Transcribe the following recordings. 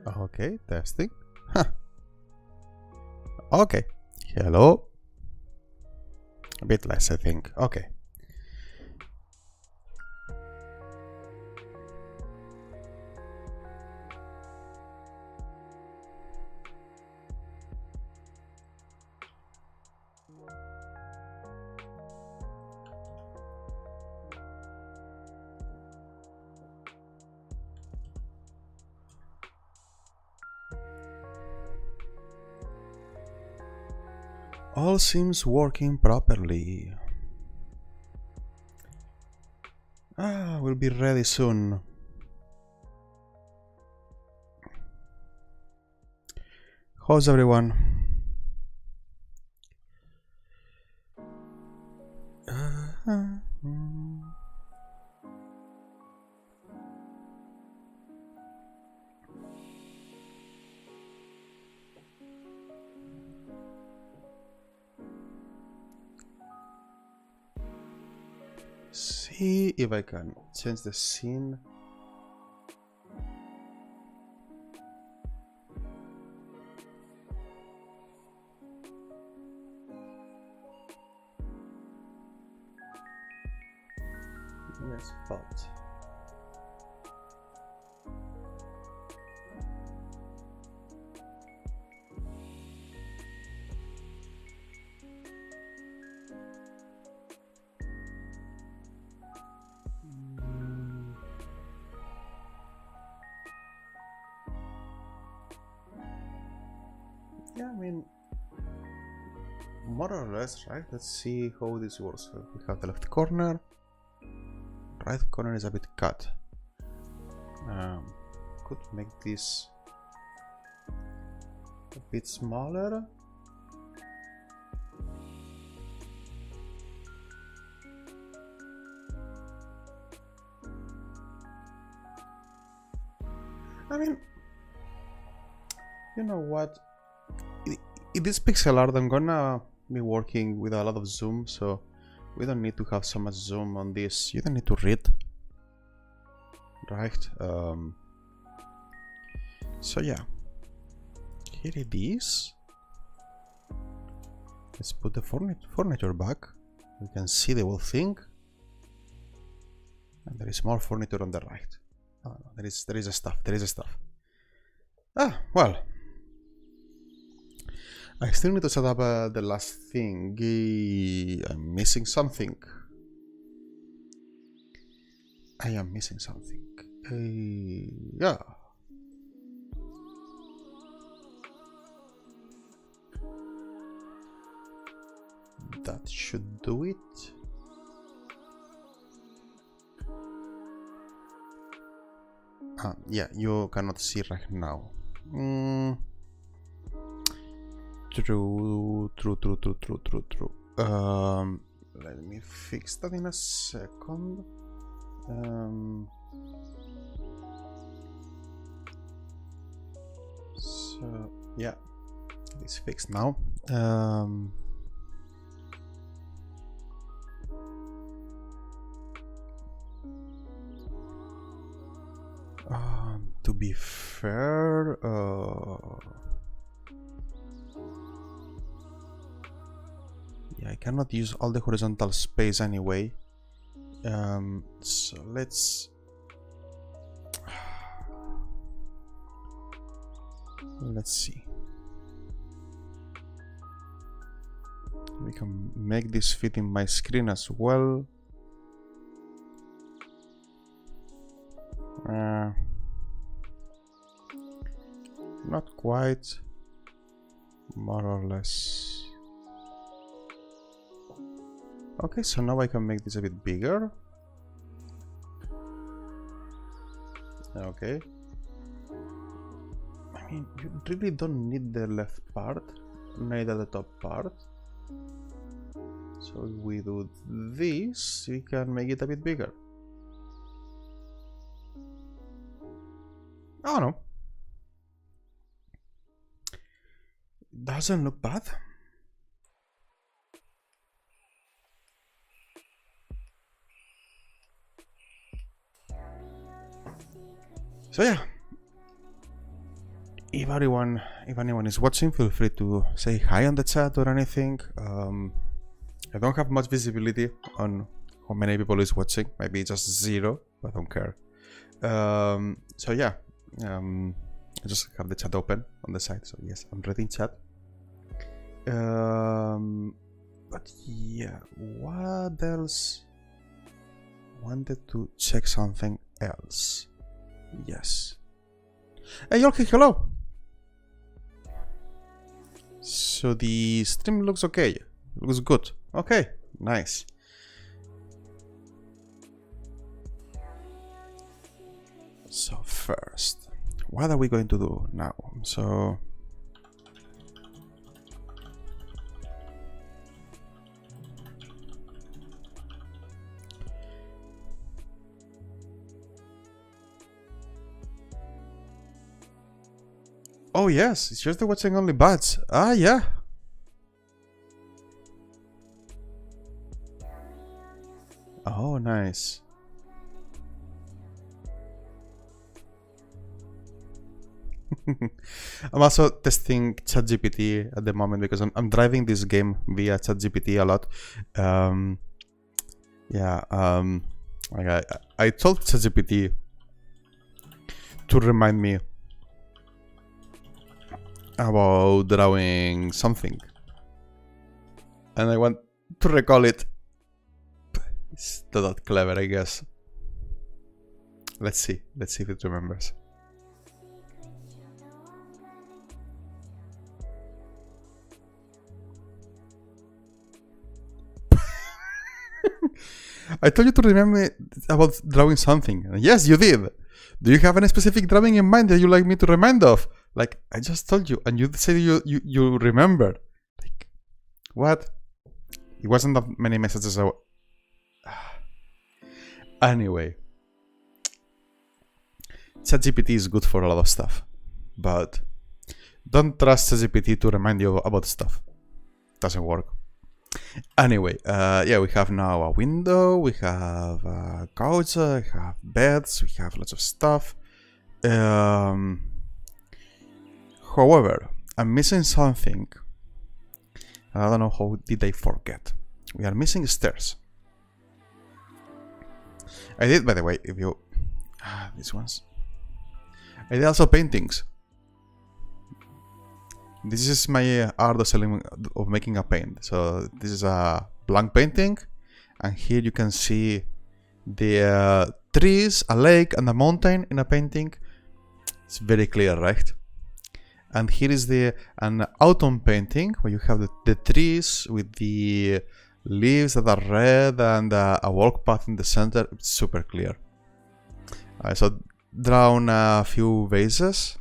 Okay, testing. Huh. Okay. Hello. A bit less, I think. Okay. All seems working properly. We'll be ready soon. How's everyone? See if I can change the scene. Yes, but yeah, I mean, more or less, right? Let's see how this works. We have the left corner. Right corner is a bit cut. Could make this a bit smaller. I mean, you know what? In this pixel art, I'm gonna be working with a lot of zoom, so we don't need to have so much zoom on this. You don't need to read, right? So yeah, here it is. Let's put the furniture back. You can see the whole thing, and there is more furniture on the right. Oh, no, there is a stuff. There is a stuff. Ah, well. I still need to set up the last thing. I'm missing something. I am missing something. Yeah. That should do it. Yeah, you cannot see right now. True. Let me fix that in a second. So yeah, it's fixed now. To be fair, yeah, I cannot use all the horizontal space anyway. So let's see. We can make this fit in my screen as well. Not quite, more or less. Okay, so now I can make this a bit bigger. Okay. I mean, you really don't need the left part, neither the top part. So if we do this, we can make it a bit bigger. Oh no. Doesn't look bad. So yeah, if anyone is watching, feel free to say hi on the chat or anything. I don't have much visibility on how many people is watching. Maybe just 0, I don't care. So yeah, I just have the chat open on the side. So yes, I'm reading chat. But yeah, what else? Wanted to check something else. Yes. Hey, Yolki, hello. So the stream looks okay. Looks good. Okay, nice. So first, what are we going to do now? So oh yes, it's just watching only bats. Ah yeah. Oh nice. I'm also testing ChatGPT at the moment because I'm driving this game via ChatGPT a lot. Like I told ChatGPT to remind me about drawing something, and I want to recall it. It's not that clever, I guess. Let's see if it remembers. I told you to remember about drawing something. Yes, you did. Do you have any specific drawing in mind that you like me to remind of? Like, I just told you, and you said you remembered. Like, what? It wasn't that many messages. Anyway, ChatGPT is good for a lot of stuff, but don't trust ChatGPT to remind you about stuff. Doesn't work. Anyway, yeah, we have now a window, we have a couch, we have beds, we have lots of stuff. However, I'm missing something. I don't know how did I forget. We are missing stairs. I did, by the way, if you... these ones. I did also paintings. This is my art of making a paint. So this is a blank painting, and here you can see the trees, a lake, and a mountain in a painting. It's very clear, right? And here is an autumn painting where you have the trees with the leaves that are red and a walk path in the center. It's super clear. So drawn a few vases.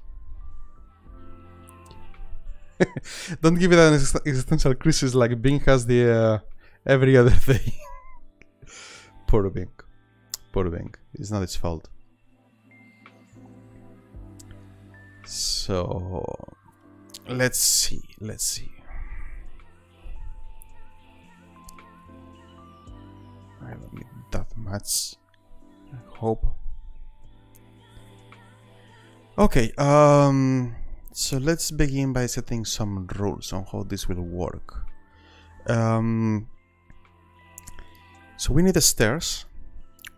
Don't give it an existential crisis like Bing has the every other day. Poor Bing. Poor Bing. It's not its fault. So let's see. I don't need that much, I hope. Okay, so let's begin by setting some rules on how this will work. So we need the stairs.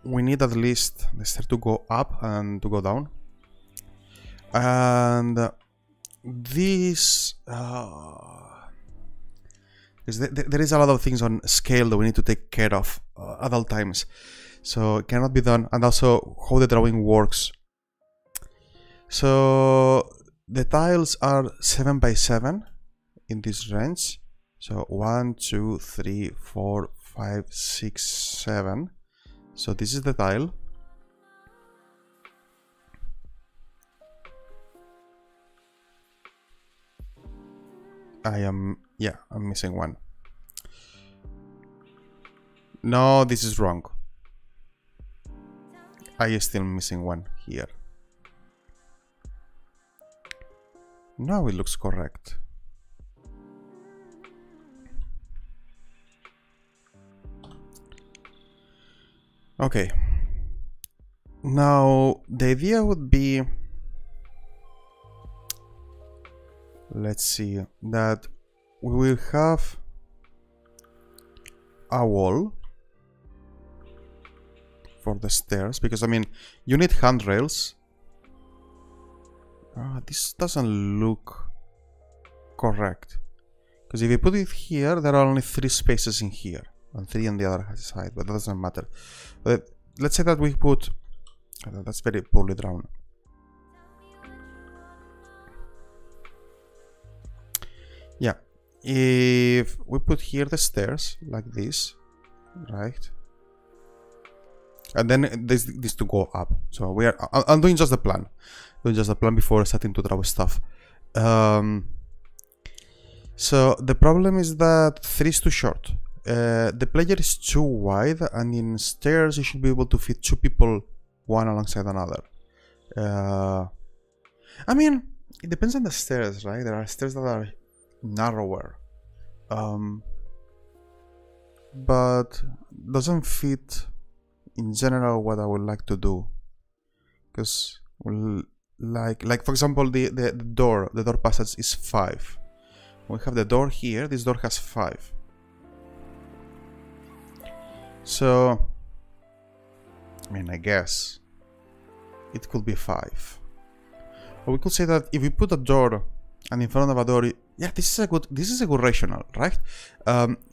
We need at least the stair to go up and to go down. And this... there is a lot of things on scale that we need to take care of at all times. So it cannot be done. And also how the drawing works. So the tiles are 7 by 7 in this range. So 1, 2, 3, 4, 5, 6, 7. So this is the tile. I'm missing one. No, this is wrong. I am still missing one here. Now it looks correct. Okay. Now the idea would be let's see, that we will have a wall for the stairs, because I mean, you need handrails. This doesn't look correct, because if you put it here, there are only 3 spaces in here and 3 on the other side, but that doesn't matter. But let's say that we put, that's very poorly drawn. Yeah, if we put here the stairs like this, right? And then this to go up. So we are. I'm doing just the plan. Doing just the plan before starting to draw stuff. So the problem is that 3 is too short. The player is too wide, and in stairs you should be able to fit 2 people, one alongside another. I mean, it depends on the stairs, right? There are stairs that are narrower, but doesn't fit in general what I would like to do, because like for example the door passage is 5. We have the door here, this door has 5, so I mean, I guess it could be 5, or we could say that if we put a door and in front of a door, yeah, this is a good rationale, right?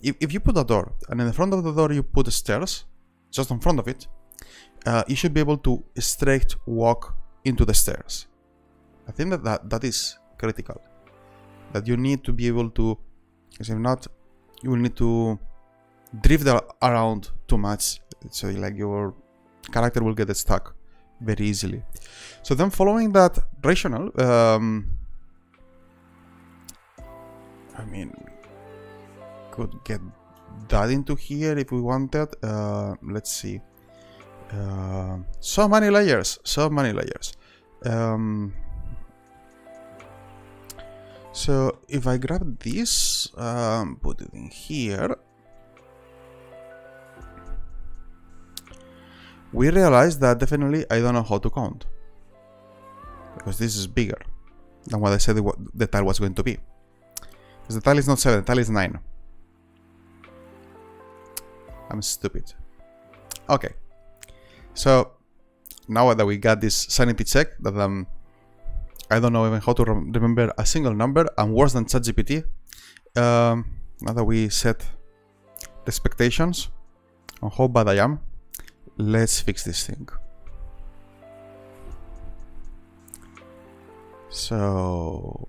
If you put a door and in the front of the door you put the stairs just in front of it, you should be able to straight walk into the stairs. I think that is critical. That you need to be able to, because if not, you will need to drift around too much. So like your character will get stuck very easily. So then, following that rationale, I mean, could get that into here if we wanted. Let's see. So many layers. So if I grab this, put it in here, we realize that definitely I don't know how to count, because this is bigger than what I said the tile was going to be. Because the tile is not 7, the tile is 9. I'm stupid. Okay. So now that we got this sanity check, that I don't know even how to remember a single number, I'm worse than ChatGPT. Now that we set the expectations on how bad I am, let's fix this thing. So,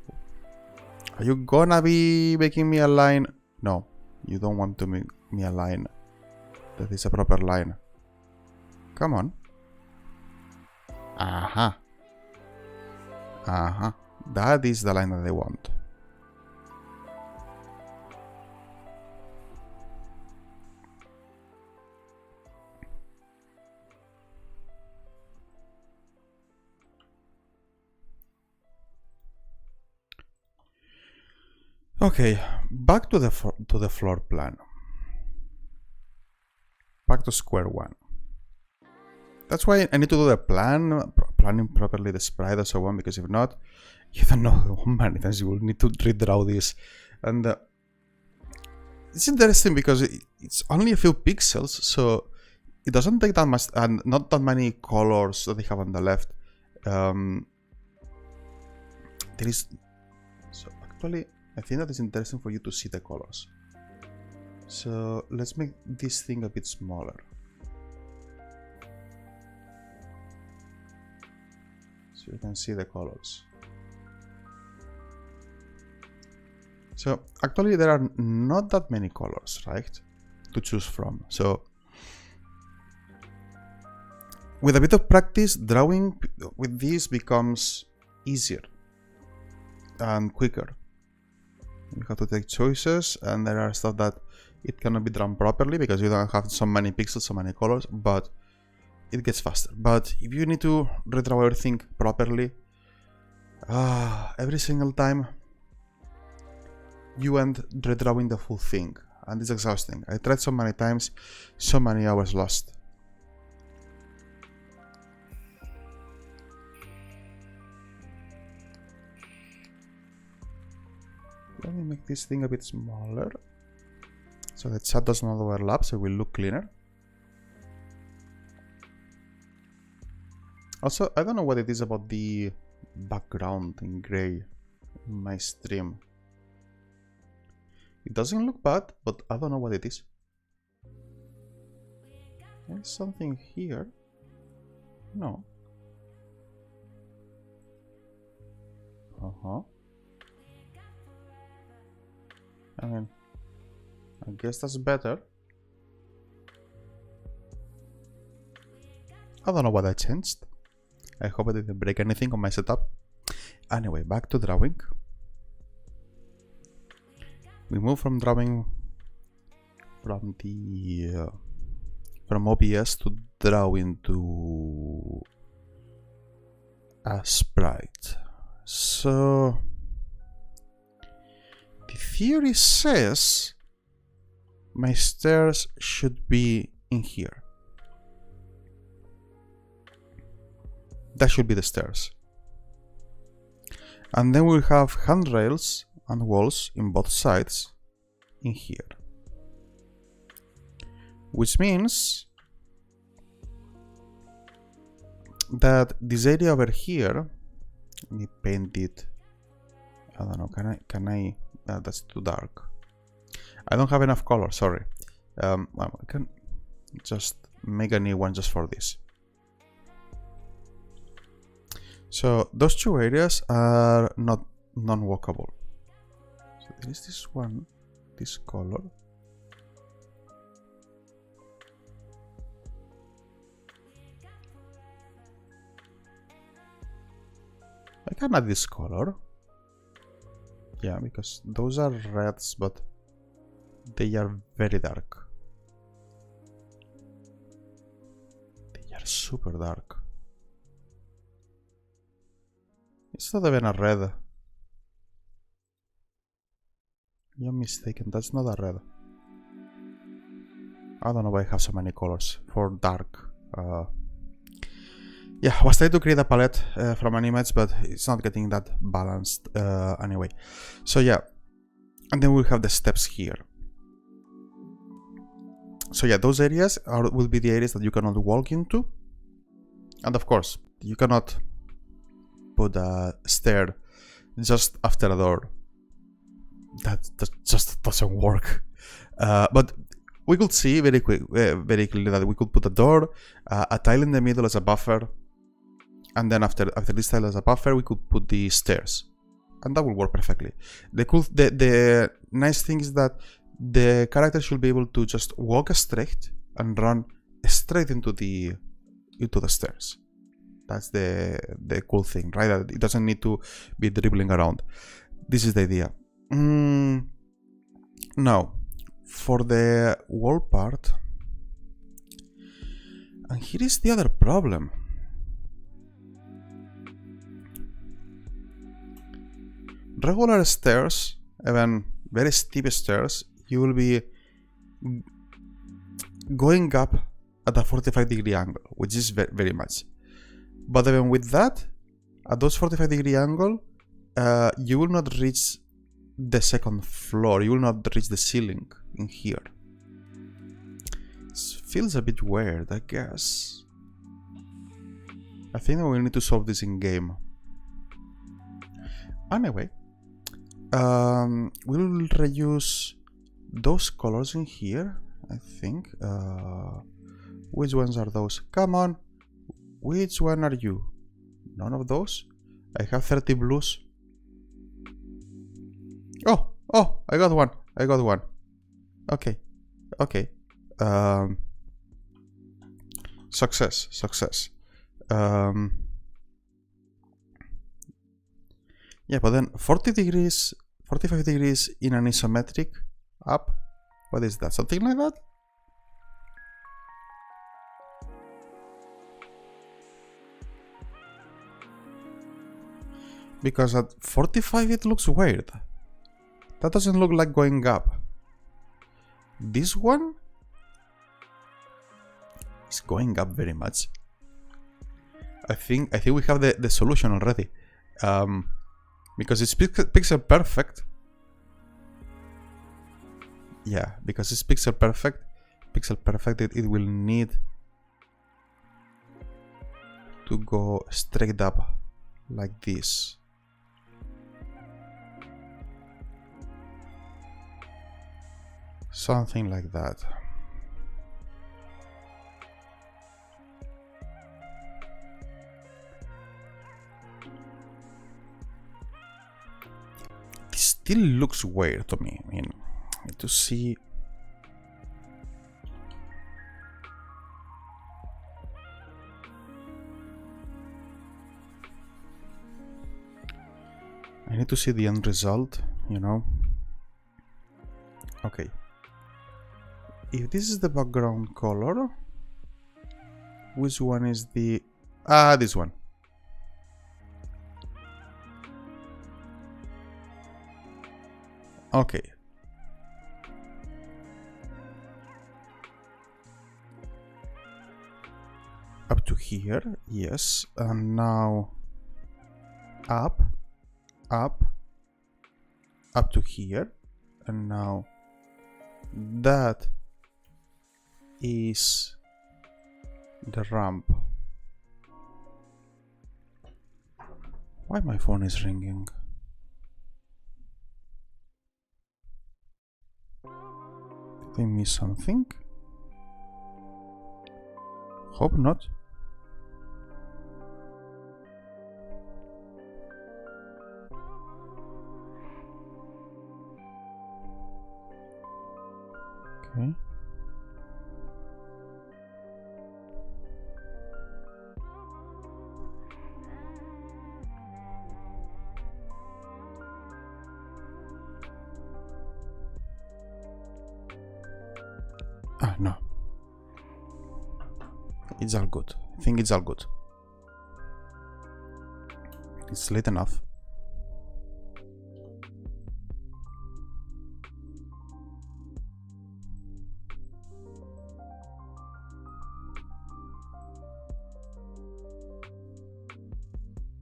are you gonna be making me a line? No, you don't want to make me a line that is a proper line. Come on. Aha. That is the line that I want. Okay, back to the floor plan. Back to square one. That's why I need to do the planning properly the sprite and so on, because if not, you don't know how many times you will need to redraw this. And it's interesting because it's only a few pixels, so it doesn't take that much, and not that many colors that they have on the left. There is, so actually I think that is interesting for you to see the colors. So let's make this thing a bit smaller. So you can see the colors. So actually there are not that many colors, right, to choose from. So with a bit of practice, drawing with this becomes easier and quicker. You have to take choices, and there are stuff that it cannot be drawn properly because you don't have so many pixels, so many colors, but it gets faster. But if you need to redraw everything properly, every single time you end redrawing the full thing, and it's exhausting. I tried so many times, so many hours lost. Let me make this thing a bit smaller so the chat does not overlap, so it will look cleaner. Also, I don't know what it is about the background in gray in my stream. It doesn't look bad, but I don't know what it is. There's something here. No. I mean, I guess that's better. I don't know what I changed. I hope I didn't break anything on my setup. Anyway, back to drawing. We move from drawing from the from OBS to drawing to a sprite. So the theory says my stairs should be in here. That should be the stairs. And then we'll have handrails and walls in both sides in here. Which means that this area over here, let me paint it. I don't know, can I, that's too dark. I don't have enough color, sorry. I can just make a new one just for this. So those two areas are not non-walkable. So there is this one, this color. I can add this color. Yeah, because those are reds, but they are very dark. They are super dark. It's not even a red. You're mistaken, that's not a red. I don't know why I have so many colors for dark. Yeah, I was trying to create a palette from an image, but it's not getting that balanced anyway. So yeah, and then we'll have the steps here. So yeah, those areas will be the areas that you cannot walk into. And of course, you cannot put a stair just after a door. That just doesn't work. But we could see very clearly that we could put a door, a tile in the middle as a buffer, and then after this tile as a buffer, we could put the stairs, and that will work perfectly. The nice thing is that the character should be able to just walk straight and run straight into the stairs. That's the cool thing, right? That it doesn't need to be dribbling around. This is the idea. Now, for the wall part, and here is the other problem. Regular stairs, even very steep stairs, you will be going up at a 45-degree angle, which is very much. But even with that, at those 45-degree angle, you will not reach the second floor. You will not reach the ceiling in here. It feels a bit weird, I guess. I think we will need to solve this in game. Anyway, we'll reuse those colors in here, I think. Which ones are those? Come on! Which one are you? None of those? I have 30 blues. Oh! I got one. Okay. Success. Yeah, but then 45 degrees in an isometric up. What is that? Something like that? Because at 45 it looks weird. That doesn't look like going up. This one is going up very much. I think we have the solution already. Because it's pixel perfect. Yeah, because it's pixel perfect. Pixel perfect, it will need to go straight up like this. Something like that. This still looks weird to me. I mean, I need to see. I need to see the end result, you know. Okay. If this is the background color, which one is the... this one. Okay. Up to here, yes. And now up to here. And now that is the ramp. Why my phone is ringing? Did I miss something? Hope not. Okay. No. It's all good. I think it's all good. It's late enough.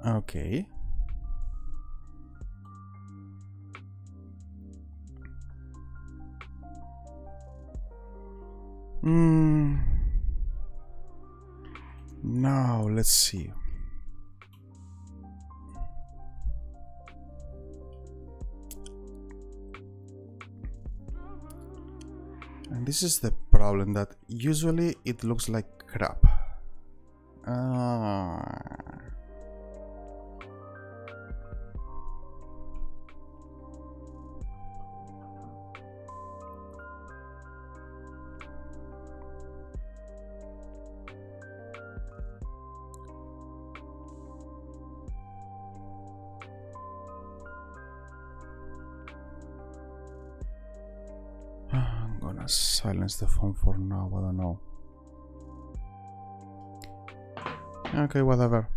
Okay. Now let's see. And this is the problem, that usually it looks like crap. I'm gonna silence the phone for now, I don't know. Okay, whatever.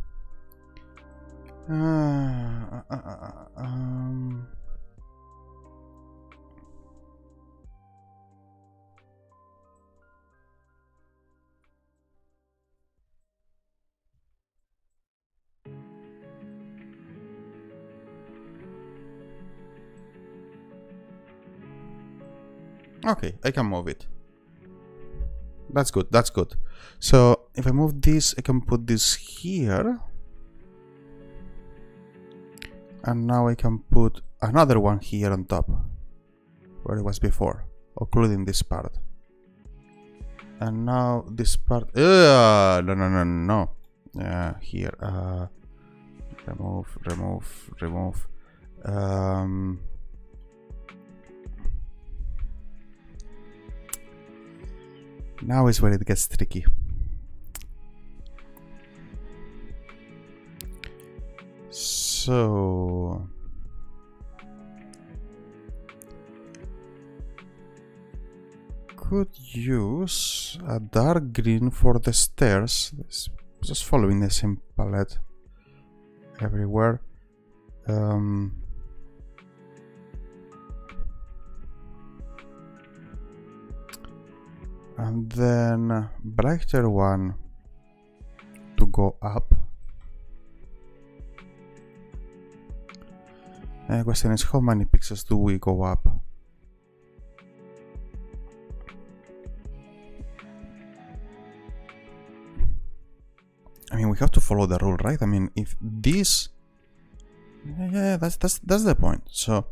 Okay, I can move it. That's good, that's good. So if I move this, I can put this here. And now I can put another one here on top, where it was before, including this part. And now this part, no. Here, remove. Now is where it gets tricky. So could use a dark green for the stairs. Just following the same palette everywhere. And then brighter one to go up. And the question is, how many pixels do we go up? we have to follow the rule, right? I mean, if this, yeah, that's the point. So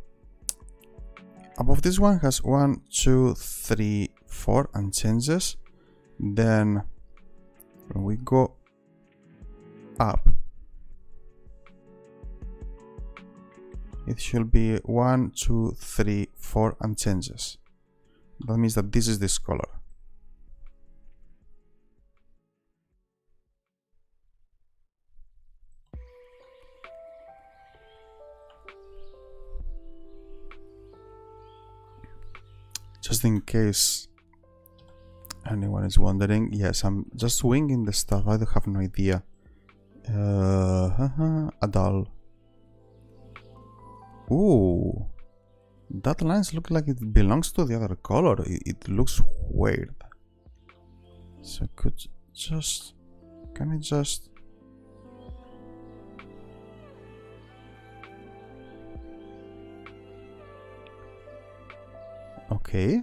above this one has 1, 2, 3, 4 and changes. Then when we go up, it should be 1, 2, 3, 4 and changes. That means that this is this color. Just in case anyone is wondering, yes, I'm just winging the stuff. I have no idea. A doll. Ooh, that lines look like it belongs to the other color. It looks weird. So could just, can I just? Okay.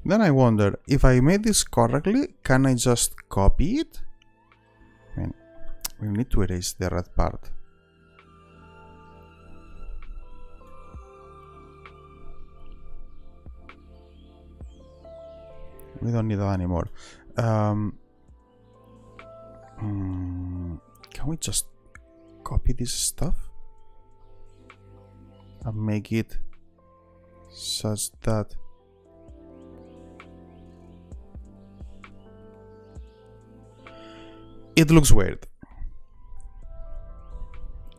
Then I wonder, if I made this correctly, can I just copy it? I mean, we need to erase the red part. We don't need that anymore. Can we just copy this stuff and make it such that it looks weird?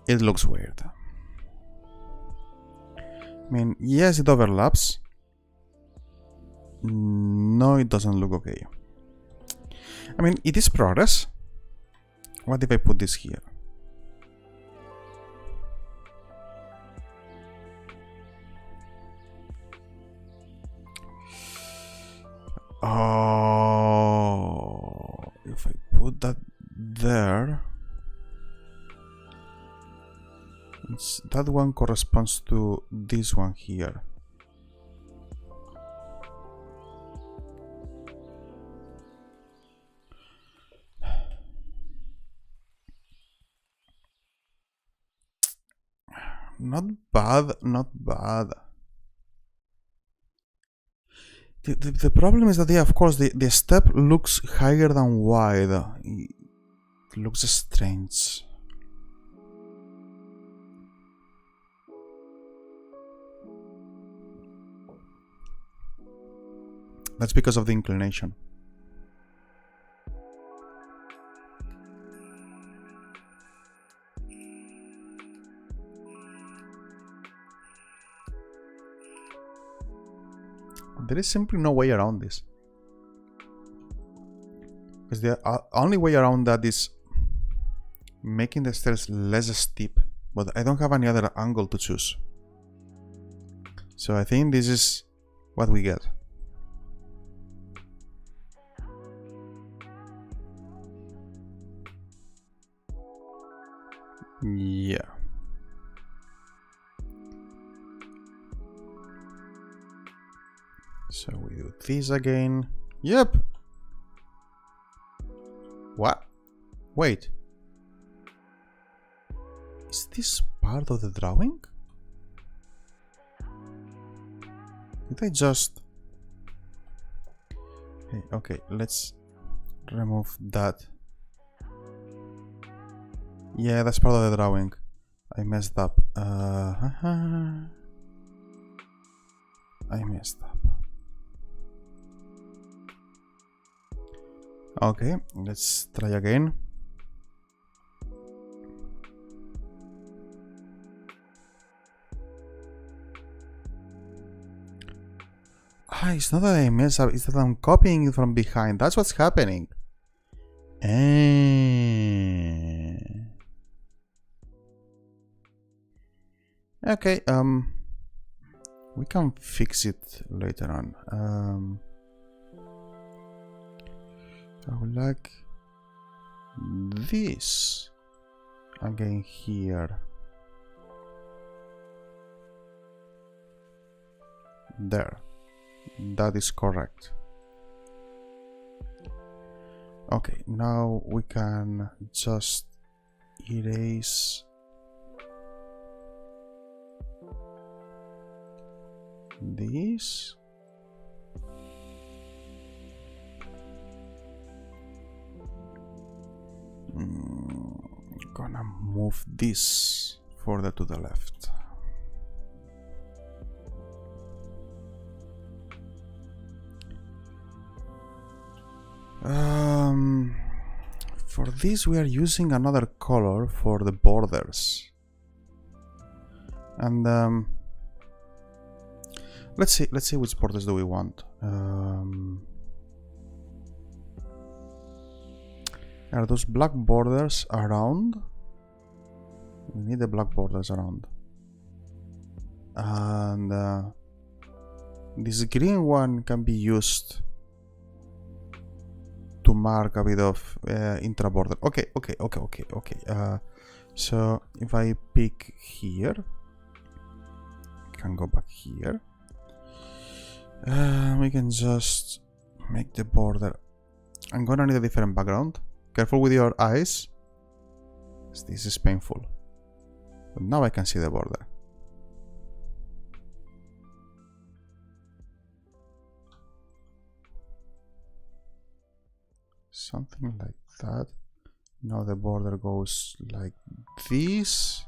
It looks weird. I mean, yes, it overlaps. No, it doesn't look okay. I mean, it is progress. What if I put this here? Oh, if I put that there, that one corresponds to this one here. Not bad, not bad. The problem is that, yeah, of course, the step looks higher than wide. It looks strange. That's because of the inclination. There is simply no way around this. Because the only way around that is making the stairs less steep. But I don't have any other angle to choose. So I think this is what we get. Yeah. So we do this again. Yep. What? Wait. Is this part of the drawing? Did I just... Okay, let's remove that. Yeah, that's part of the drawing. I messed up. I messed up. Okay, let's try again. Ah, it's not that I mess up, it's that I'm copying it from behind. That's what's happening. Okay, we can fix it later on. I would like this again here. There. That is correct. Okay, now we can just erase this. Gonna move this further to the left. For this we are using another color for the borders, and let's see which borders do we want. Are those black borders around? We need the black borders around, and this green one can be used to mark a bit of intra border. Okay. So if I pick here, can go back here. We can just make the border. I'm gonna need a different background. Careful with your eyes. This is painful. But now I can see the border. Something like that. Now the border goes like this.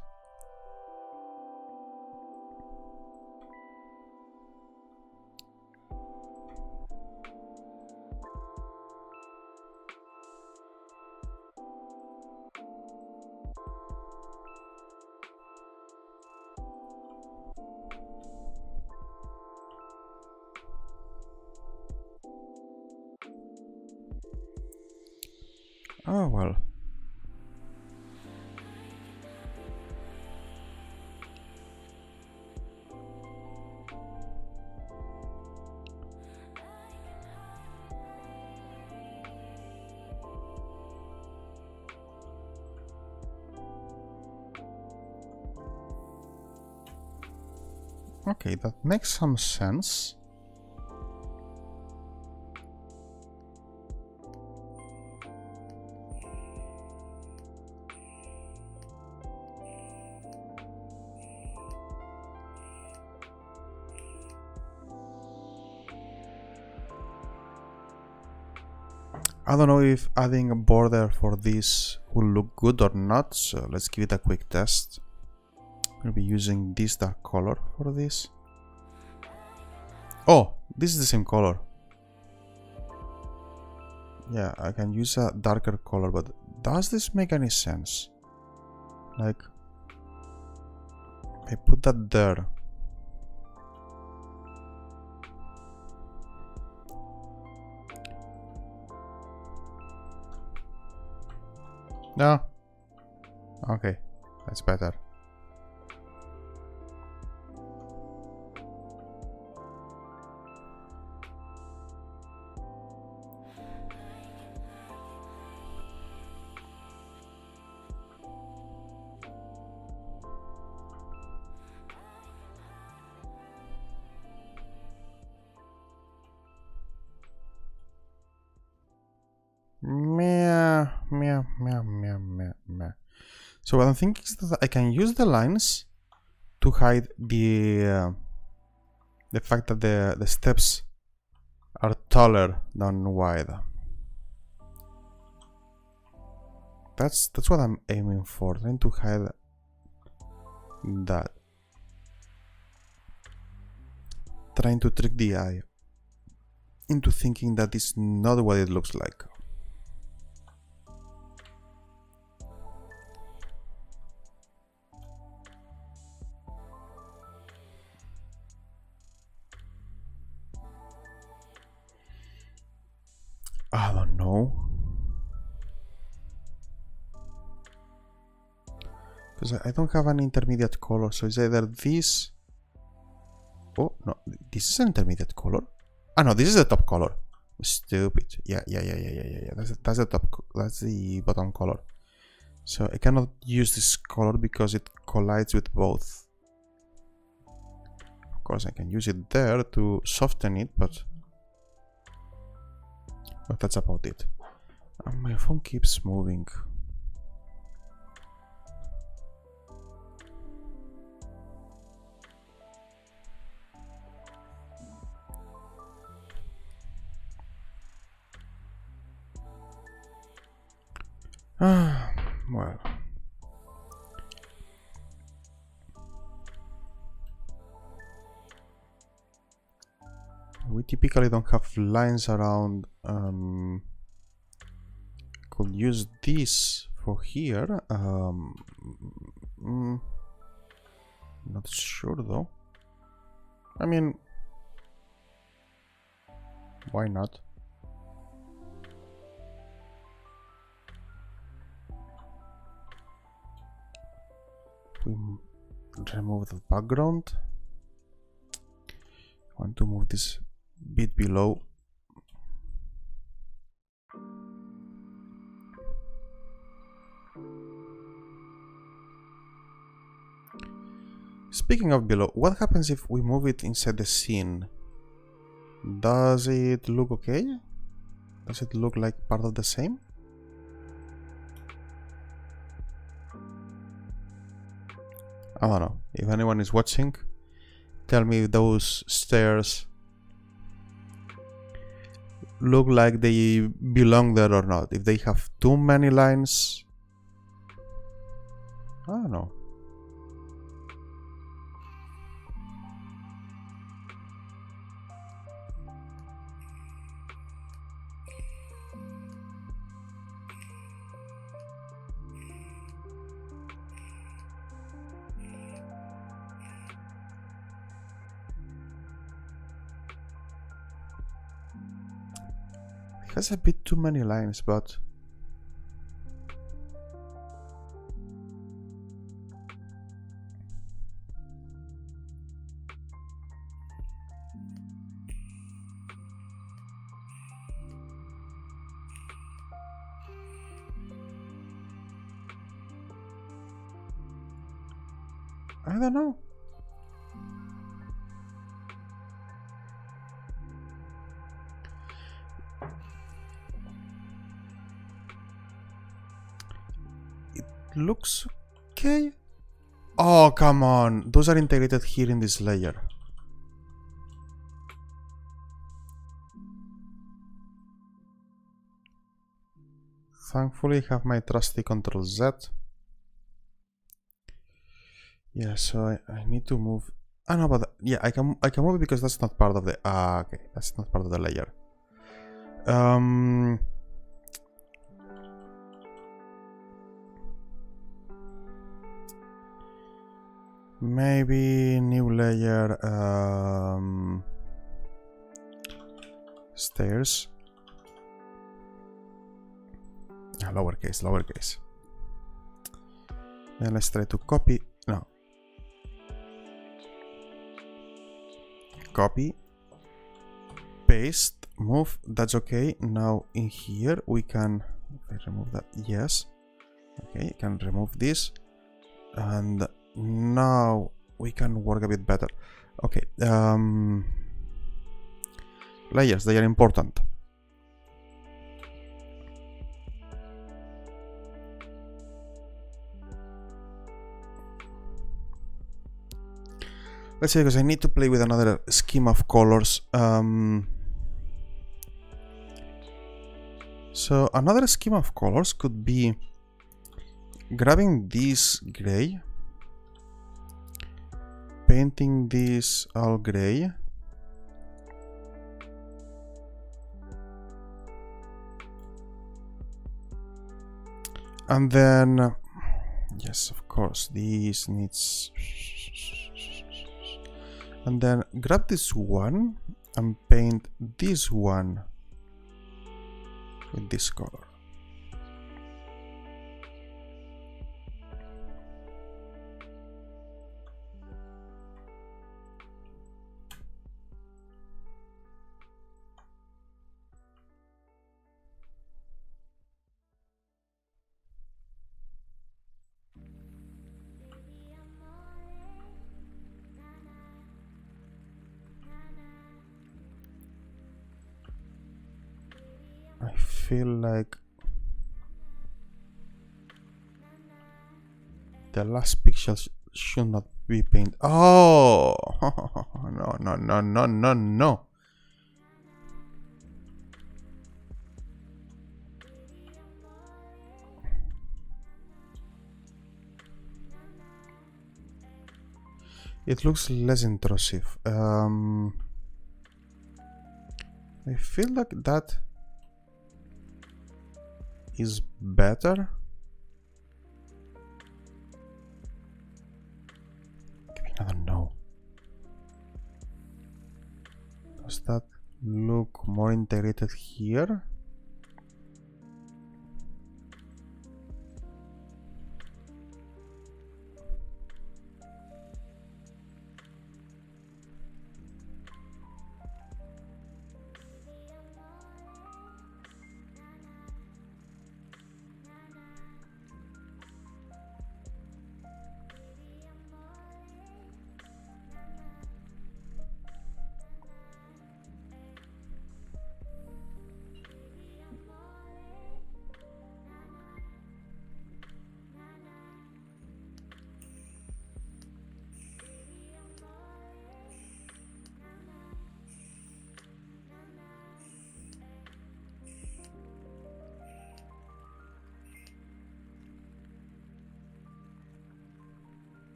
Oh well. Okay, that makes some sense. I don't know if adding a border for this will look good or not, so let's give it a quick test. I'll be using this dark color for this. Oh, this is the same color. Yeah, I can use a darker color, but does this make any sense? Like, I put that there. No. Okay, that's better. Meow. So what I'm thinking is that I can use the lines to hide the fact that the steps are taller than wide. That's what I'm aiming for, trying to hide that. Trying to trick the eye into thinking that it's not what it looks like. I don't know. Because I don't have an intermediate color, so it's either this. Oh, no, this is an intermediate color. Ah, no, this is the top color. Stupid. Yeah. That's the top, that's the bottom color. So I cannot use this color because it collides with both. Of course, I can use it there to soften it, but that's about it. And my phone keeps moving. Well. We typically don't have lines around. Could use this for here. Not sure though. I mean, why not? We remove the background. I want to move this bit below. Speaking of below, what happens if we move it inside the scene? Does it look okay? Does it look like part of the same? I don't know. If anyone is watching, tell me if those stairs look like they belong there or not. If they have too many lines, I don't know. It has a bit too many lines, but I don't know. It looks okay. Oh, come on. Those are integrated here in this layer. Thankfully, I have my trusty Ctrl Z. Yeah, so I need to move. Ah, no, but yeah, I can move it because that's not part of the. Ah, okay, that's not part of the layer. Maybe new layer. Stairs. Ah, lowercase, lowercase. Then let's try to copy. No. Copy. Paste. Move. That's okay. Now in here we can. If I remove that, yes. Okay, can remove this, and now we can work a bit better. Okay. Layers. They are important. Let's see, because I need to play with another scheme of colors. So another scheme of colors could be grabbing this gray, painting this all gray, and then, yes, of course, this needs, and then grab this one and paint this one with this color. I feel like the last pixels should not be painted. Oh, no, no, no, no, no, no. It looks less intrusive. I feel like that is better. Give me another no. Does that look more integrated here?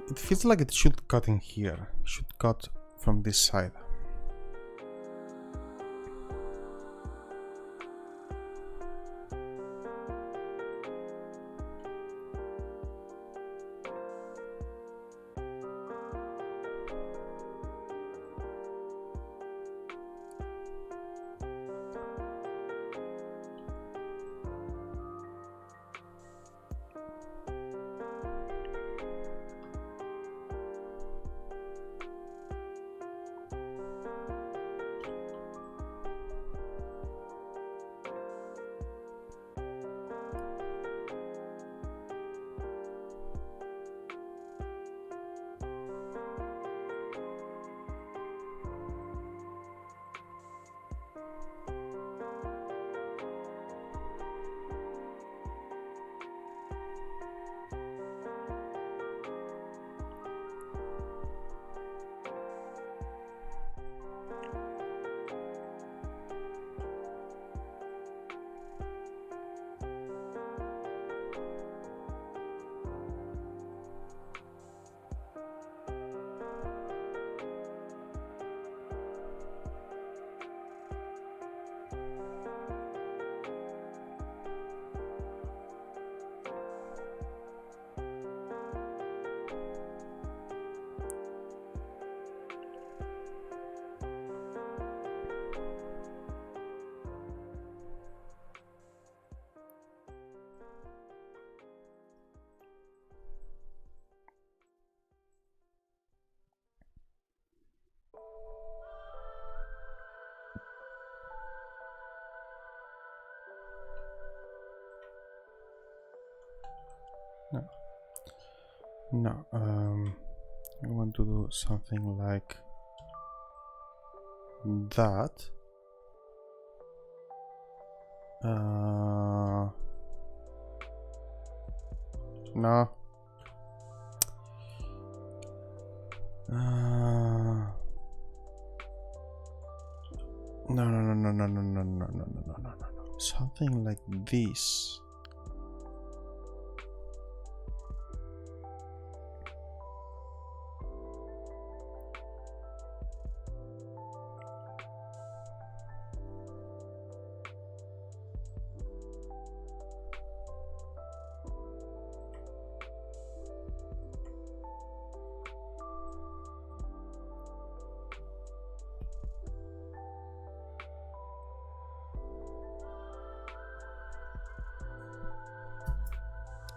It feels like it should cut in here. It should cut from this side. No, I want to do something like that. No. No, no, no, no, no, no, no, no, no, no, no, no, no. Something like this.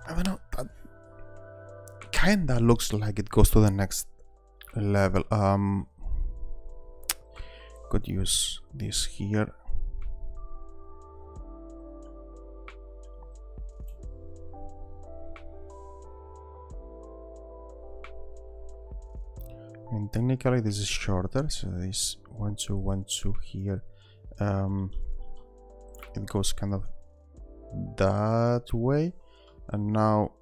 I don't know. kinda looks like it goes to the next level. Could use this here. And technically this is shorter, so this 1 2 1 2 here. It goes kind of that way, and now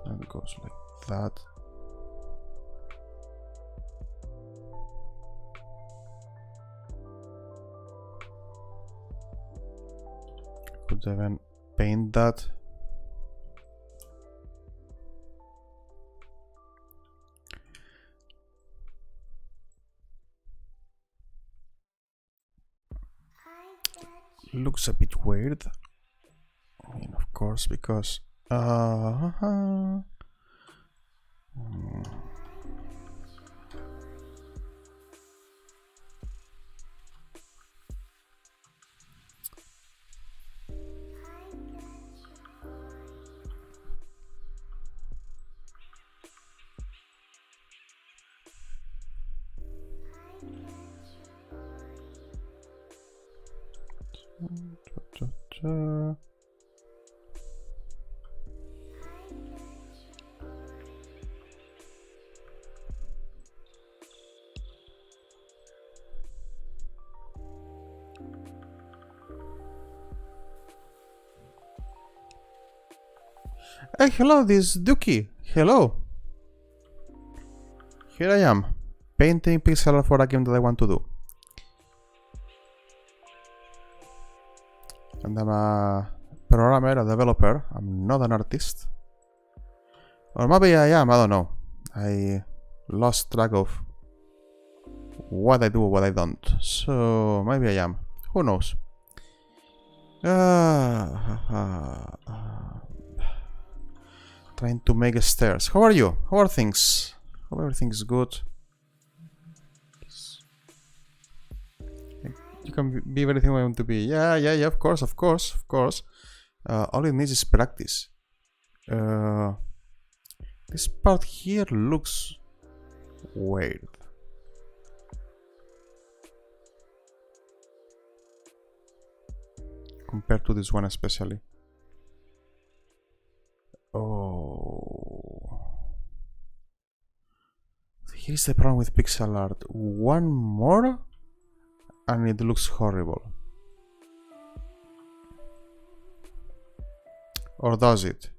it goes like that. Could even paint that. Looks a bit weird. I mean, of course, because hey, hello, this is Dookie. Hello. Here I am, painting pixel art for a game that I want to do. And I'm a programmer, a developer. I'm not an artist. Or maybe I am, I don't know. I lost track of what I do, what I don't. So maybe I am. Who knows? Trying to make stairs. How are you? How are things? Hope everything's good. You can be everything I want to be. Yeah, of course. All it needs is practice. This part here looks weird. Compared to this one especially. Oh. Here's the problem with pixel art. One more and it looks horrible. Or does it?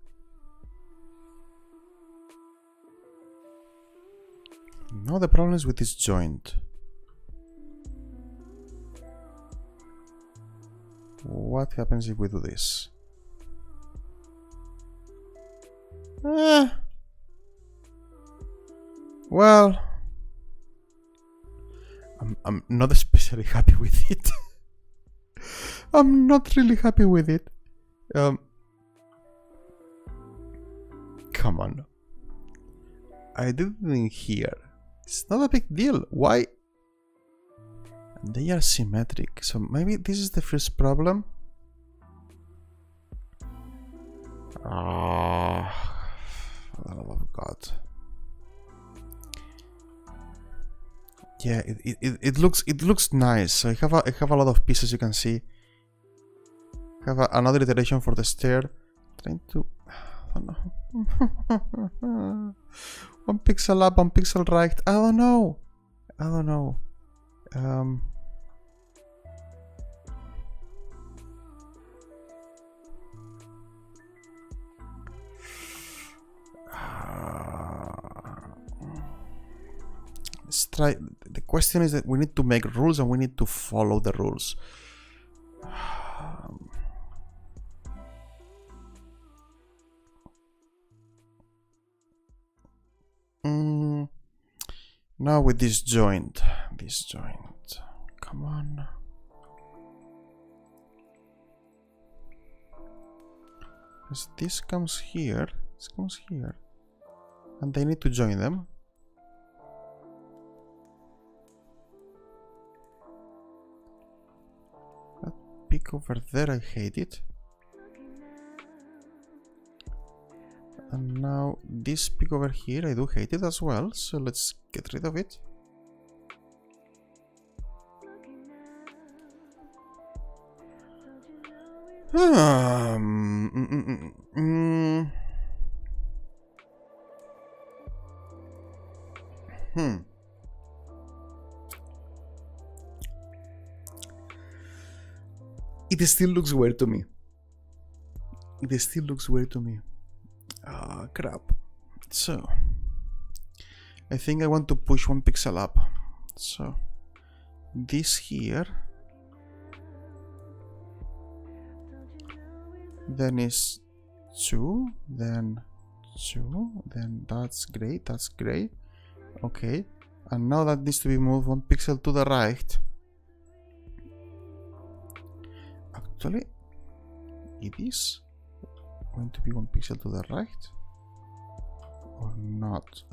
No, the problem is with this joint. What happens if we do this? Well, I'm not especially happy with it. I'm not really happy with it. Come on. I did it in here. It's not a big deal. Why? They are symmetric, so maybe this is the first problem. Oh, for the love of God. Yeah, it looks nice. So I have a lot of pieces you can see. I have another iteration for the stair. Trying to, I don't know. One pixel up, one pixel right. I don't know. Let's try. The question is that we need to make rules and we need to follow the rules. Now with this joint, come on. Because this comes here, and they need to join them. That peak over there, I hate it. And now this peak over here, I do hate it as well, so let's get rid of it. It still looks weird to me. It still looks weird to me. Ah, crap. So, I think I want to push 1 pixel up. So, this here. Then is 2. Then 2. Then that's great. That's great. Okay. And now that needs to be moved 1 pixel to the right. Actually, it is going to be 1 pixel to the right or not?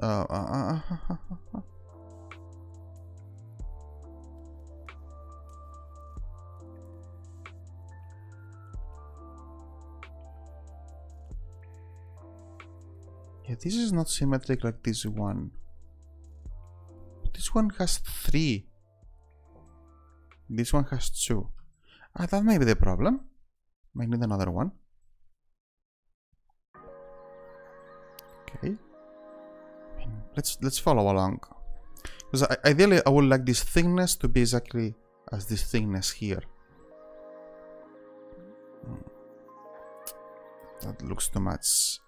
Yeah, this is not symmetric like this one. This one has 3. This one has 2. Ah, that may be the problem. Might need another one. Okay. Let's follow along. Because ideally I would like this thickness to be exactly as this thickness here. That looks too much.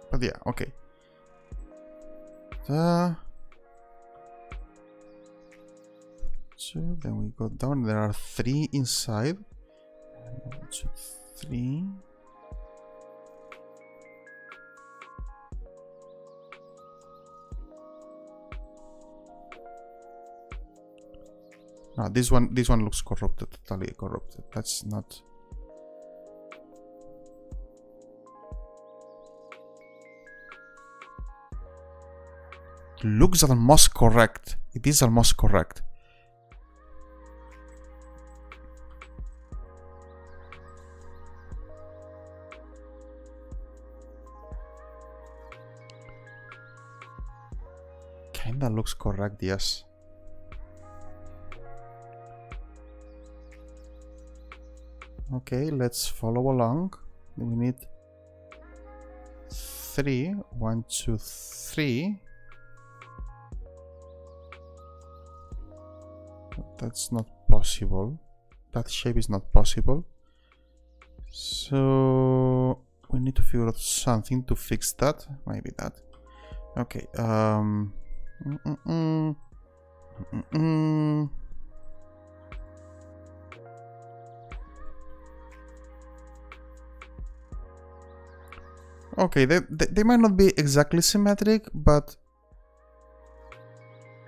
But yeah, okay. So then we go down. There are 3 inside. 1, 2, 3. No, this one looks corrupted, totally corrupted. That's not. Looks almost correct. It is almost correct. Kinda looks correct, yes. Okay, let's follow along. We need 3. 1, 2, 3. That's not possible. That shape is not possible. So we need to figure out something to fix that. Maybe that. Okay. Okay, they might not be exactly symmetric, but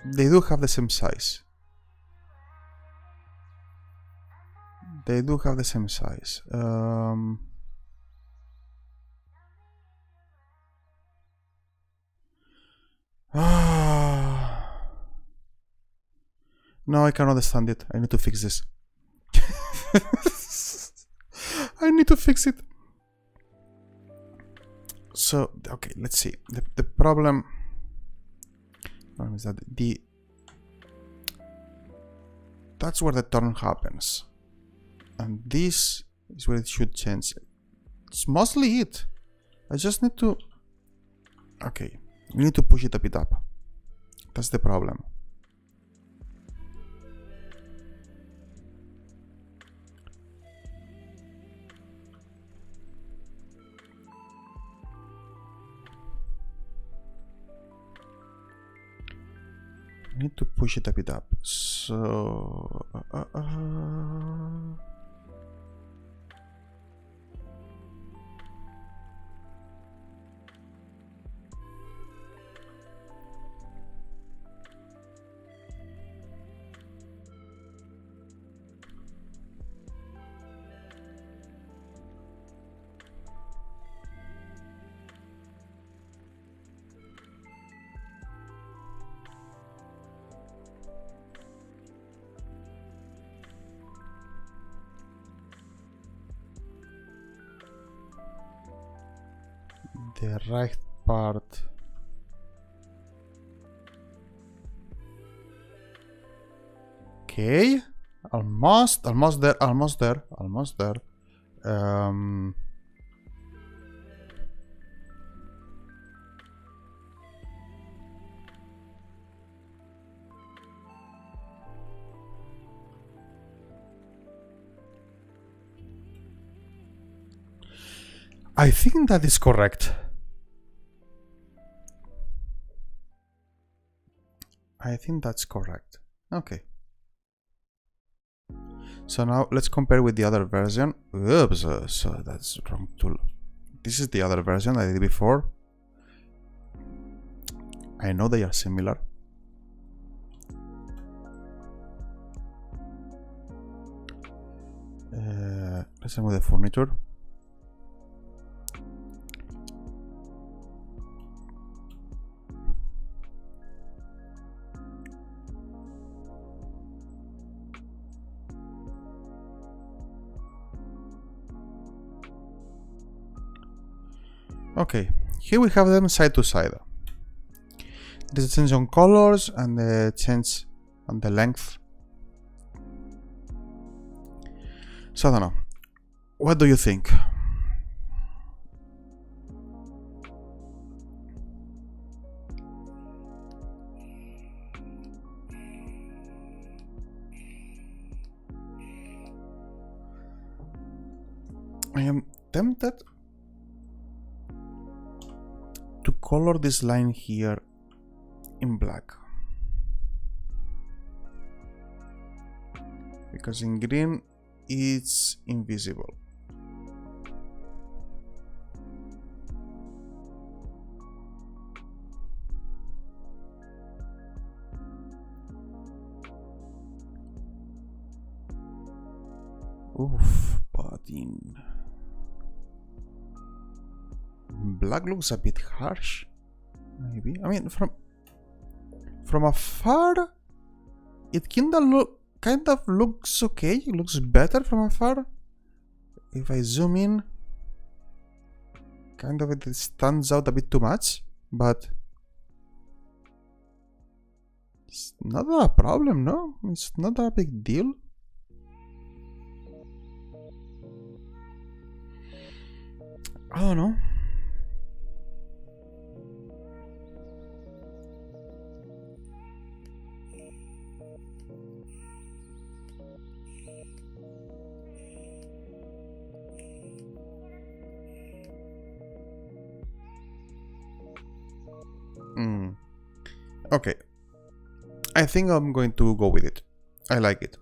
they do have the same size. They do have the same size. No, I can't understand it. I need to fix this. I need to fix it. So, okay, let's see. The problem is that that's where the turn happens. And this is where it should change. It's mostly it. I just need to... Okay, we need to push it a bit up. That's the problem. I need to push it a bit up. So... the right part. Okay, almost there. I think that is correct. I think that's correct. Okay. So now let's compare with the other version. Oops, so that's wrong tool. This is the other version I did before. I know they are similar. Let's remove the furniture. Okay, here we have them side to side. There's a change on colors and the change on the length. So I don't know. What do you think? I am tempted to color this line here in black, because in green it's invisible. Oof, but in black looks a bit harsh. Maybe. I mean, from afar, it kind of looks okay. It looks better from afar. If I zoom in, kind of it stands out a bit too much, but it's not a problem, no? It's not a big deal. I don't know. Okay. I think I'm going to go with it. I like it.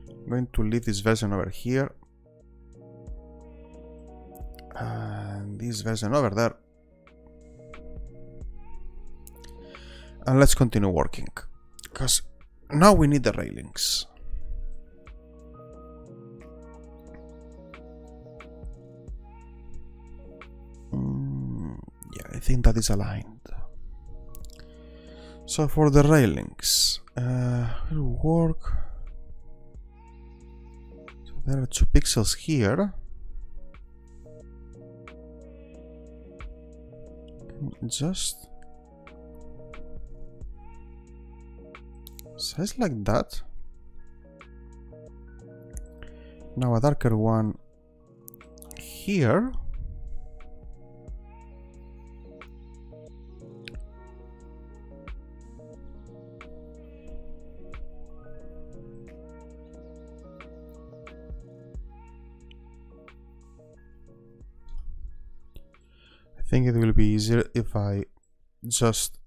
I'm going to leave this version over here. And this version over there. And let's continue working. Because now we need the railings. Yeah, I think that is aligned. So for the railings, it'll work. So there are 2 pixels here. Just size like that. Now a darker one here. I think it will be easier if I just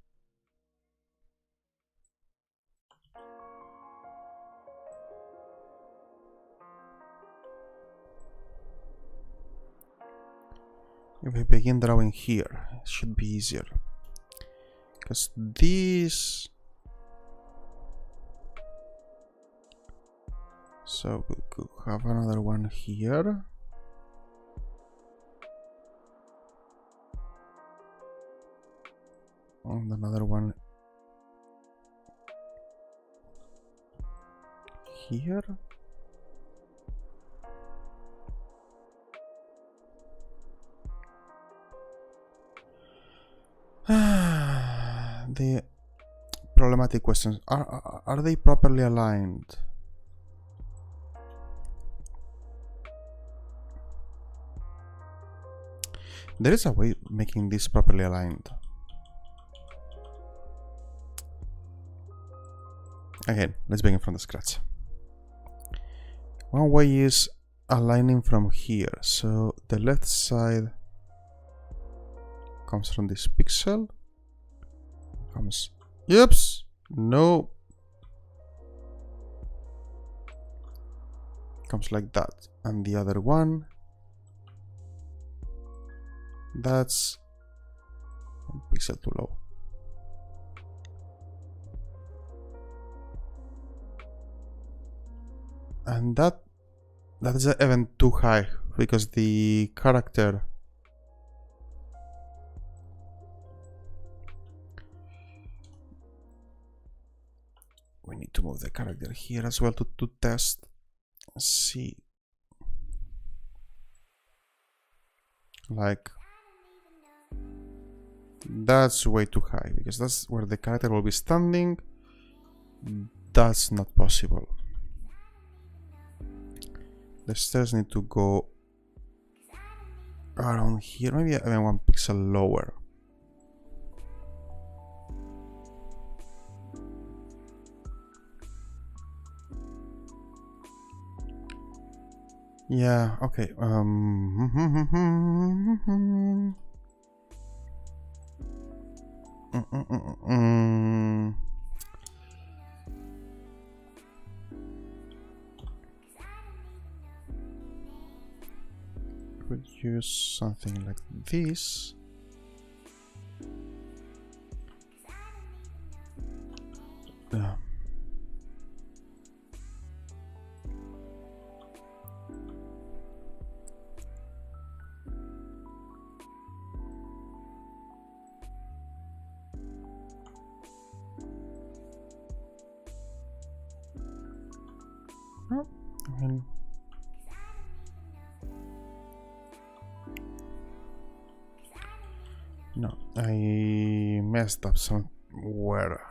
begin drawing here. It should be easier, because this, so we could have another one here. And another one here. the problematic questions. Are they properly aligned? There is a way of making this properly aligned. Again, let's begin from the scratch. One way is aligning from here. So the left side comes from this pixel. Comes. Oops. No. Comes like that. And the other one. That's one pixel too low. And that is even too high because the character we need to move the character here as well to test. See, like that's way too high because that's where the character will be standing. That's not possible. The stairs need to go around here, maybe even one pixel lower. Yeah, okay. Could use something like this. Yeah. Oh, I mean, no, I messed up somewhere.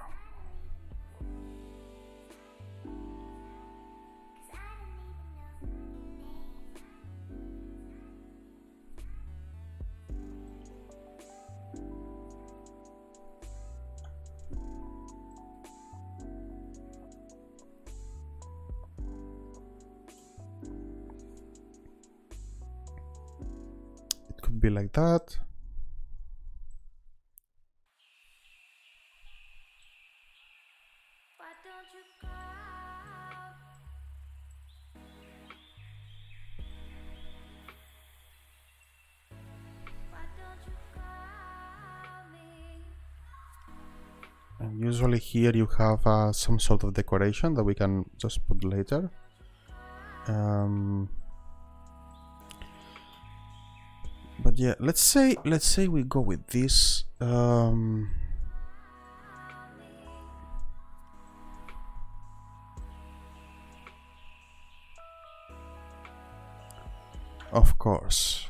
It could be like that. And usually here you have some sort of decoration that we can just put later. But yeah, let's say we go with this. Of course.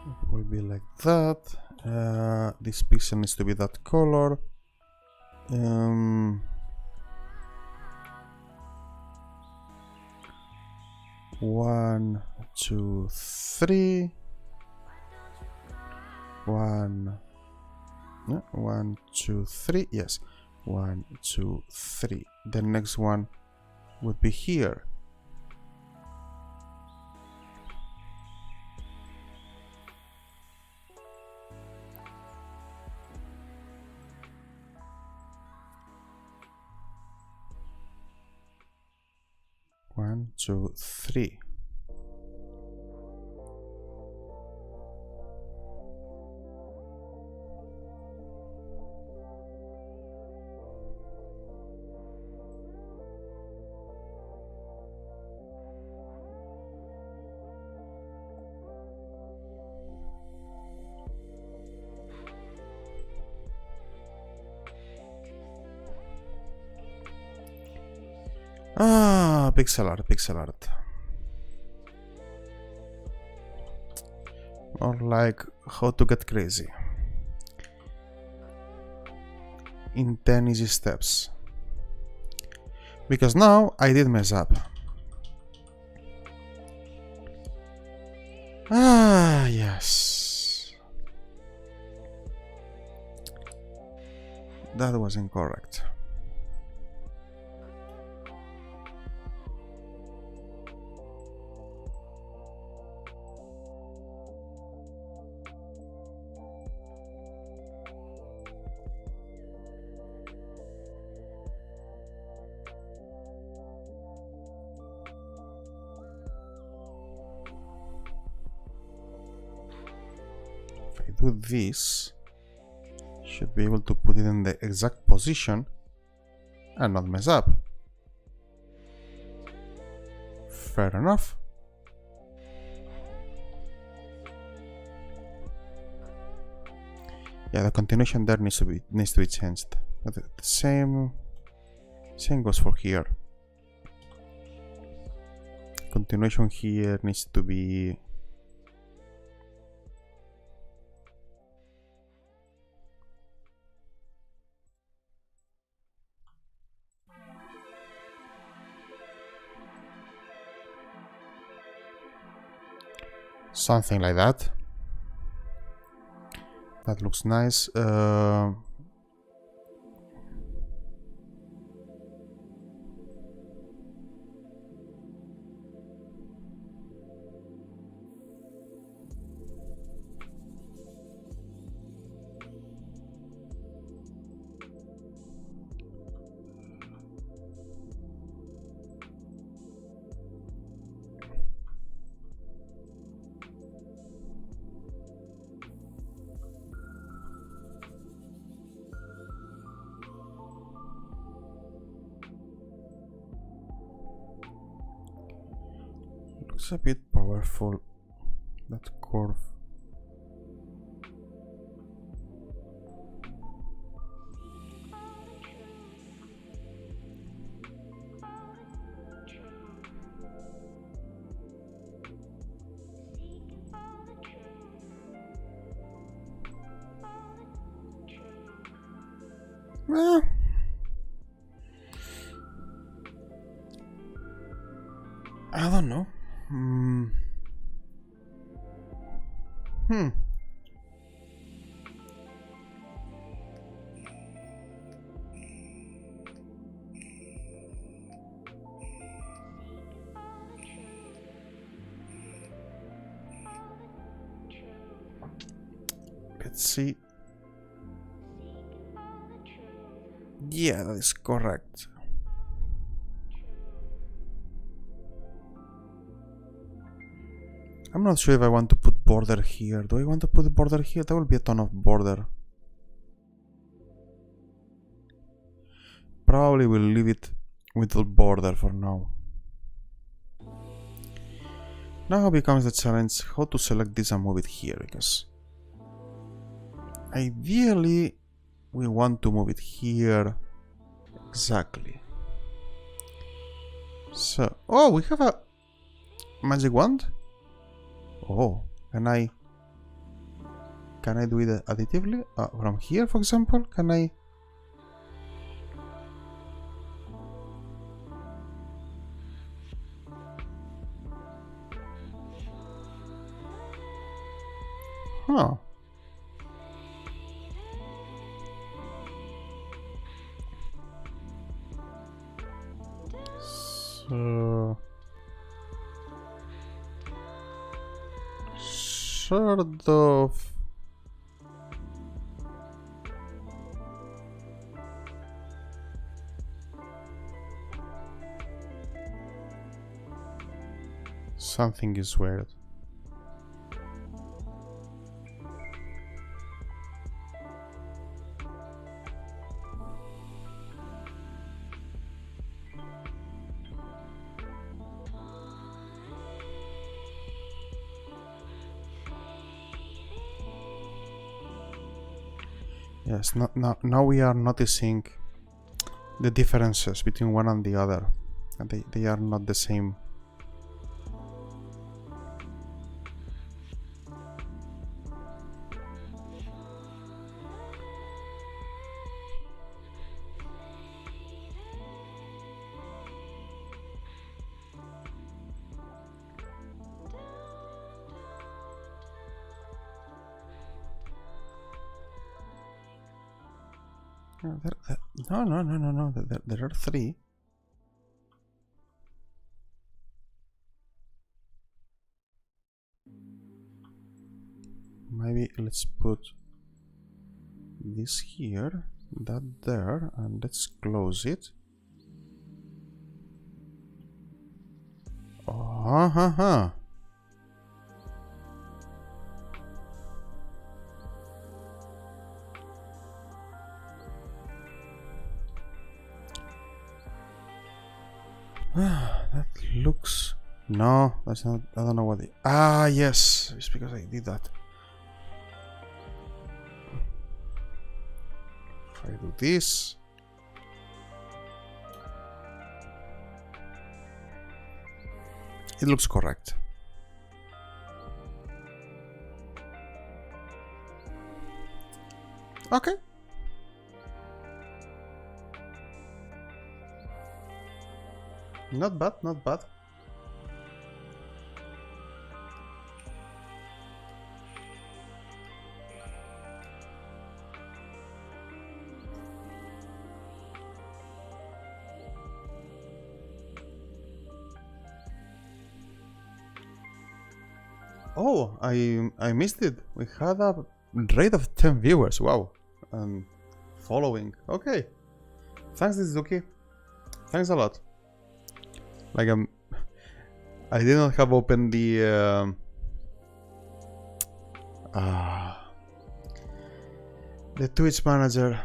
It will be like that. This pixel needs to be that color. 1, 2, 3. 1, 2, 3. Yes, 1, 2, 3. The next one would be here. One, two, three. Ah, pixel art, pixel art. Or like how to get crazy in 10 easy steps. Because now I did mess up. Ah, yes. That was incorrect. Do this, should be able to put it in the exact position and not mess up. Fair enough. Yeah, the continuation there needs to be changed. But the same goes for here. Continuation here needs to be something like that. That looks nice. Looks a bit powerful, that curve. I don't know. Let's see. Yeah, that is correct. I'm not sure if I want to put border here. Do I want to put a border here? There will be a ton of border. Probably will leave it with the border for now. Now becomes the challenge how to select this and move it here, because ideally we want to move it here. Exactly. So, oh, we have a magic wand. Oh, can I do it additively? From here, for example, can I? Huh. So sort of. Something is weird. Yes, now we are noticing the differences between one and the other. and they are not the same. No. There are three. Maybe let's put this here, that there, and let's close it. Oh, that looks... No, that's not... I don't know what it... Ah, yes, it's because I did that. If I do this... It looks correct. Okay. Not bad, not bad. Oh, I missed it. We had a rate of 10 viewers. Wow. And following. Okay. Thanks, Dizuki. Thanks a lot. Like I did not have opened the Twitch manager,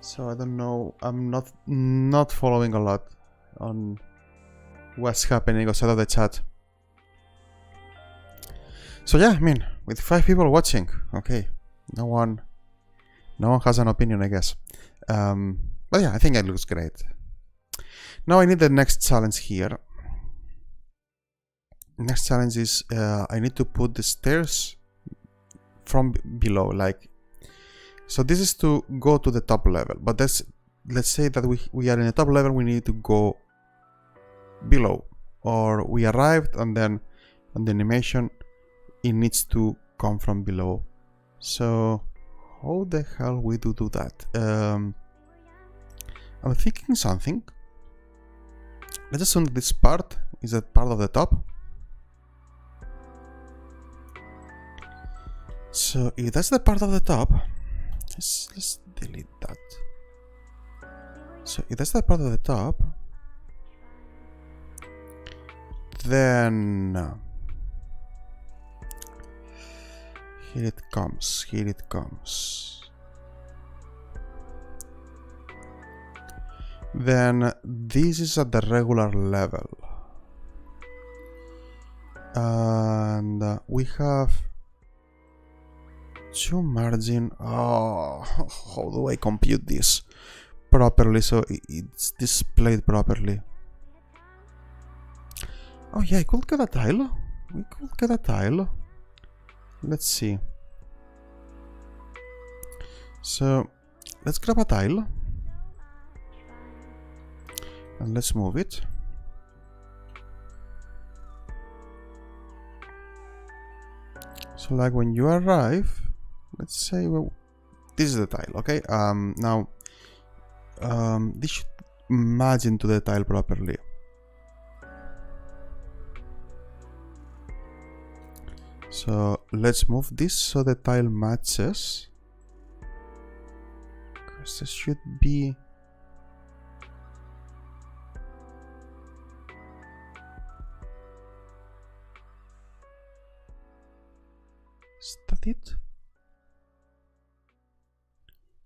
so I don't know. I'm not following a lot on what's happening outside of the chat. So yeah, I mean, with 5 people watching, okay, no one has an opinion, I guess. But yeah, I think it looks great. Now I need the next challenge here. Next challenge is I need to put the stairs from below, like, so this is to go to the top level, but let's say that we are in the top level, we need to go below, or we arrived and then on the animation it needs to come from below. So how the hell we do that? I'm thinking something. Let's assume this part is a part of the top. So if that's the part of the top, let's delete that. So if that's the part of the top, then here it comes, here it comes. Then this is at the regular level. And we have 2 margin. Oh, how do I compute this properly so it's displayed properly? Oh yeah, I could get a tile. We could get a tile. Let's see. So let's grab a tile and let's move it. So like when you arrive, let's say, well, this is the tile, okay? Now this should match into the tile properly. So let's move this so the tile matches. Because this should be... Is that it?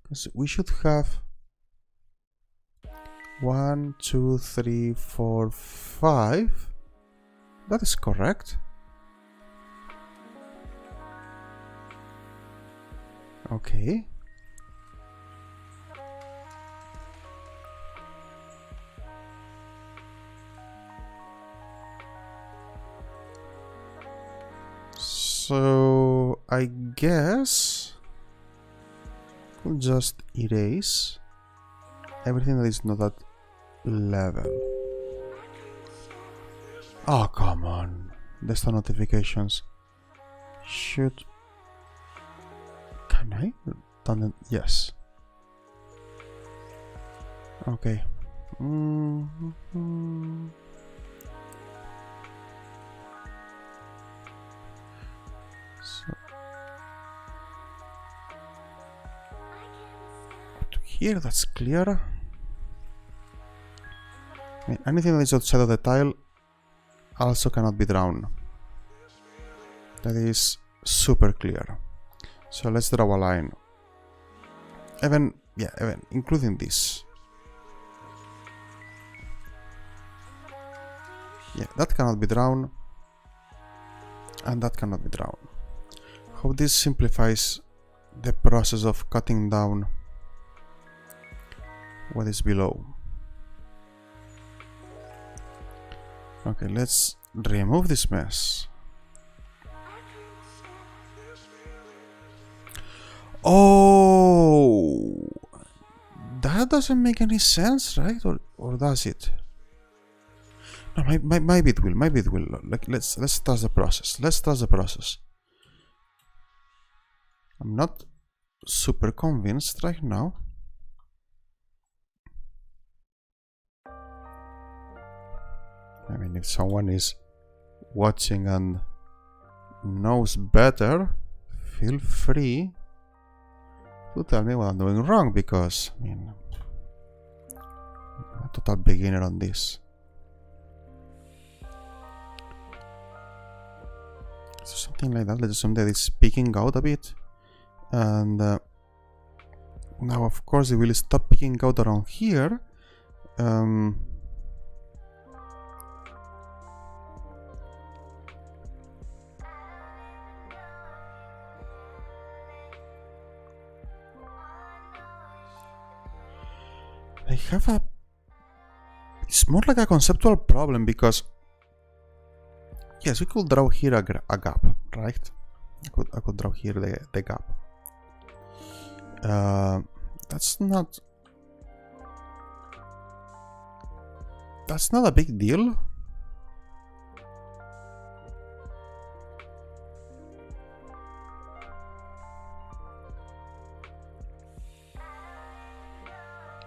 Because we should have 1, 2, 3, 4, 5. That is correct. Okay. So I guess we'll just erase everything that is not at level. Oh, come on. Desktop notifications. Should... Can I? Yes. Okay. So to here, that's clear. I mean, anything that is outside of the tile also cannot be drawn. That is super clear. So let's draw a line. Even including this. Yeah, that cannot be drawn. And that cannot be drawn. Hope this simplifies the process of cutting down what is below. Okay, let's remove this mess. Oh, that doesn't make any sense, right? Or does it? No, maybe it will. Maybe it will. Like, let's trust the process. Let's trust the process. I'm not super convinced right now. I mean, if someone is watching and knows better, feel free to tell me what I'm doing wrong, because, I mean, I'm a total beginner on this. So something like that. Let's assume that it's peeking out a bit. And now, of course, it will stop peeking out around here. I have a... It's more like a conceptual problem, because yes, we could draw here a gap, right? I could draw here the gap. That's not a big deal.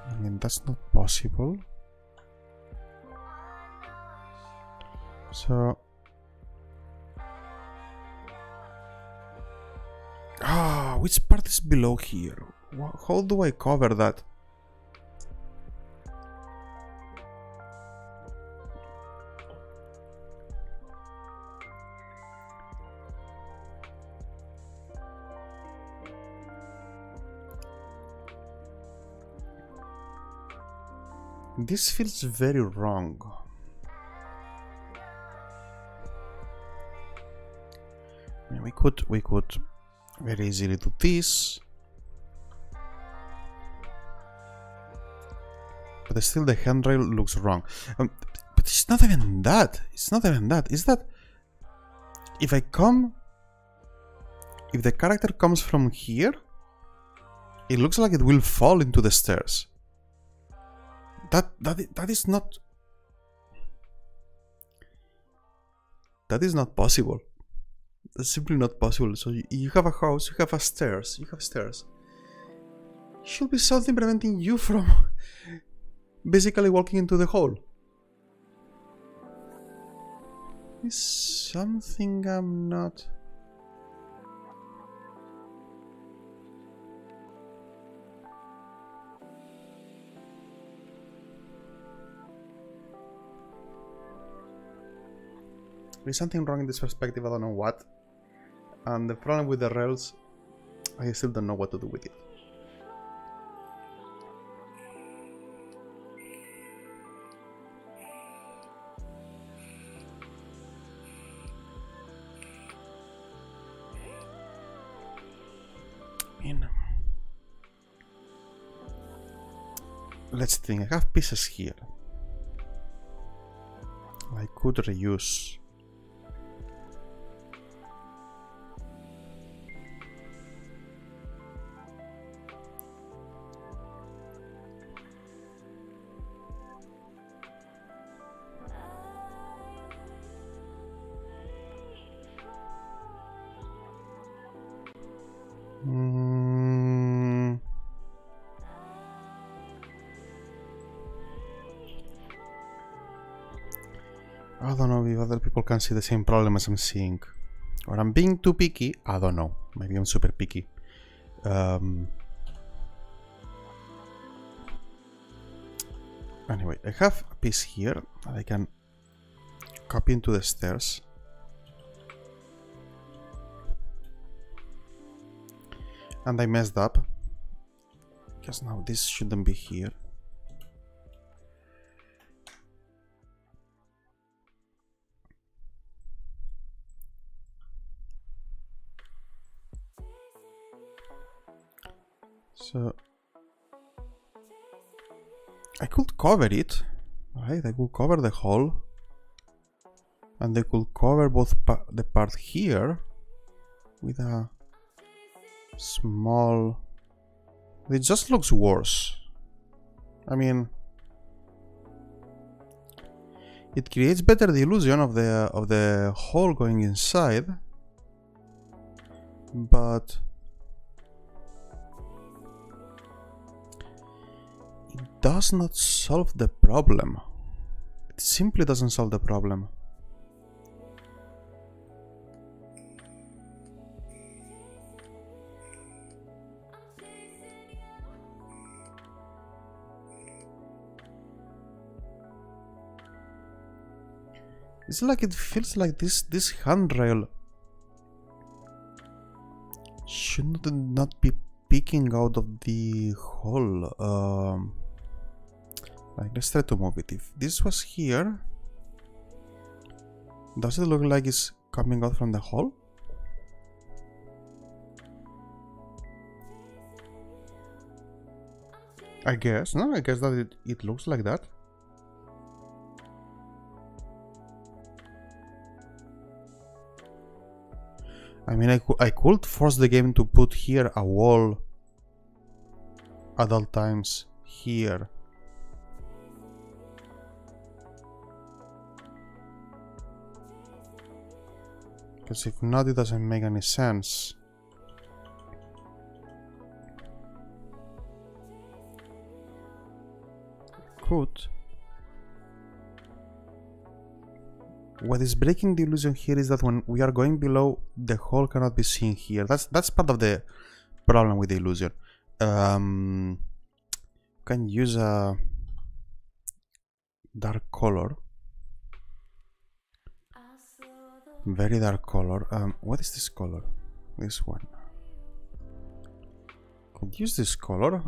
I mean, that's not possible. So which part is below here? How do I cover that? This feels very wrong. I mean, we could very easily do this, but still the handrail looks wrong. But it's not even that. It's not even that. Is that if the character comes from here, it looks like it will fall into the stairs. That is not possible. That's simply not possible. So you have a house, you have stairs. Should be something preventing you from basically walking into the hole. Is something I'm not... There's something wrong in this perspective, I don't know what. And the problem with the rails, I still don't know what to do with it. Let's think, I have pieces here. I could reuse I don't know if other people can see the same problem as I'm seeing. Or I'm being too picky. I don't know. Maybe I'm super picky. Anyway, I have a piece here that I can copy into the stairs. And I messed up. Because now this shouldn't be here. So I could cover it, right? I could cover the hole, and I could cover both the part here with a small. It just looks worse. I mean, it creates better the illusion of the hole going inside, but it does not solve the problem. It simply doesn't solve the problem. It's like it feels like this handrail should not be peeking out of the hole. Like, let's try to move it. If this was here, does it look like it's coming out from the hole? I guess, no? I guess that it looks like that. I mean, I could force the game to put here a wall at all times here. Because if not, it doesn't make any sense. Could. What is breaking the illusion here is that when we are going below, the hole cannot be seen here. That's part of the problem with the illusion. You can use a dark color. Very dark color. What is this color? This one. Could use this color.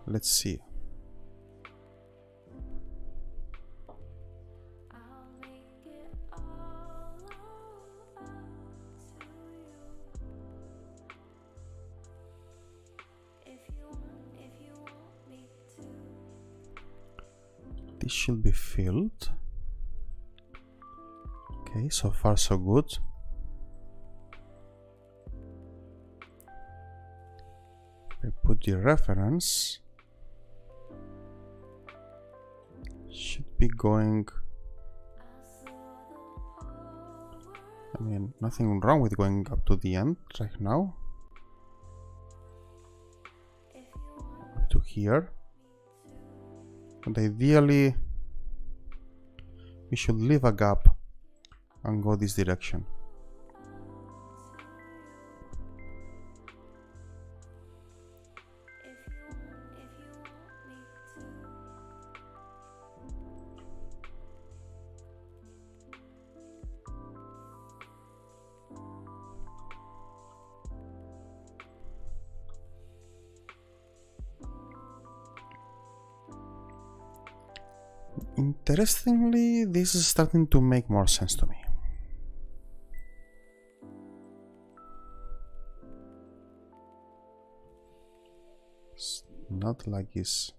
Let's see. This should be filled. Okay, so far so good. I put the reference. Should be going. I mean, nothing wrong with going up to the end right now. Up to here. And ideally, we should leave a gap and go this direction. Interestingly, this is starting to make more sense to me. It's not like it's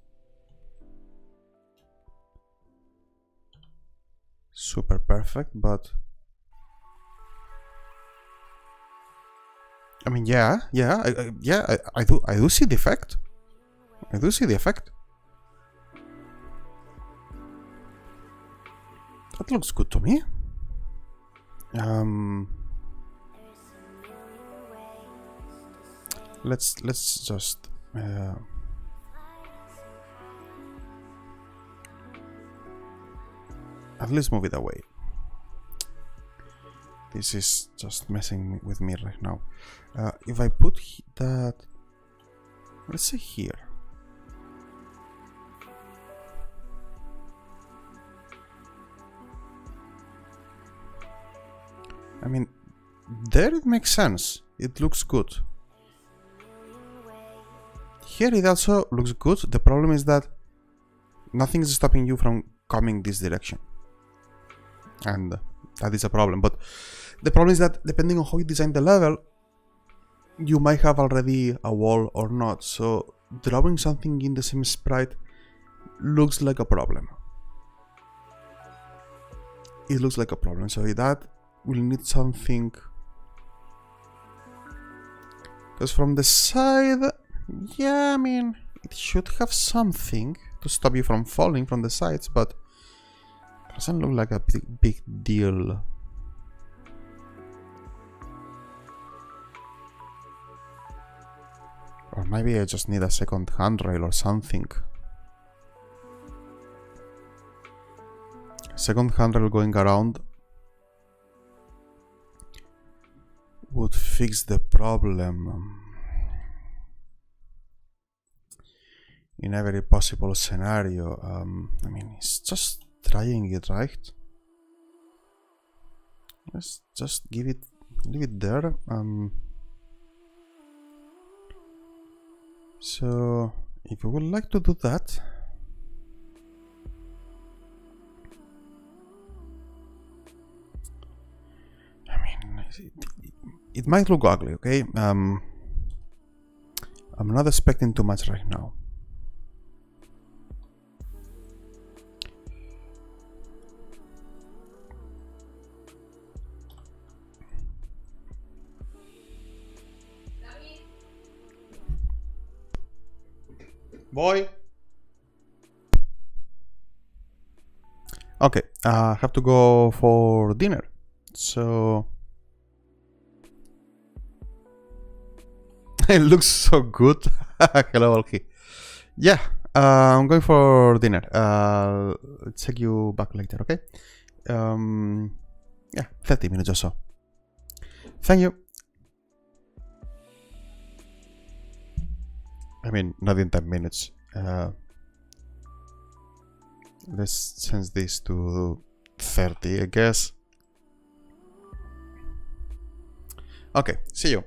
super perfect, but I mean, I do see the effect. I do see the effect. That looks good to me. Let's just I At least move it away. This is just messing with me right now. If I put that, let's say here. I mean, there it makes sense. It looks good. Here it also looks good. The problem is that nothing is stopping you from coming this direction. And that is a problem. But the problem is that depending on how you design the level, you might have already a wall or not. So drawing something in the same sprite looks like a problem. It looks like a problem. So that will need something. Because from the side, yeah, I mean, it should have something to stop you from falling from the sides, but it doesn't look like a big deal. Or maybe I just need a second handrail or something. Second handrail going around would fix the problem in every possible scenario. I mean, it's just trying it, right? Let's just leave it there. So if you would like to do that, I mean, it might look ugly, okay? I'm not expecting too much right now. Boy. Okay, I have to go for dinner. So it looks so good. Hello, Alki. Yeah, I'm going for dinner. I'll check you back later, okay? Yeah, 30 minutes or so. Thank you. I mean, not in 10 minutes. Let's change this to 30, I guess. Okay, see you.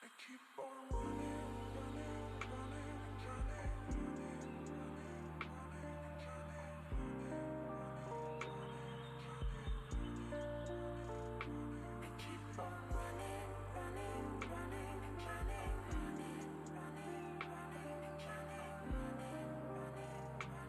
I keep on running, running, running, running, running, running, running, running, running. I keep on running, running, running, running, running, running, running, running,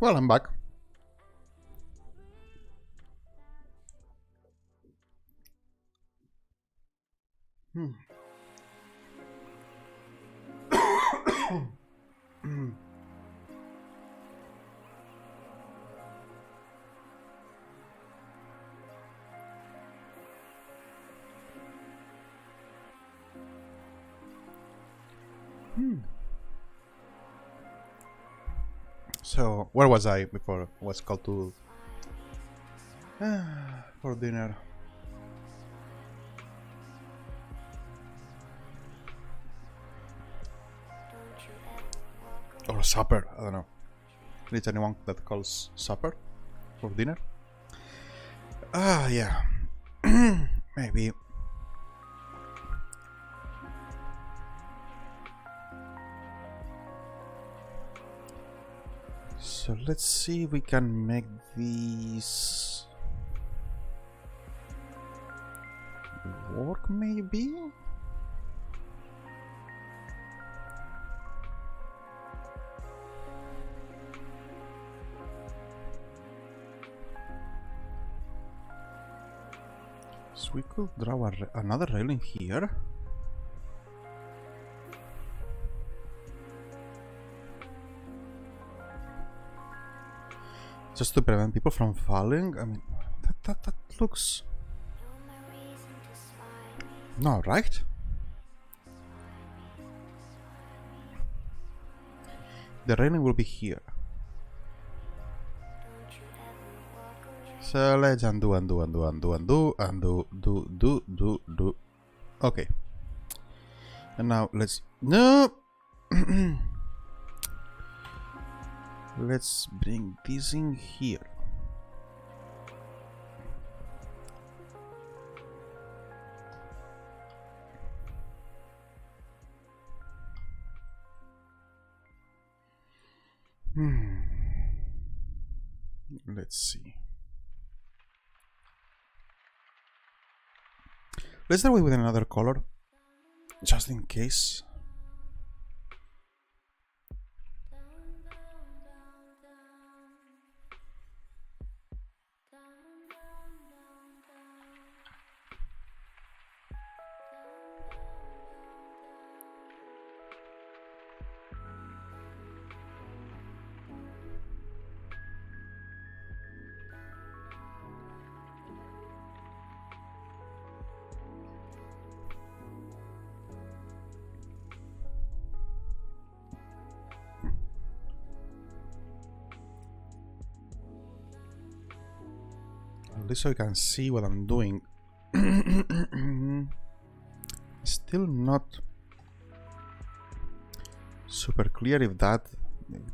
Well, I'm back. So, where was I before I was called to for dinner? Or supper, I don't know. Is anyone that calls supper for dinner? Ah, yeah. Maybe. So let's see if we can make these work, maybe? So we could draw another railing here. Just to prevent people from falling. I mean, that looks... No, right? The railing will be here. So let's undo. Okay. And now let's... No! Let's bring this in here. Let's see. Let's start with another color, just in case. At least so you can see what I'm doing. Still not super clear if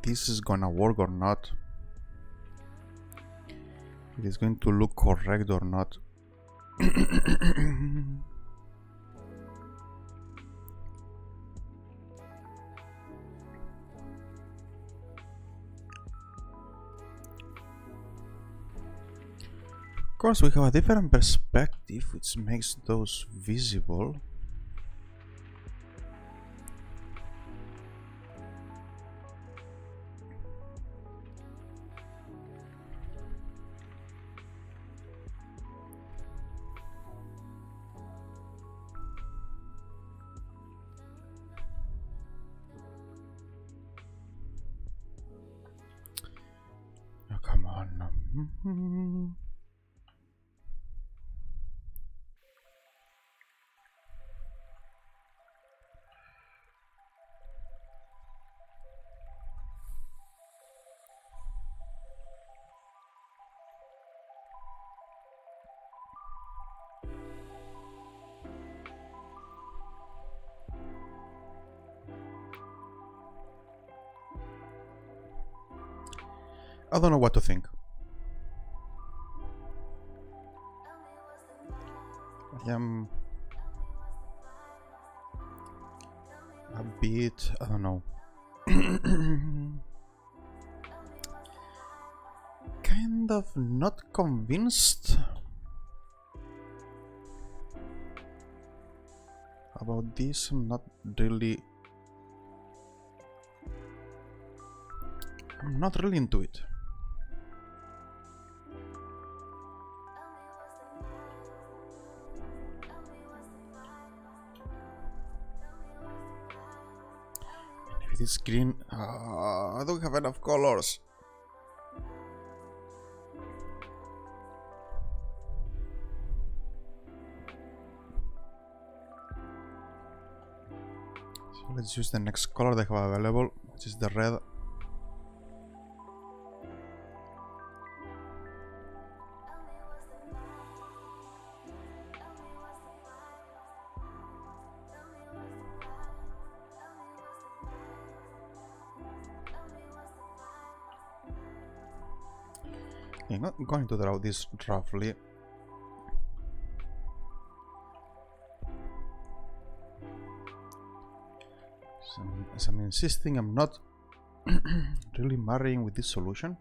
this is gonna work or not. If it's going to look correct or not. Of course, we have a different perspective which makes those visible. Oh, come on. I don't know what to think. I am a bit, I don't know, kind of not convinced about this. I'm not really into it. this green. I don't have enough colors. So let's use the next color they have available, which is the red. I'm not going to draw this roughly. So, as I'm insisting, I'm not really marrying with this solution.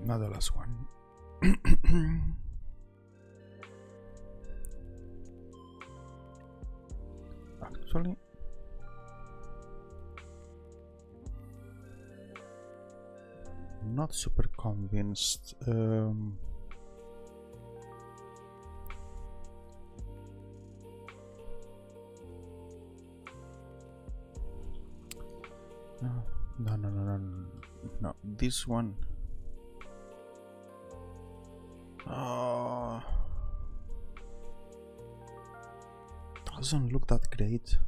Not the last one. Actually, not super convinced. No, this one. Doesn't look that great.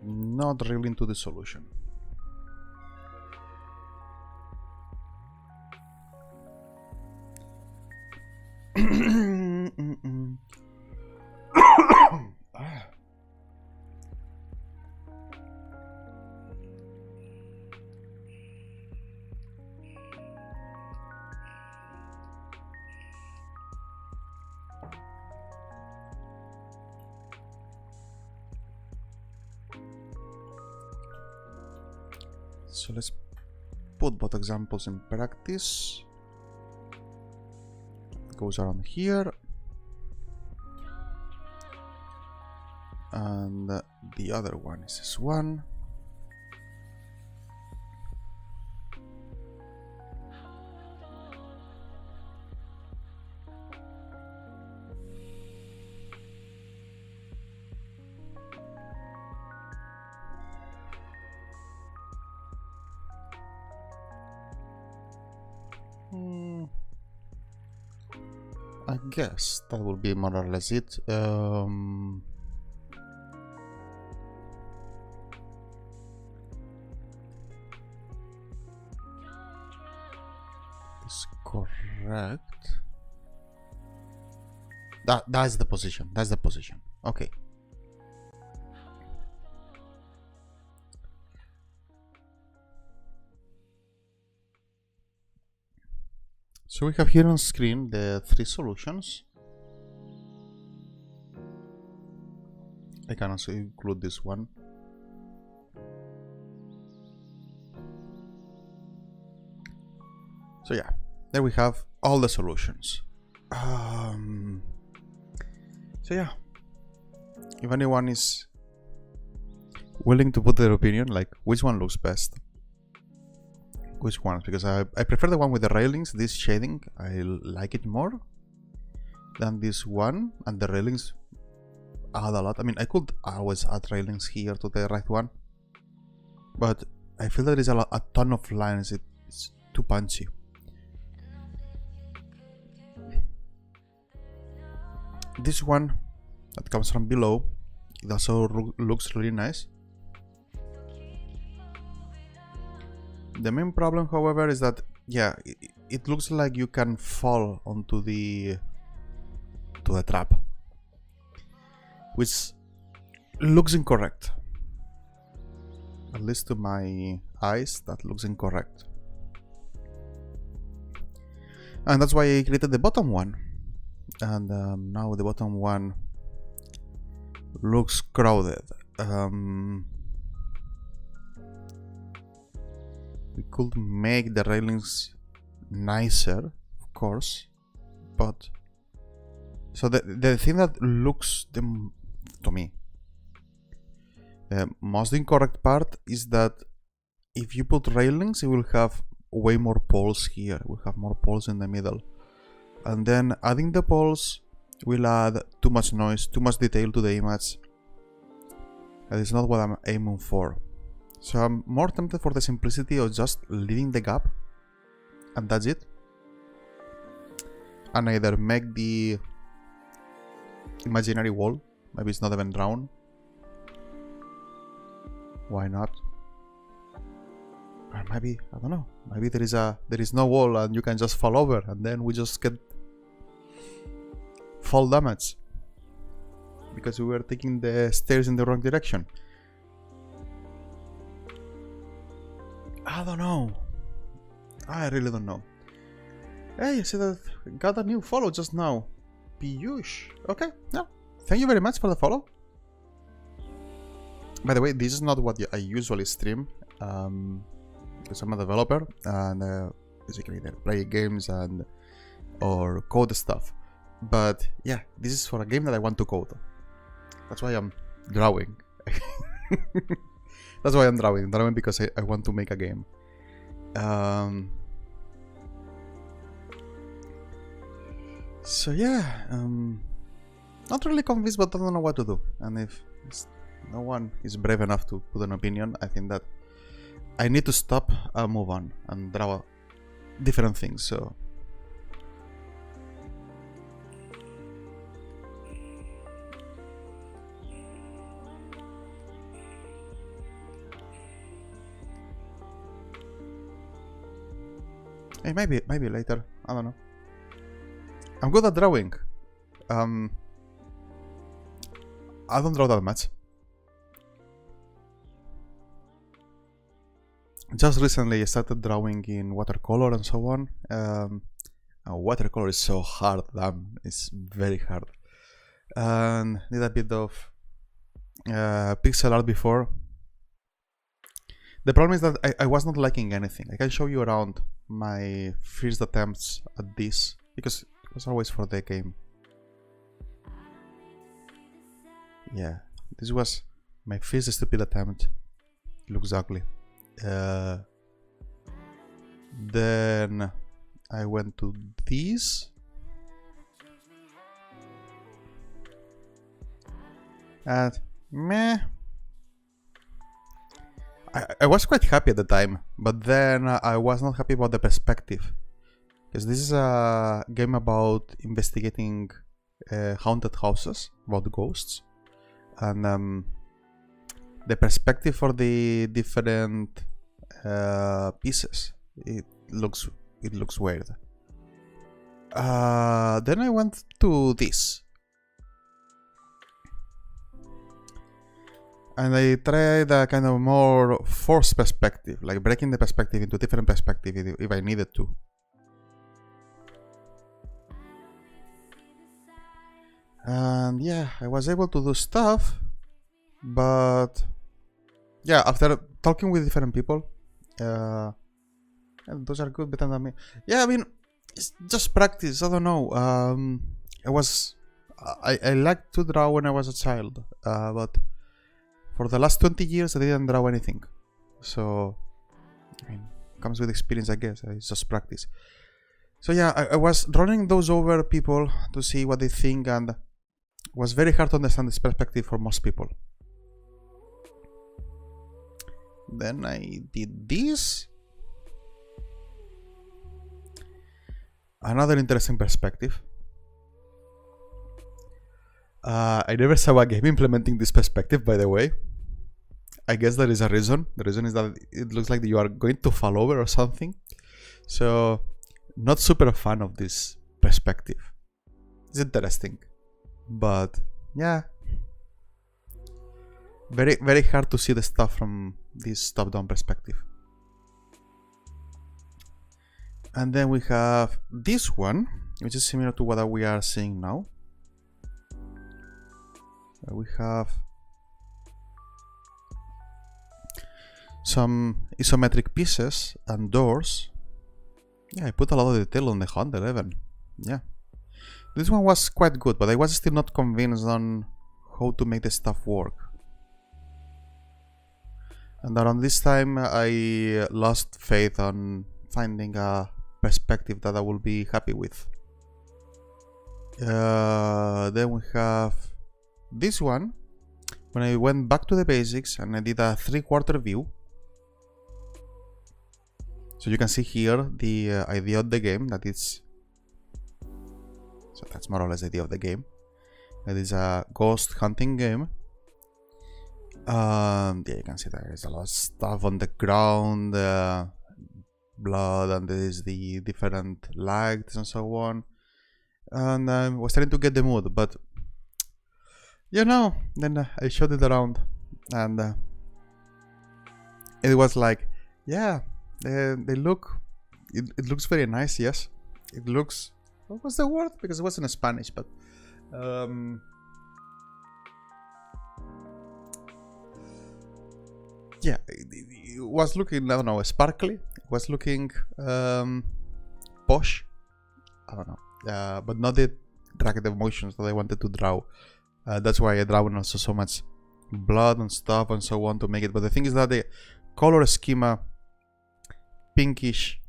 Not really into the solution. So let's put both examples in practice. It goes around here. And the other one is this one. I guess that will be more or less it. is correct. That's the position. That's the position. Okay. So we have here on screen the three solutions. I can also include this one. So yeah, there we have all the solutions. So yeah, if anyone is willing to put their opinion, like which one looks best, which one, because I prefer the one with the railings, this shading, I like it more than this one, and the railings add a lot. I mean, I could always add railings here to the right one, but I feel there is a ton of lines, it's too punchy. This one that comes from below, it also looks really nice. The main problem, however, is that, yeah, it looks like you can fall onto the trap, which looks incorrect. At least to my eyes, that looks incorrect. And that's why I created the bottom one. And now the bottom one looks crowded. We could make the railings nicer, of course, but so the thing that looks to me the most incorrect part is that if you put railings, it will have way more poles here. We'll have more poles in the middle, and then adding the poles will add too much noise, too much detail to the image. That is not what I'm aiming for. So I'm more tempted for the simplicity of just leaving the gap, and that's it. And either make the imaginary wall, maybe it's not even drawn. Why not? Or maybe, I don't know, maybe there is no wall and you can just fall over, and then we just get fall damage because we were taking the stairs in the wrong direction. I don't know. I really don't know. Hey, I see that got a new follow just now. Piyush. Okay, yeah. Thank you very much for the follow. By the way, this is not what I usually stream. Because I'm a developer and basically they play games and or code stuff. But yeah, this is for a game that I want to code. That's why I'm drawing. That's why I'm drawing because I want to make a game. So yeah, not really convinced, but I don't know what to do. And if no one is brave enough to put an opinion, I think that I need to stop and move on and draw different things. So hey, maybe later. I don't know. I'm good at drawing. I don't draw that much. Just recently I started drawing in watercolor and so on. Watercolor is so hard, damn, it's very hard. And did a bit of pixel art before. The problem is that I was not liking anything. I can show you around my first attempts at this, because it was always for the game. Yeah, this was my first stupid attempt. It looks ugly. Then I went to this, and meh. I was quite happy at the time, but then I was not happy about the perspective, because this is a game about investigating haunted houses, about ghosts, and the perspective for the different pieces, it looks it looks weird. Then I went to this. And I tried a kind of more forced perspective, like breaking the perspective into different perspectives if I needed to. And yeah, I was able to do stuff, but yeah, after talking with different people, and those are good better than me. Yeah, I mean, it's just practice. I don't know. I liked to draw when I was a child, but for the last 20 years I didn't draw anything. So, I mean, comes with experience, I guess. It's just practice. So yeah, I was running those over people to see what they think, and it was very hard to understand this perspective for most people. Then I did this. Another interesting perspective. I never saw a game implementing this perspective, by the way. I guess there is a reason. The reason is that it looks like you are going to fall over or something. So, not super a fan of this perspective. It's interesting. But, yeah. Very, very hard to see the stuff from this top-down perspective. And then we have this one, which is similar to what we are seeing now. We have some isometric pieces and doors. Yeah, I put a lot of detail on the handle even. Yeah. This one was quite good, but I was still not convinced on how to make the stuff work. And around this time I lost faith on finding a perspective that I will be happy with. Then we have this one. When I went back to the basics and I did a 3/4 view. So you can see here the idea of the game, that is, so that's more or less the idea of the game. It is a ghost hunting game. Yeah, you can see there is a lot of stuff on the ground, blood, and there is the different lights and so on. And I was trying to get the mood, but you know, then I showed it around, and it was like, yeah, they look, it looks very nice. Yes, it looks, what was the word, because it was in Spanish, but yeah, it was looking, I don't know, sparkly. It was looking posh. I don't know, but not the ragged emotions that I wanted to draw. That's why I draw also so much blood and stuff and so on to make it. But the thing is that the color schema, pinkish,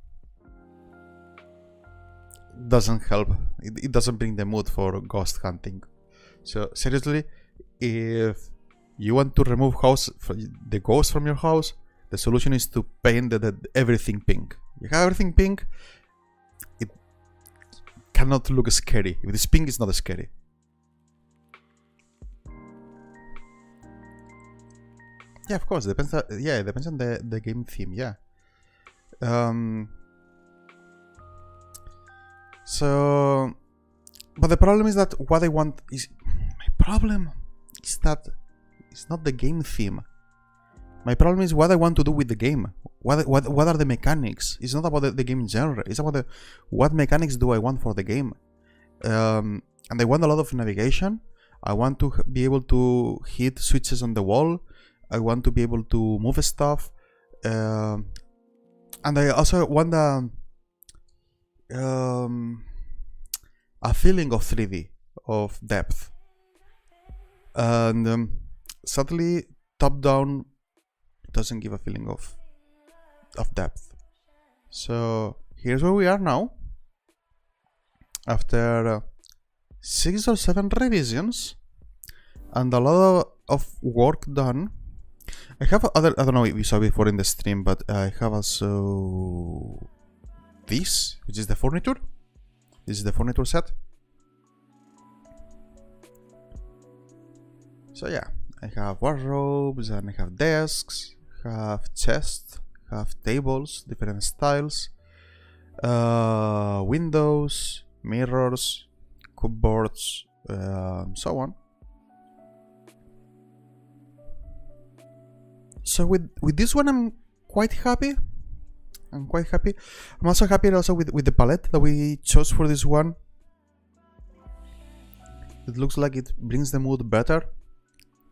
doesn't help. It doesn't bring the mood for ghost hunting. So seriously, if you want to remove the ghost from your house, the solution is to paint everything pink. You have everything pink, it cannot look scary. If it's pink, it's not scary. Yeah, of course, it depends. Yeah, it depends on the game theme. Yeah. So, but the problem is that what I want is, my problem is that it's not the game theme. My problem is what I want to do with the game. What are the mechanics? It's not about the game genre. It's about what mechanics do I want for the game. And I want a lot of navigation. I want to be able to hit switches on the wall. I want to be able to move stuff. And I also want a feeling of 3D, of depth. And sadly, top-down doesn't give a feeling of depth. So here's where we are now. After 6 or 7 revisions and a lot of work done, I have other, I don't know if you saw before in the stream, but I have also this, which is the furniture. This is the furniture set. So yeah, I have wardrobes and I have desks, have chests, have tables, different styles. windows, mirrors, cupboards, so on. So with this one, I'm quite happy. I'm also happy also with the palette that we chose for this one. It looks like it brings the mood better.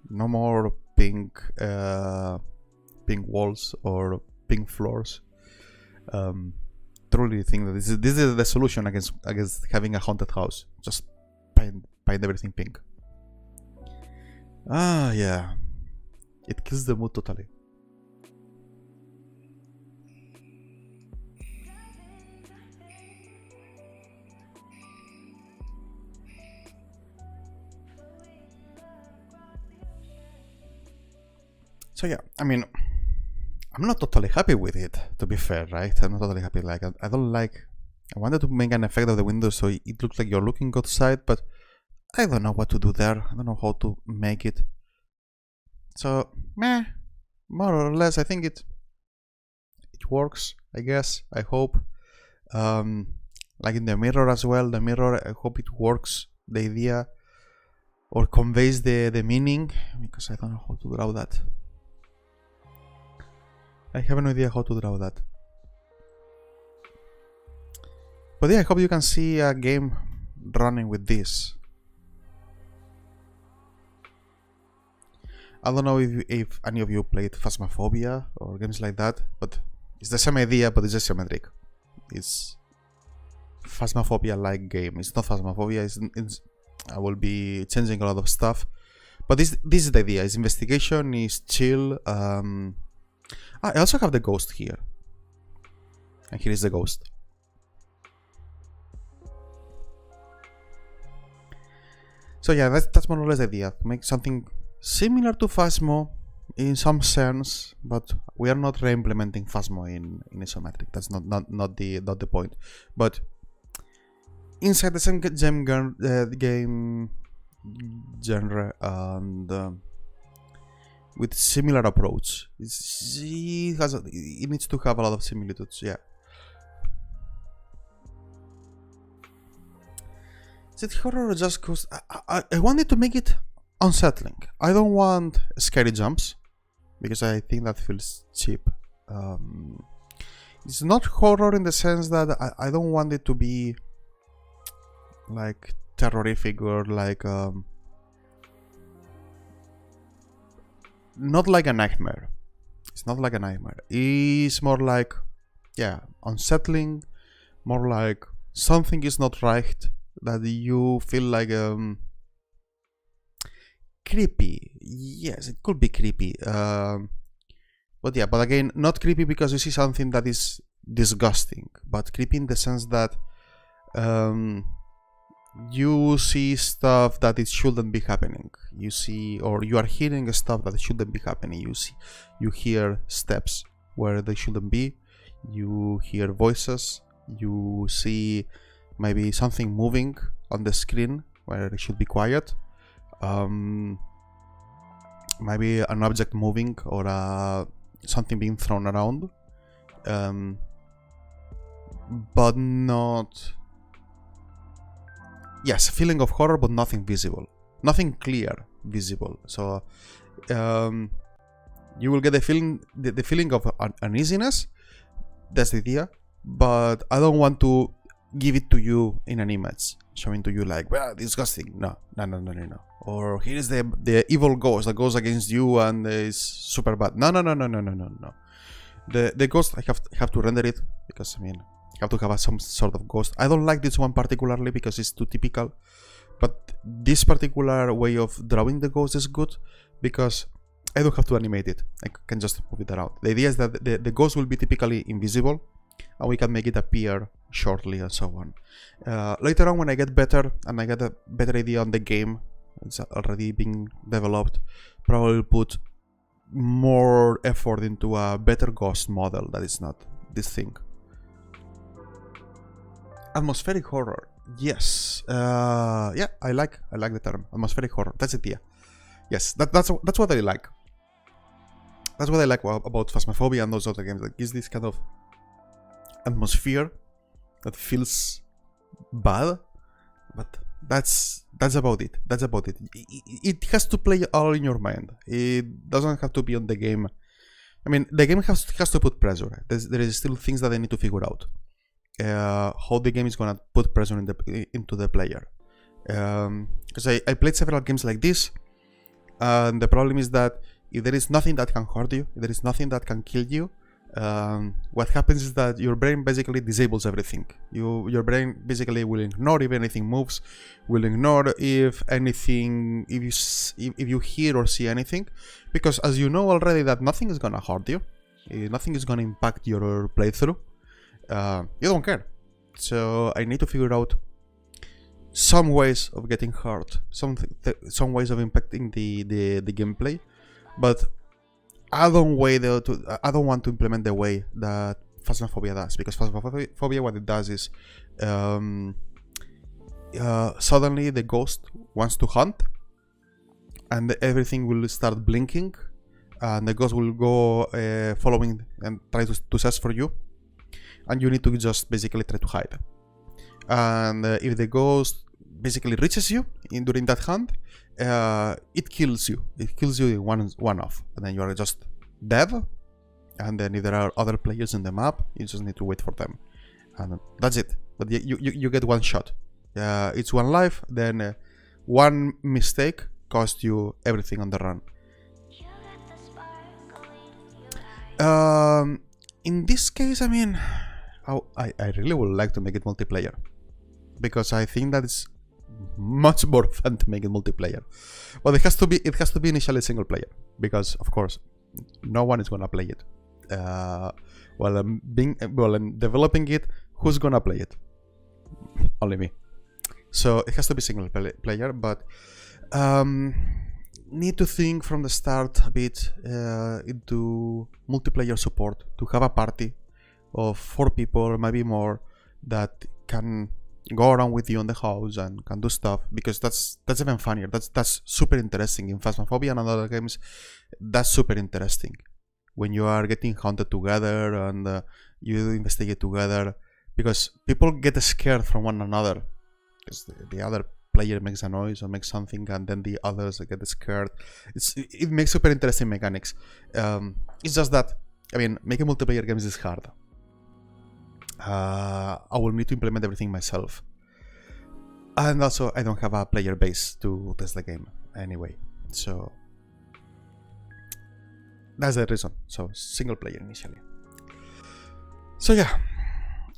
No more pink walls or pink floors. Truly think that this is the solution against having a haunted house. Just paint everything pink. Yeah. It kills the mood totally. So yeah, I mean, I'm not totally happy with it, to be fair, right? I'm not totally happy. Like, I don't like... I wanted to make an effect of the window so it looks like you're looking outside, but I don't know what to do there. I don't know how to make it. So, meh, more or less, I think it works, I guess, I hope. Like in the mirror as well, the mirror, I hope it works, the idea, or conveys the meaning, because I don't know how to draw that. I have no idea how to draw that. But yeah, I hope you can see a game running with this. I don't know if any of you played Phasmophobia or games like that, but it's the same idea, but it's just symmetric. It's Phasmophobia-like game. It's not Phasmophobia. I will be changing a lot of stuff, but this is the idea. It's investigation. It's chill. I also have the ghost here, and here is the ghost. So yeah, that's more or less the idea. To make something similar to Phasmo in some sense, but we are not re-implementing Phasmo in isometric. That's not the point. But inside the same game genre and with similar approach, it needs to have a lot of similitudes. Yeah. Is it horror or just ghost? I wanted to make it unsettling. I don't want scary jumps because I think that feels cheap. It's not horror in the sense that I don't want it to be like terrorific or like not like a nightmare. It's not like a nightmare. It's more like, yeah, unsettling, more like something is not right, that you feel like creepy. Yes, it could be creepy. But yeah, but again, not creepy because you see something that is disgusting, but creepy in the sense that you see stuff that it shouldn't be happening. You see, or you are hearing stuff that shouldn't be happening. You hear steps where they shouldn't be. You hear voices. You see maybe something moving on the screen where it should be quiet. Maybe an object moving or something being thrown around, but not... Yes, feeling of horror, but nothing visible, nothing clear visible. So you will get the feeling of uneasiness. That's the idea. But I don't want to give it to you in an image, showing to you like, well, disgusting. No. Or here is the evil ghost that goes against you and is super bad. No. The ghost, I have to render it because, I mean, have to have some sort of ghost. I don't like this one particularly because it's too typical, but this particular way of drawing the ghost is good because I don't have to animate it. I can just move it around. The idea is that the ghost will be typically invisible and we can make it appear shortly and so on. Later on, when I get better and I get a better idea on the game, it's already being developed, probably will put more effort into a better ghost model that is not this thing. Atmospheric horror, yes. Yeah, I like the term atmospheric horror. That's it. Yeah, yes. That's what I like. That's what I like about Phasmophobia and those other games. That gives this kind of atmosphere that feels bad, but that's about it. That's about it. It has to play all in your mind. It doesn't have to be on the game. I mean, the game has to put pressure. There is still things that I need to figure out. How the game is gonna put pressure into the player. Because I played several games like this, and the problem is that if there is nothing that can hurt you, if there is nothing that can kill you, what happens is that your brain basically disables everything. Your brain basically will ignore if anything moves, will ignore if you hear or see anything, because as you know already that nothing is gonna hurt you, nothing is gonna impact your playthrough. You don't care. So I need to figure out some ways of getting hurt, some ways of impacting the gameplay, but I don't want to implement the way that Phasmophobia does, because Phasmophobia, what it does is suddenly the ghost wants to hunt, and everything will start blinking, and the ghost will go following and try to search for you, and you need to just basically try to hide. And if the ghost basically reaches you during that hunt, it kills you. It kills you in one off, and then you are just dead. And then if there are other players in the map, you just need to wait for them, and that's it. But you get one shot. It's one life. Then one mistake cost you everything on the run. In this case, I mean, I really would like to make it multiplayer, because I think that it's much more fun to make it multiplayer. But it has to be initially single player, because of course no one is gonna play it. While I'm developing it, who's gonna play it? Only me. So it has to be single player, but need to think from the start a bit into multiplayer support, to have a party of 4 people or maybe more that can go around with you in the house and can do stuff, because that's even funnier. That's super interesting in Phasmophobia and other games. That's super interesting when you are getting hunted together and you investigate together, because people get scared from one another, because the other player makes a noise or makes something and then the others get scared. It makes super interesting mechanics. It's just that, I mean, making multiplayer games is hard. I will need to implement everything myself, and also I don't have a player base to test the game anyway, so that's the reason. So single player initially. So yeah,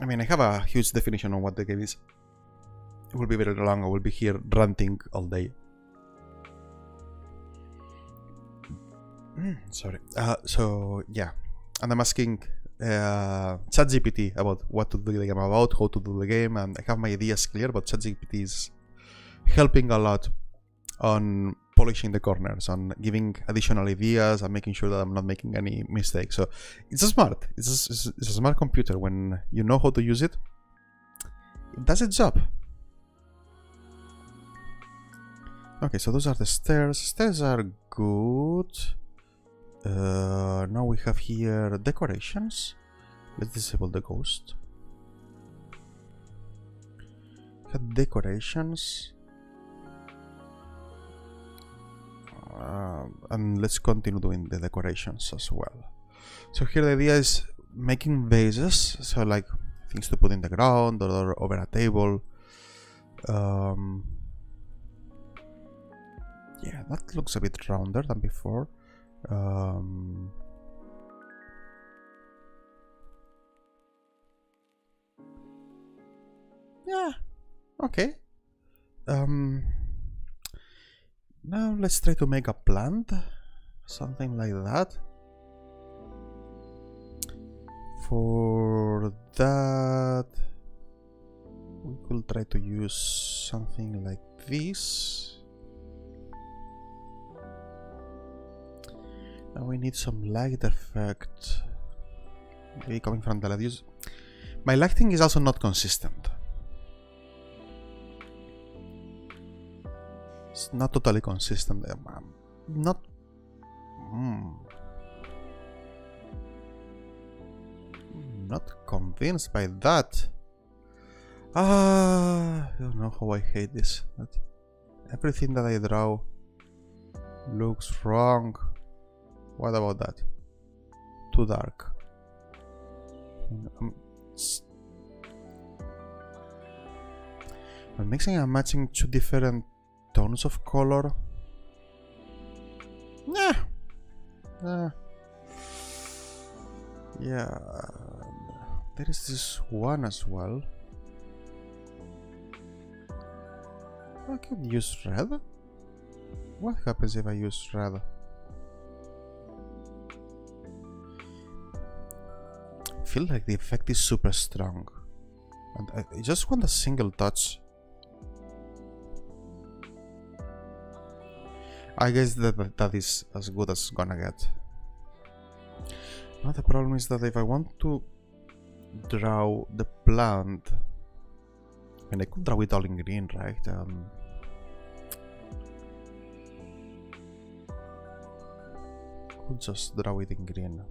I mean, I have a huge definition on what the game is. It will be very long. I will be here ranting all day. Sorry. So yeah, and I'm asking ChatGPT about what to do the game about, how to do the game, and I have my ideas clear, but ChatGPT is helping a lot on polishing the corners, on giving additional ideas and making sure that I'm not making any mistakes. So it's smart. It's a smart computer. When you know how to use it, it does its job. Okay, so those are the stairs. Stairs are good. Now we have here decorations. Let's disable the ghost. Have decorations. And let's continue doing the decorations as well. So here the idea is making vases, so like things to put in the ground or over a table. Yeah, that looks a bit rounder than before. Yeah, okay. Now let's try to make a plant, something like that. For that, we could try to use something like this. Now we need some light effect. Maybe coming from the light. My lighting is also not consistent. It's not totally consistent. Not convinced by that. I don't know how I hate this. But everything that I draw looks wrong. What about that? Too dark. I'm mixing and matching two different tones of color. Yeah, there is this one as well. I could use red. What happens if I use red? I feel like the effect is super strong, and I just want a single touch. I guess that is as good as it's gonna get. Now the problem is that if I want to draw the plant, I mean, I could draw it all in green, right? Could just draw it in green.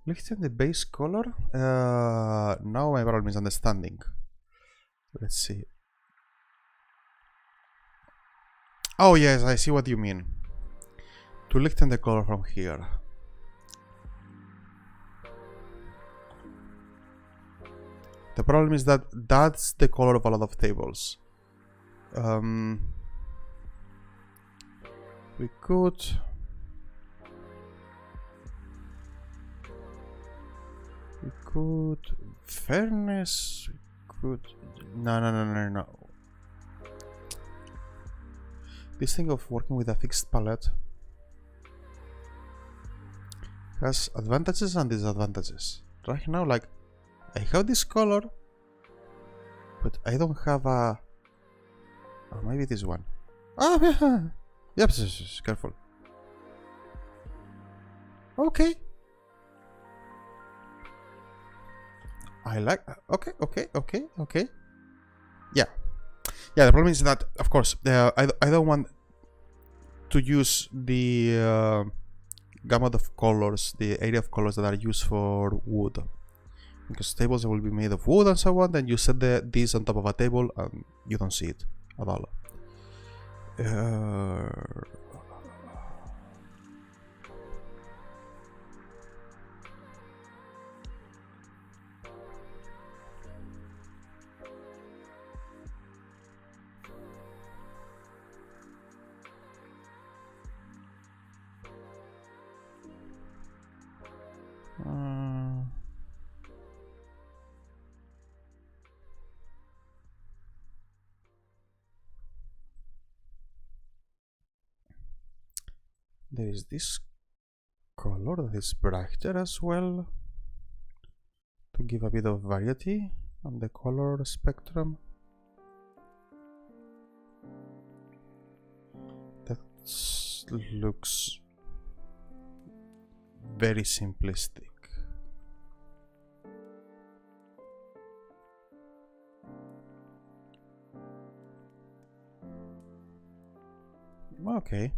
Let's change the base color. Now my problem is understanding. Let's see. Oh yes, I see what you mean. To lighten the color from here. The problem is that that's the color of a lot of tables. We could... fairness, we could... No. This thing of working with a fixed palette has advantages and disadvantages. Right now, like, I have this color, but I don't have a... Oh, maybe this one. Oh, yeah. Yep, careful. Okay. I like... Okay. Yeah, the problem is that, of course, I don't want to use the gamut of colors, the area of colors that are used for wood. Because tables will be made of wood and so on, then you set this on top of a table and you don't see it at all. There is this color that is brighter as well, to give a bit of variety on the color spectrum. That looks very simplistic. Okay.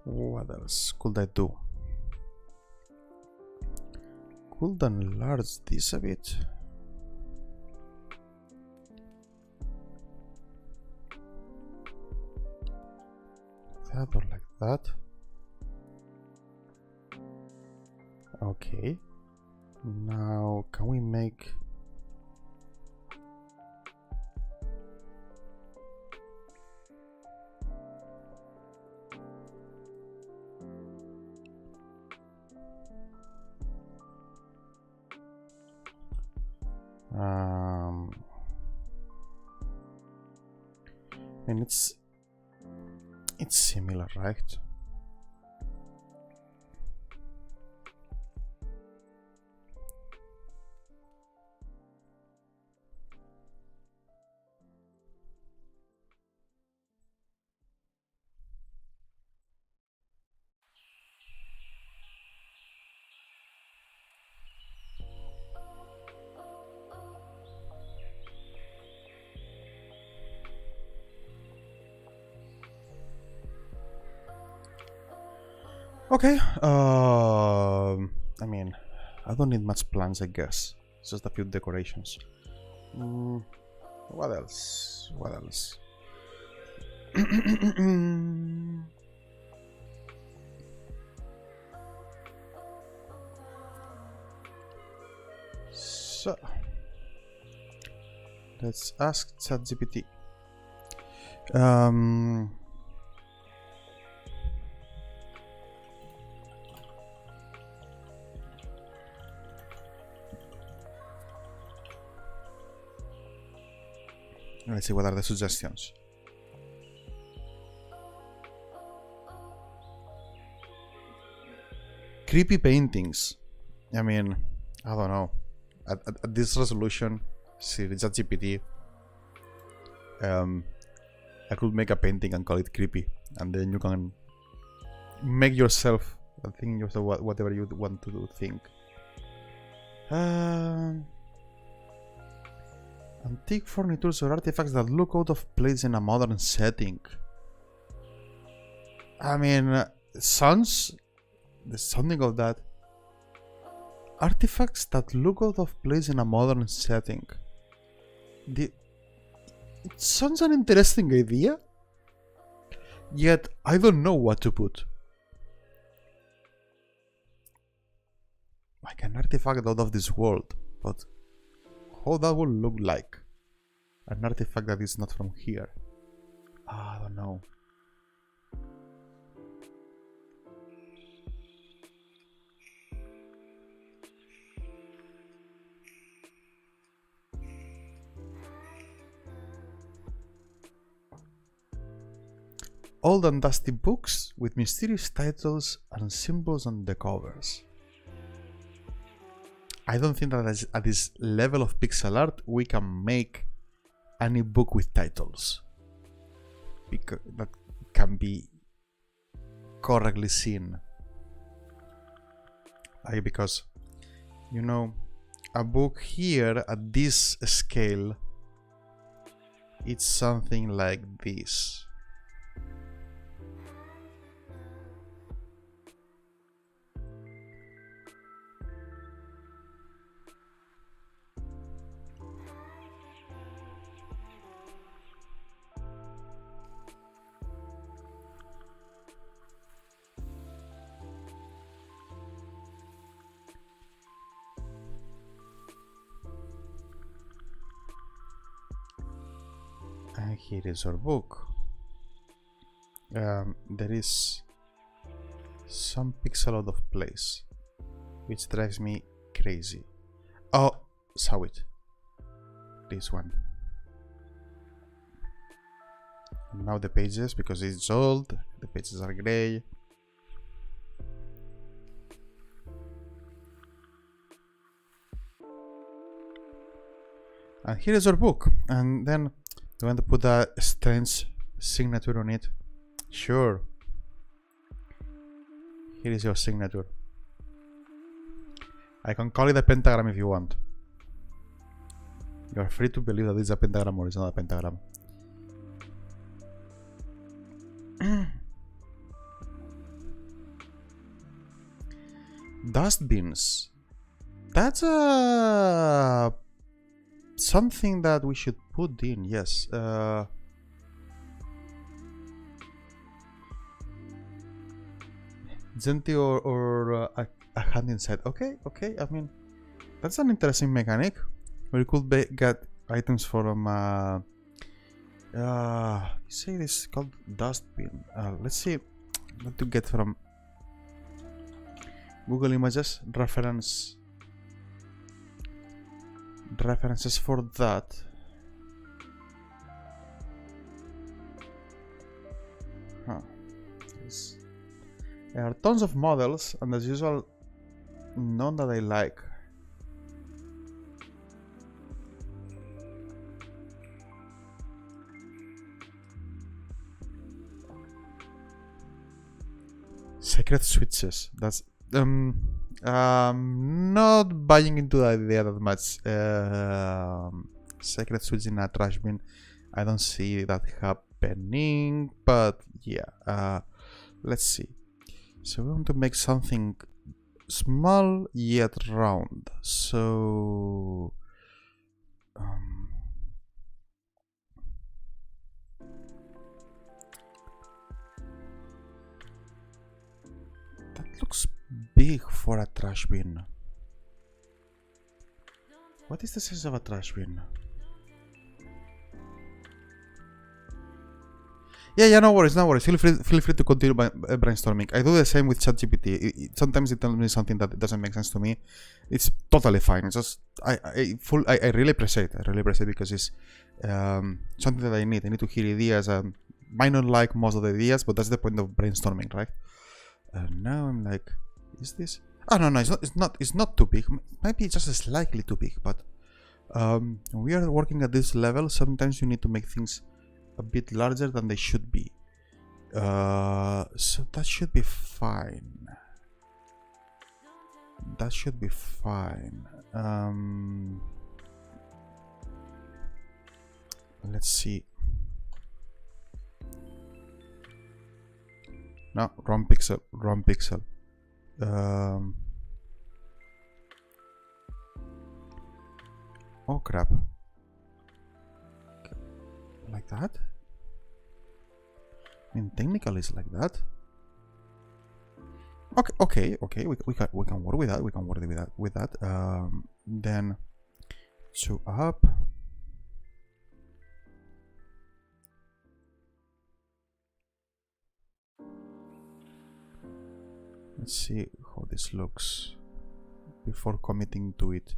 What else could I do? Could enlarge this a bit. that or like that. Okay. Now, can we make... I mean, it's similar, right? Okay, I mean, I don't need much plans, I guess. It's just a few decorations. What else? What else? So, let's ask ChatGPT. Let's see what are the suggestions. Creepy paintings. I mean, I don't know. At this resolution, ChatGPT, I could make a painting and call it creepy, and then you can make yourself think yourself whatever you want to do. Think. Antique furniture or artifacts that look out of place in a modern setting. I mean, there's something of that. Artifacts that look out of place in a modern setting. It sounds an interesting idea, yet I don't know what to put. Like an artifact out of this world, but how that would look like? An artifact that is not from here. I don't know. Old and dusty books with mysterious titles and symbols on the covers. I don't think that at this level of pixel art we can make any book with titles, because that can be correctly seen. Because, you know, a book here at this scale, it's something like this. And here is our book. There is some pixel out of place, which drives me crazy. Oh, saw it. This one. And now the pages, because it's old, the pages are gray. And here is our book. And then you want to put a strange signature on it? Sure. Here is your signature. I can call it a pentagram if you want. You are free to believe that it's a pentagram or it's not a pentagram. Dustbins. That's something that we should put in, yes. It's empty or a hand inside. Okay, okay. I mean, that's an interesting mechanic. Where you could get items from. You say this is called dustbin. Let's see what to get from Google Images references for that. Huh. There are tons of models, and as usual, none that I like. Secret switches. That's not buying into the idea that much. Secret switch in a trash bin. I don't see that happening, but yeah. Let's see. So we want to make something small yet round. So that looks big for a trash bin. What is the size of a trash bin? Yeah, no worries. Feel free to continue brainstorming. I do the same with ChatGPT. Sometimes it tells me something that doesn't make sense to me. It's totally fine. It's just I really appreciate it. I really appreciate it because it's something that I need. I need to hear ideas. Might not like most of the ideas, but that's the point of brainstorming, right? Now I'm like, is this? Oh no, it's not too big. Maybe it's just slightly too big. But when we are working at this level, sometimes you need to make things a bit larger than they should be. So that should be fine. That should be fine. Let's see. No, wrong pixel. Oh crap. Like that? I mean, technically it's like that. Okay. We can work with that. We can work with that. Then 2 up. Let's see how this looks before committing to it.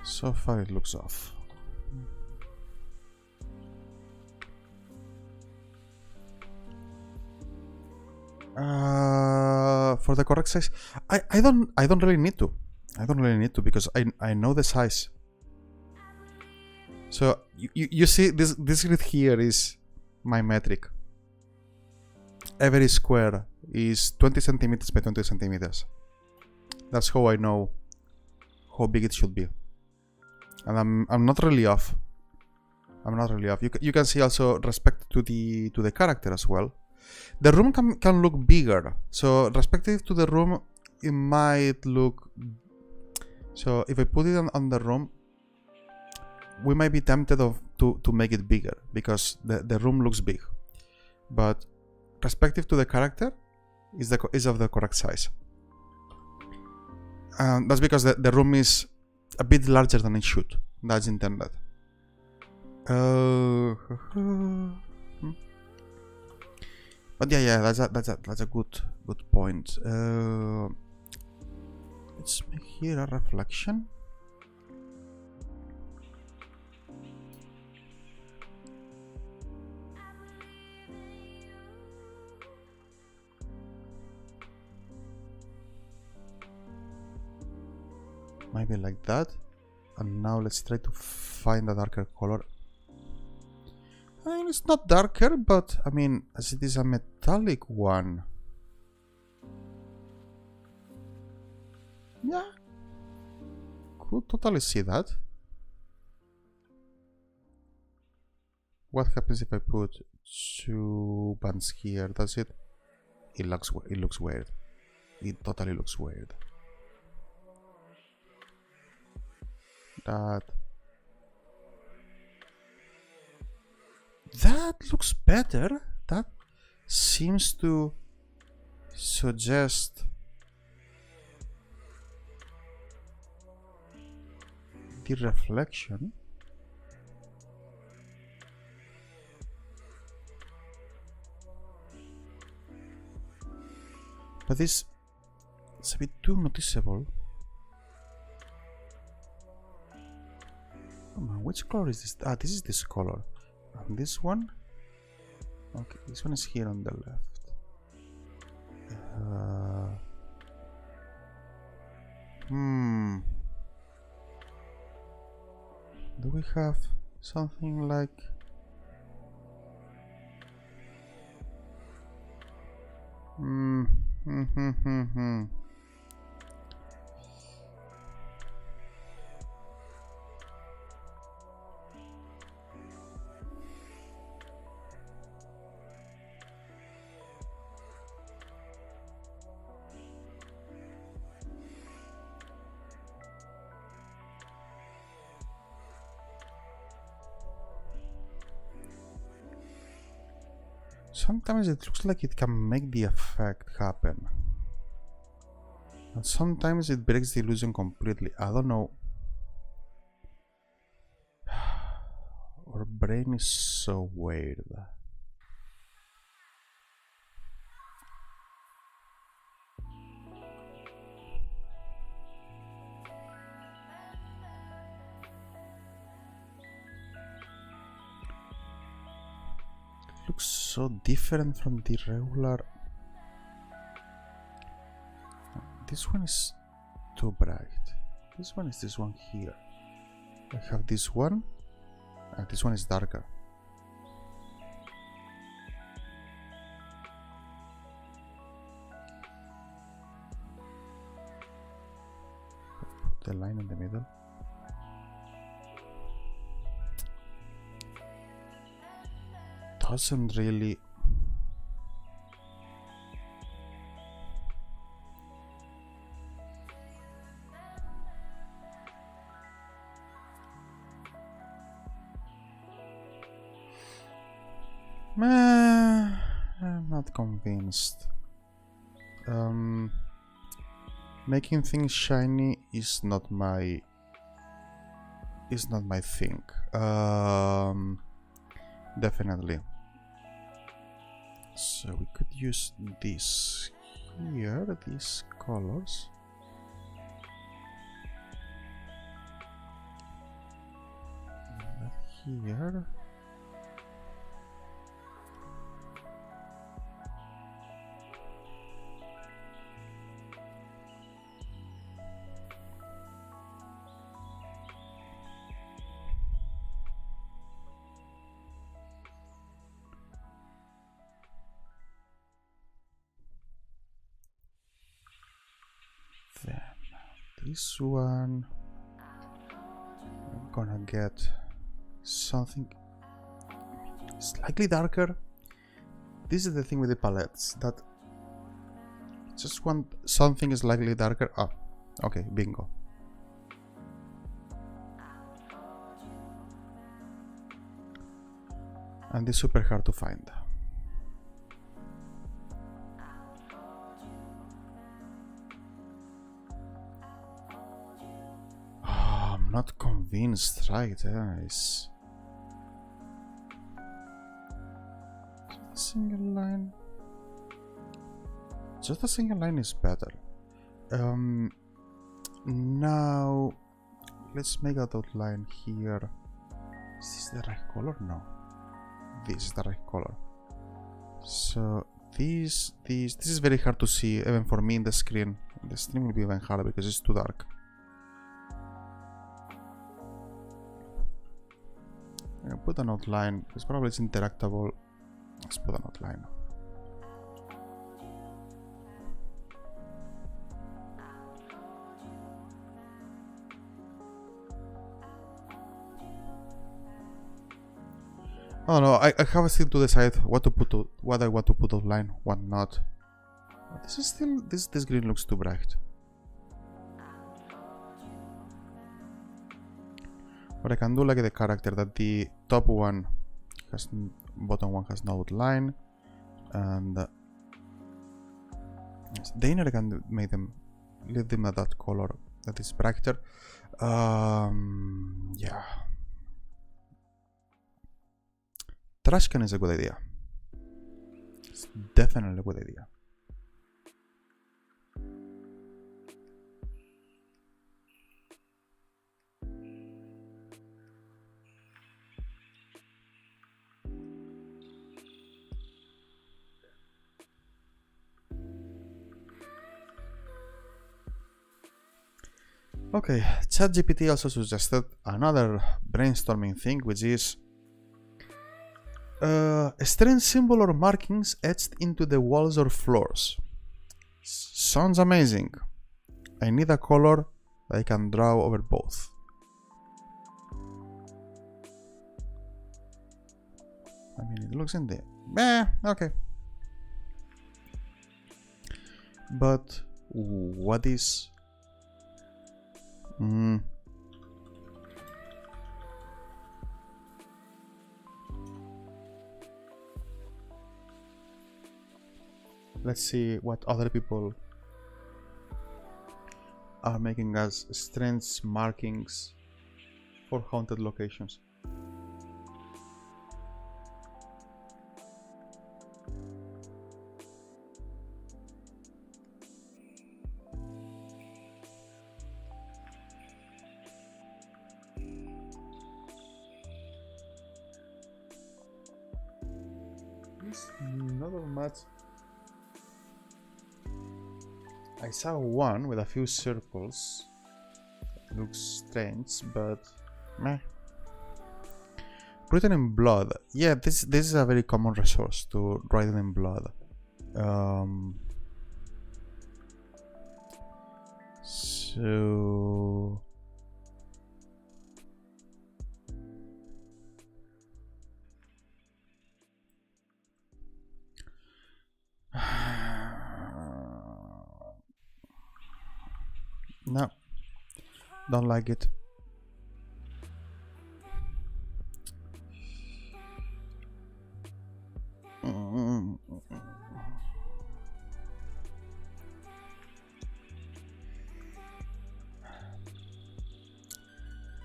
So far it looks off. For the correct size, I don't really need to. Because I know the size. So you see this grid here is my metric. Every square is 20 centimeters by 20 centimeters. That's how I know how big it should be. And I'm not really off. You can see also respect to the character as well. The room can look bigger. So respective to the room, it might look. So if I put it on the room, we might be tempted to make it bigger because the room looks big. But respective to the character is of the correct size. That's because the room is a bit larger than it should. That's intended. But yeah, that's a good point. Let's make here a reflection. Maybe like that. And now let's try to find a darker color. I mean, it's not darker, but I mean, as it is a metallic one. Yeah, could totally see that. What happens if I put 2 bands here? Does it? It looks weird. It totally looks weird. That looks better. That seems to suggest the reflection. But this, it's a bit too noticeable. Oh man, which color is this? Ah, this is this color. And this one? Okay, this one is here on the left. Do we have something like... Sometimes it looks like it can make the effect happen. And sometimes it breaks the illusion completely. I don't know. Our brain is so weird. Looks so different from the regular. This one is too bright. This one is this one here. I have this one, and this one is darker. Put the line in the middle. Doesn't really... I'm not convinced. Making things shiny is not my thing. Definitely. So we could use this here, these colors. That here. Then this one, I'm gonna get something slightly darker. This is the thing with the palettes, that I just want something slightly darker. Ah, okay, bingo. And it's super hard to find. Not convinced, right? It's just a single line. Just a single line is better. Now let's make that outline here. Is this the right color? No, this is the right color. So this is very hard to see even for me in the screen. The stream will be even harder because it's too dark. I'm gonna put an outline, because probably it's interactable. Let's put an outline. Oh no, I have still to decide what to put, what I want to put outline, what not. This is still, this green looks too bright. But I can do like the character that the top one has, bottom one has no outline, and the inner I can make them, leave them at that color that is brighter. Yeah. Trash can is a good idea. It's definitely a good idea. Okay, ChatGPT also suggested another brainstorming thing, which is a strange symbol or markings etched into the walls or floors. Sounds amazing. I need a color that I can draw over both. I mean, it looks in there. Okay. But what is... Let's see what other people are making as strange markings for haunted locations. Not that much. I saw one with a few circles. It looks strange, but meh. Written in blood. Yeah, this is a very common resource to write it in blood. So no, don't like it.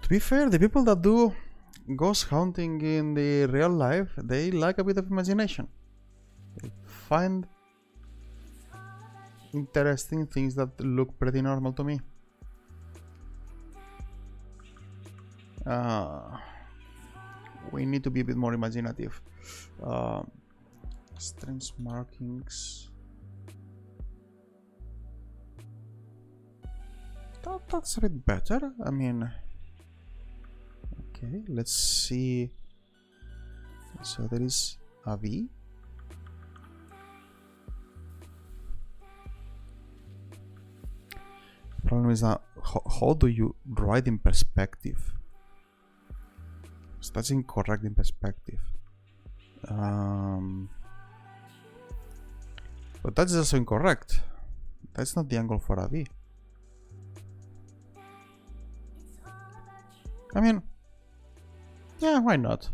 To be fair, the people that do ghost hunting in the real life, they like a bit of imagination. They find interesting things that look pretty normal to me. We need to be a bit more imaginative. Strange markings. That's a bit better. I mean, okay, let's see. So there is a V. Problem is that how do you write in perspective? So that's incorrect in perspective. But that's also incorrect. That's not the angle for a V. I mean, yeah, why not?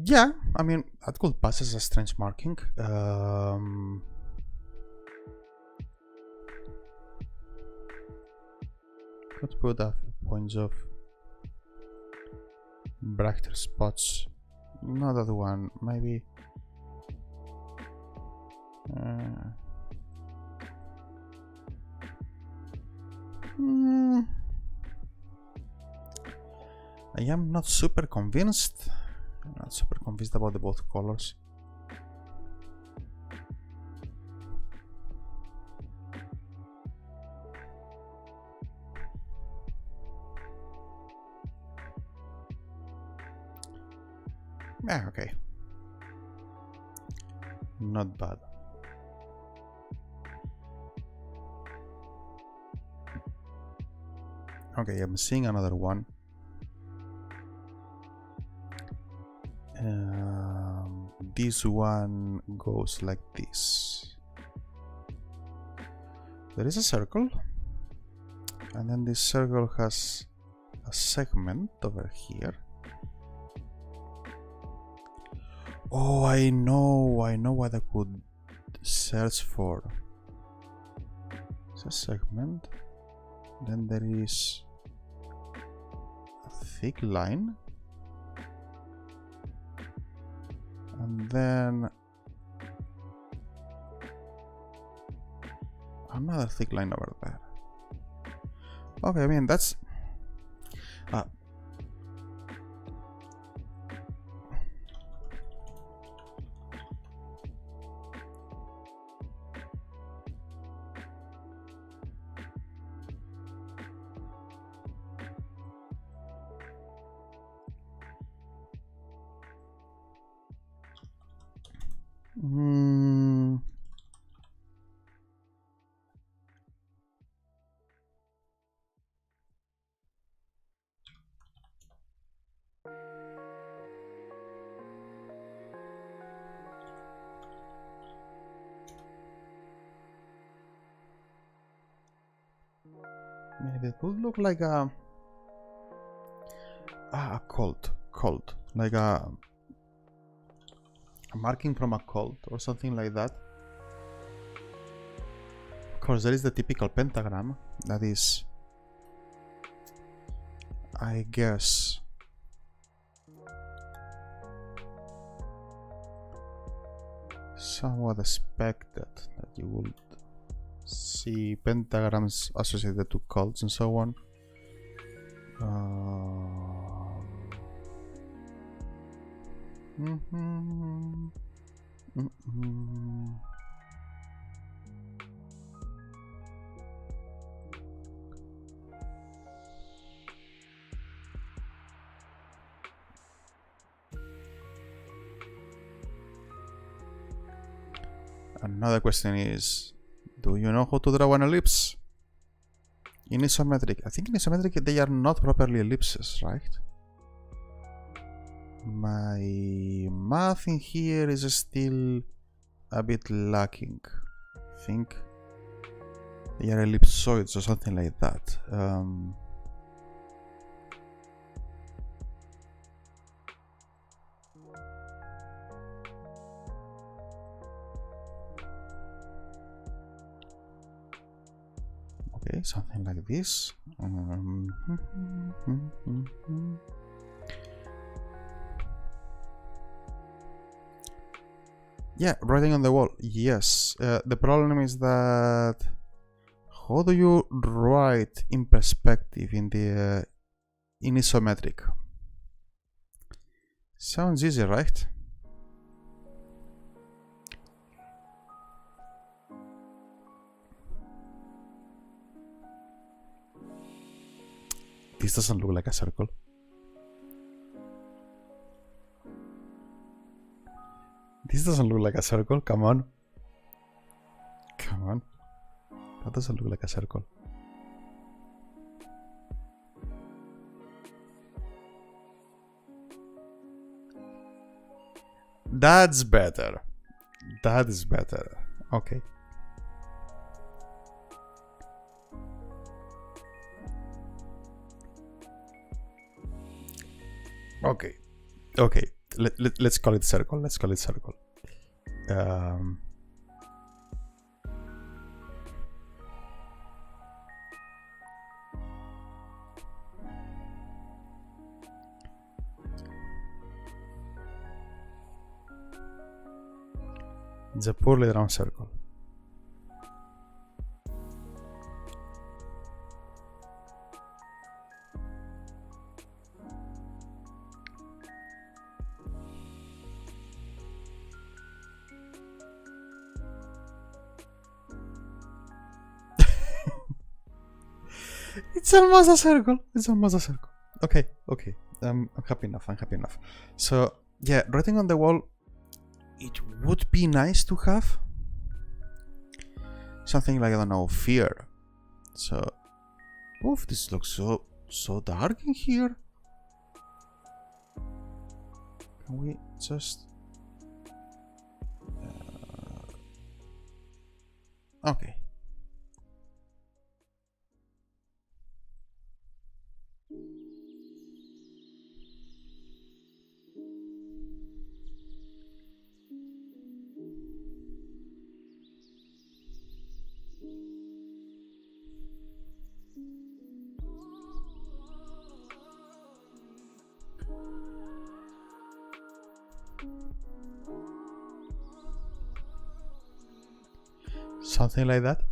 Yeah, I mean, that could pass as a strange marking. Could put a few points of brighter spots. Not that one, maybe. I am not super convinced. I'm not super convinced about the both colors. Yeah, okay. Not bad. Okay, I'm seeing another one. This one goes like this. There is a circle, and then this circle has a segment over here. Oh, I know what I could search for. It's a segment. Then there is a thick line. And then another thick line over there. Okay, I mean, that's... Maybe it would look like a cult, like a marking from a cult or something like that. Of course, there is the typical pentagram that is, I guess, somewhat expected that you would see pentagrams associated to cults and so on. Another question is, do you know how to draw an ellipse? In isometric, I think in isometric they are not properly ellipses, right? My math in here is still a bit lacking. I think they are ellipsoids or something like that. Okay, something like this. Yeah, writing on the wall. Yes. The problem is that how do you write in perspective in the in isometric? Sounds easy, right? This doesn't look like a circle. This doesn't look like a circle. Come on. Come on. That doesn't look like a circle. That's better. That is better. Okay. Okay. Okay. Let's call it circle. Let's call it circle. It's a poorly drawn circle. It's almost a circle. It's almost a circle. Okay, okay. I'm happy enough. I'm happy enough. So Yeah, writing on the wall, it would be nice to have something like, I don't know, fear. So, oof, this looks so dark in here. Can we just... okay. Something like that.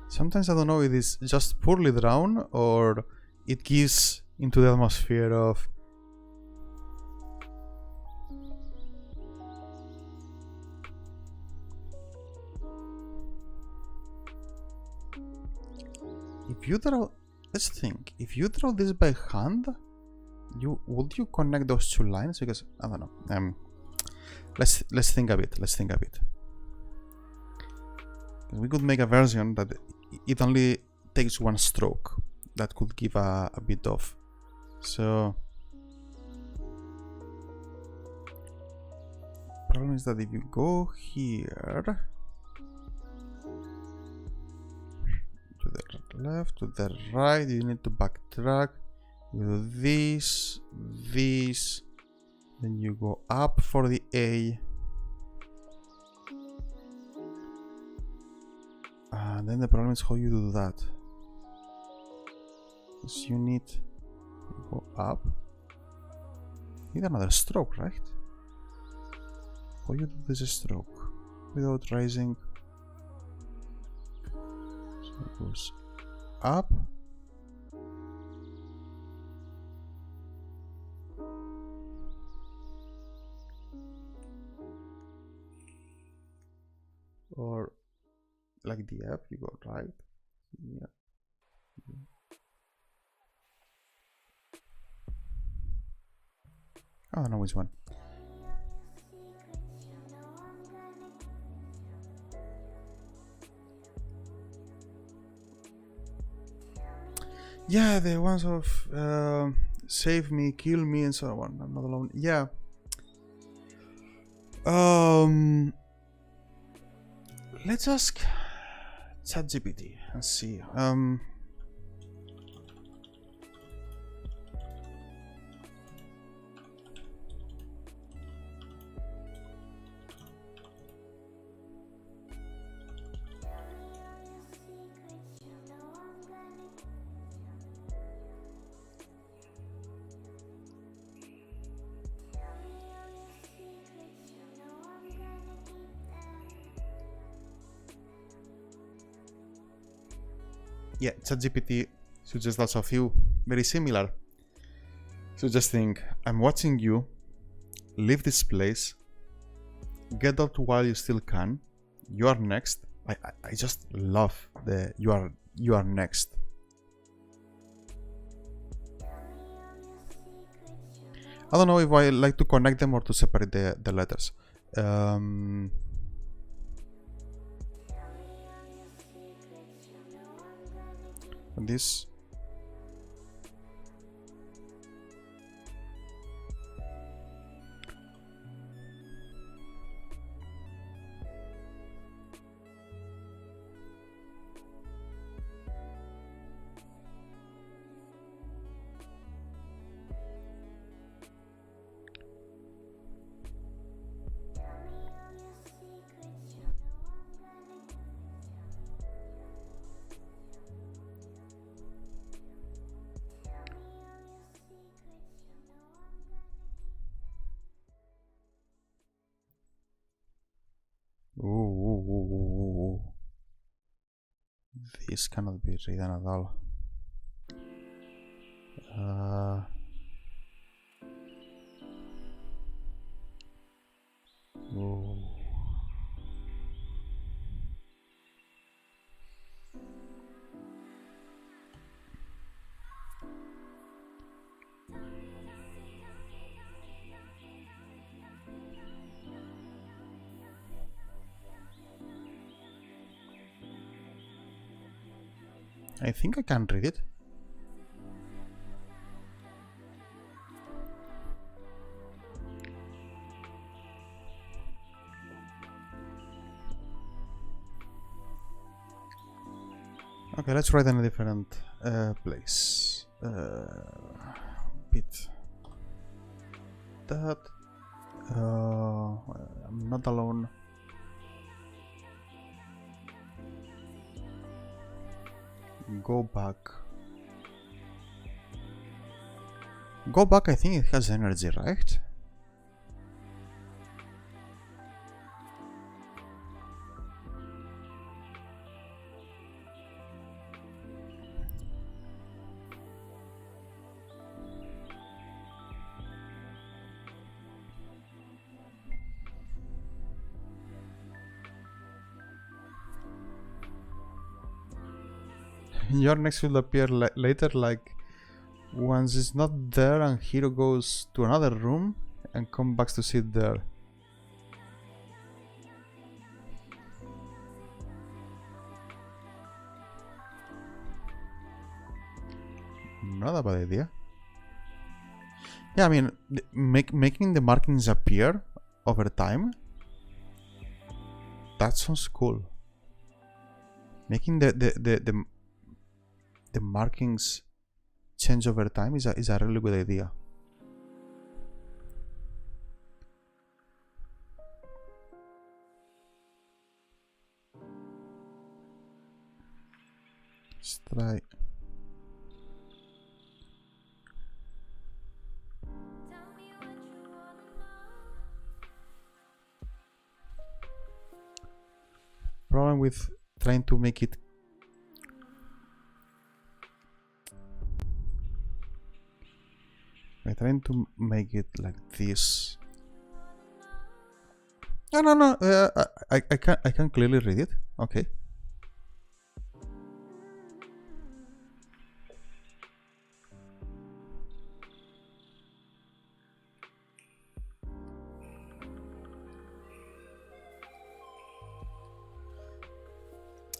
Sometimes I don't know if it's just poorly drawn or it gives into the atmosphere of... if you draw... let's think. If you draw this by hand, would you connect those two lines? Because I don't know. Let's think a bit. Let's think a bit. We could make a version that it only takes one stroke. That could give a bit of. So problem is that if you go here to the left, to the right, you need to backtrack. You do this, then you go up for the A. And then the problem is how you do that. Because you need to go up. You need another stroke, right? How you do this stroke without rising? So it goes up. Or like the F, you go right. Yeah. I don't know which one. Yeah, the ones of save me, kill me, and so on. I'm not alone. Yeah. Let's ask ChatGPT and see. Yeah, ChatGPT suggests lots of you very similar. Suggesting, I'm watching you, leave this place, get out while you still can, you are next. I just love the you are next. I don't know if I like to connect them or to separate the letters. This ooh. This cannot be written at all. Ooh. I think I can read it. Okay, let's write in a different place. Bit that. I'm not alone. Go back. Go back, I think it has energy, right? Your next will appear later, like once it's not there and hero goes to another room and come back to sit there. Not a bad idea. Yeah, I mean, making the markings appear over time, that sounds cool. Making the markings change over time is a really good idea. Let's try. Problem with trying to make it like this. No. I can clearly read it. Okay.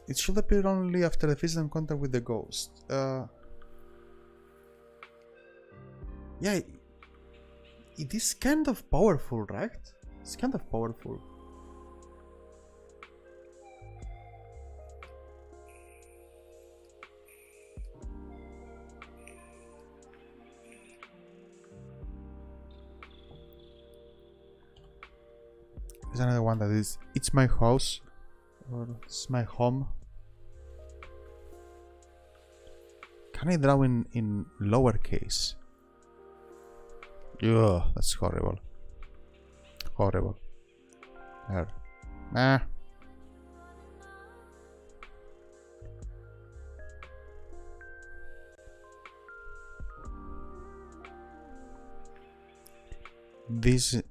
It should appear only after the physical contact with the ghost. Yeah, it is kind of powerful, right? It's kind of powerful. There's another one that is, it's my house, or it's my home. Can I draw in lowercase? Ugh, that's horrible. Horrible. There. Nah. This.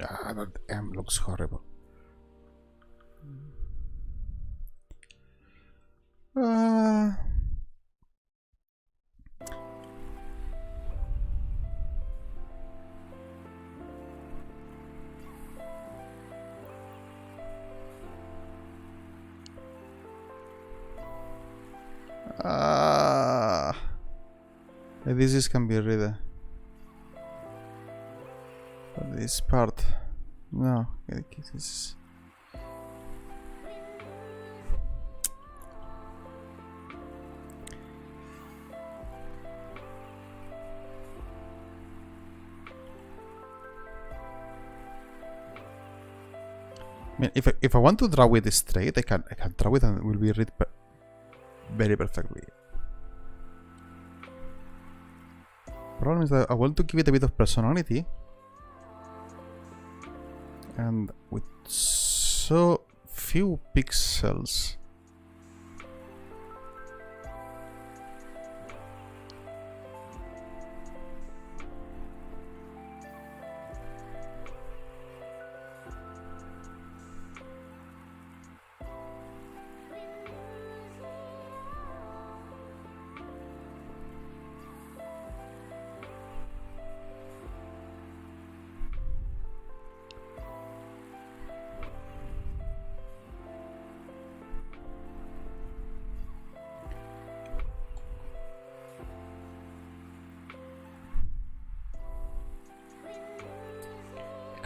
Ah, that M looks horrible. This can be read. But this part, no, this is. I mean, if I want to draw it straight, I can draw it and it will be read very perfectly. Problem is that I want to give it a bit of personality, and with so few pixels.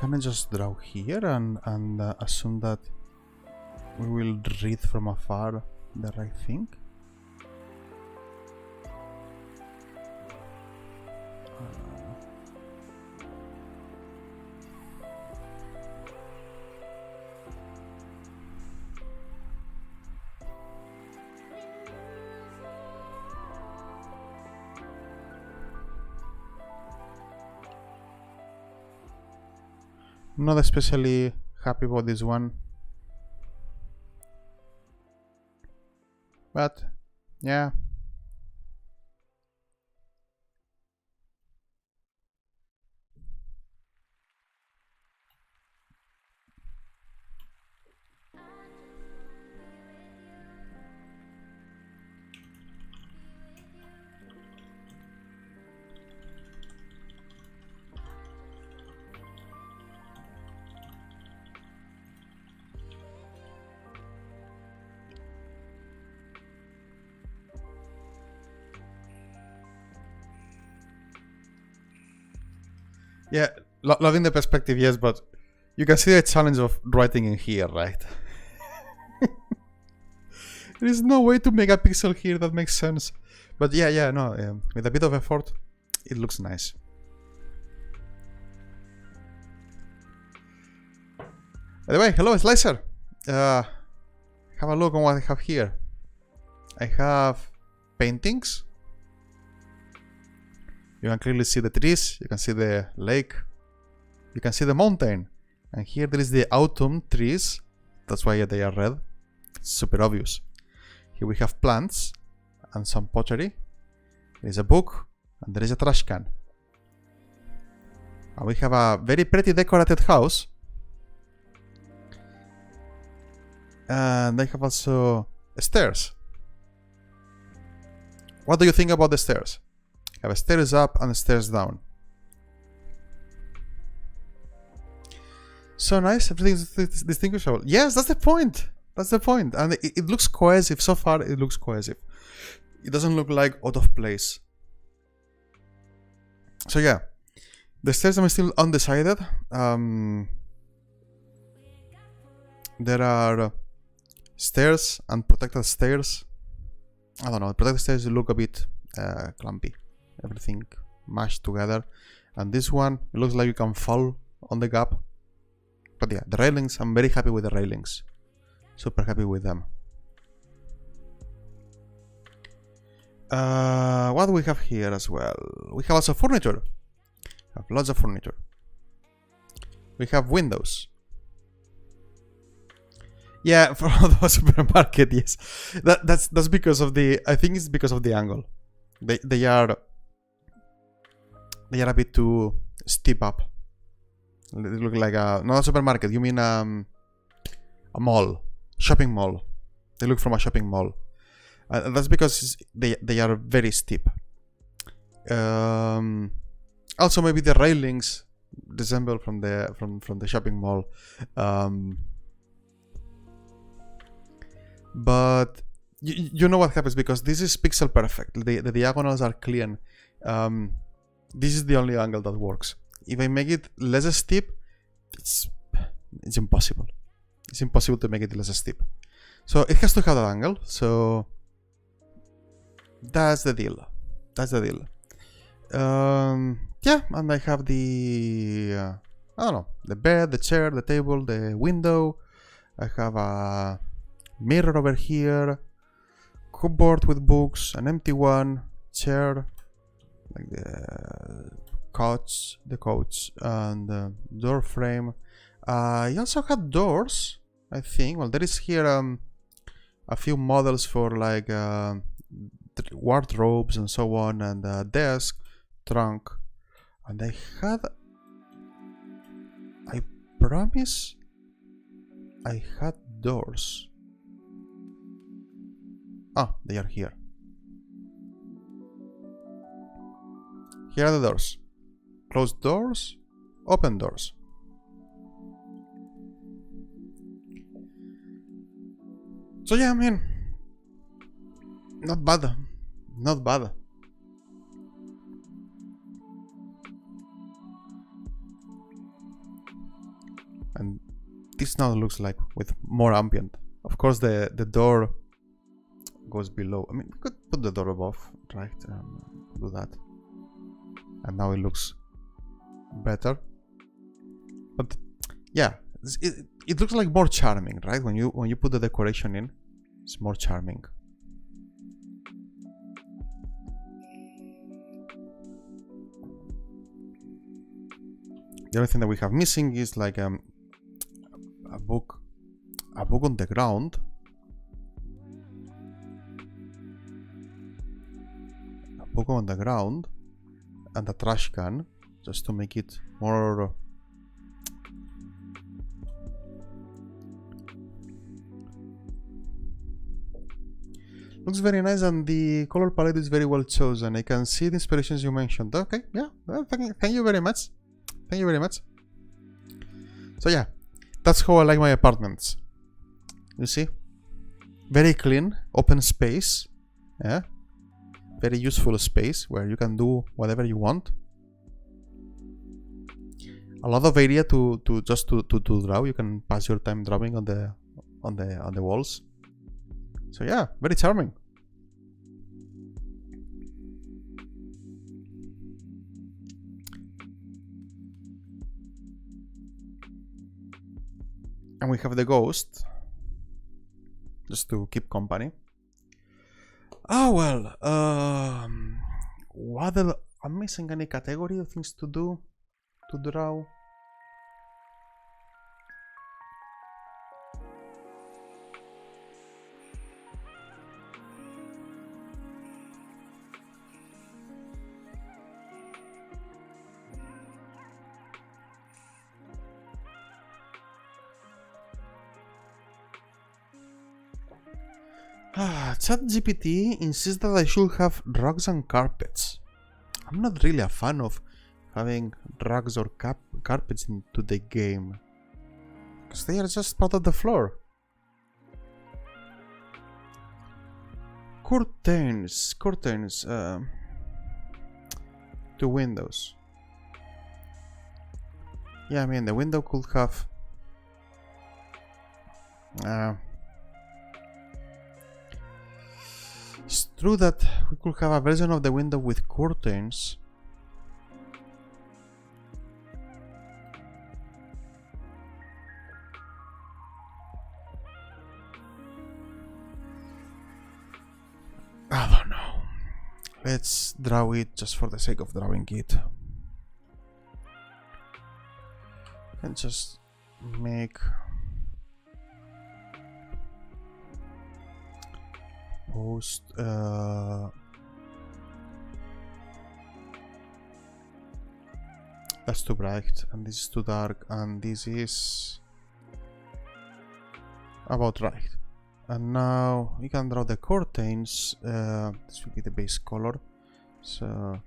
can I just draw here and assume that we will read from afar the right thing? Not especially happy about this one, but yeah. Yeah, loving the perspective, yes, but you can see the challenge of writing in here, right? There is no way to make a pixel here that makes sense. But yeah, no, with a bit of effort, it looks nice. By the way, hello, Slicer. Have a look on what I have here. I have paintings. You can clearly see the trees, you can see the lake, you can see the mountain. And here there is the autumn trees, that's why they are red. It's super obvious. Here we have plants and some pottery. There is a book and there is a trash can. And we have a very pretty decorated house. And I have also stairs. What do you think about the stairs? I have a stairs up and a stairs down. So nice, everything is distinguishable. Yes, that's the point. That's the point. And it looks cohesive. So far, it looks cohesive. It doesn't look like out of place. So yeah, the stairs I'm still undecided. There are stairs and protected stairs. I don't know, protected stairs look a bit clumpy. Everything mashed together. And this one, it looks like you can fall on the gap. But yeah, the railings, I'm very happy with the railings. Super happy with them. What do we have here as well? We have also furniture. We have lots of furniture. We have windows. Yeah, for the supermarket, yes. That's because of the. I think it's because of the angle. They are a bit too steep up. They look like not a supermarket. You mean a mall, shopping mall. They look from a shopping mall. That's because they are very steep. Also, maybe the railings resemble from the shopping mall. But you know what happens, because this is pixel perfect. The diagonals are clean. This is the only angle that works. If I make it less steep, it's impossible. It's impossible to make it less steep. So it has to have that angle. So that's the deal. That's the deal. Yeah, and I have the I don't know, the bed, the chair, the table, the window. I have a mirror over here, cupboard with books, an empty one, chair, like the couch, and the door frame. I also had doors, I think. Well, there is here a few models for like wardrobes and so on, and a desk, trunk, and I promise I had doors. Ah, they are here. Here are the doors. Closed doors, open doors. So yeah, I mean, not bad. Not bad. And this now looks like with more ambient. Of course, the door goes below. I mean, we could put the door above, right? Do that. And now it looks better. But yeah, it looks like more charming, right? When you put the decoration in, it's more charming. The only thing that we have missing is like a book on the ground. A book on the ground and a trash can, just to make it more looks very nice, and the color palette is very well chosen. I can see the inspirations you mentioned. Okay, yeah, well, thank you very much. Thank you very much. So yeah, that's how I like my apartments. You see? Very clean, open space. Yeah. Very useful space where you can do whatever you want. A lot of area to draw. You can pass your time drawing on the walls. So yeah, very charming. And we have the ghost, just to keep company. Oh well, what I'm missing any category of things to do, to draw. ChatGPT insists that I should have rugs and carpets. I'm not really a fan of having rugs or carpets into the game, because they are just part of the floor. Curtains, to windows. Yeah, I mean, the window could have it's true that we could have a version of the window with curtains. I don't know. Let's draw it just for the sake of drawing it. And just make post that's too bright, and this is too dark, and this is about right. And now we can draw the curtains. This will be the base color. So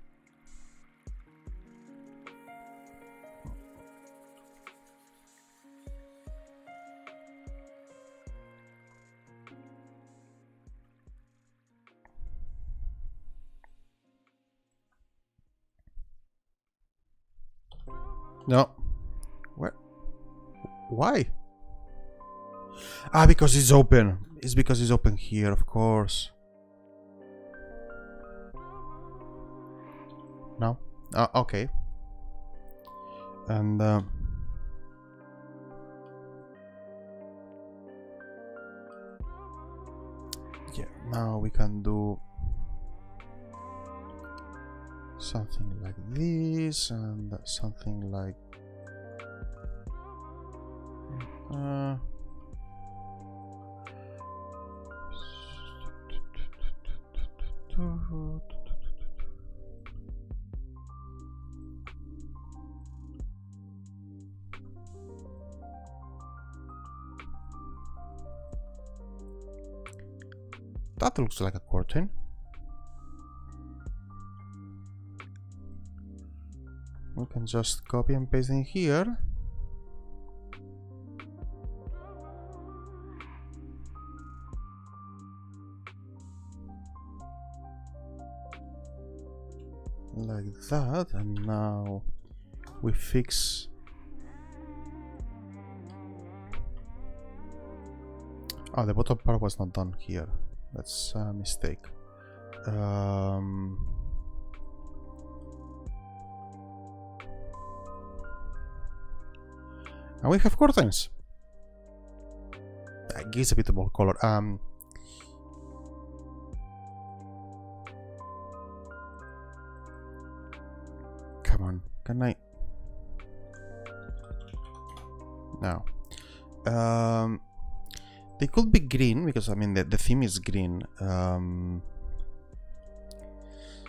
no. What? Why? Ah, because it's open. It's because it's open here, of course. No? Okay. And yeah, now we can do something like this and something like that looks like a curtain. We can just copy and paste in here. Like that, and now we fix Oh, the bottom part was not done here. That's a mistake. And we have curtains. That gives a bit more color. Come on, can I? No. They could be green because I mean the theme is green.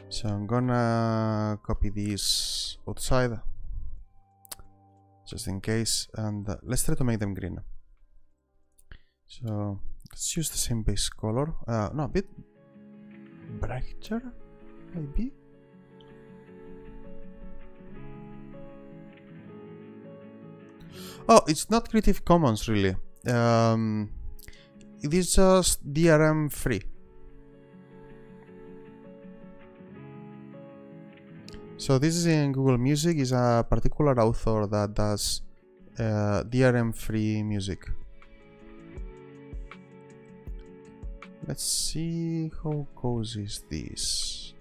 So I'm gonna copy this outside just in case, and let's try to make them green. So let's use the same base color. No, a bit brighter, maybe. Oh, it's not Creative Commons really. It is just DRM free. So this is in Google Music. Is a particular author that does DRM free music. Let's see how cozy is this.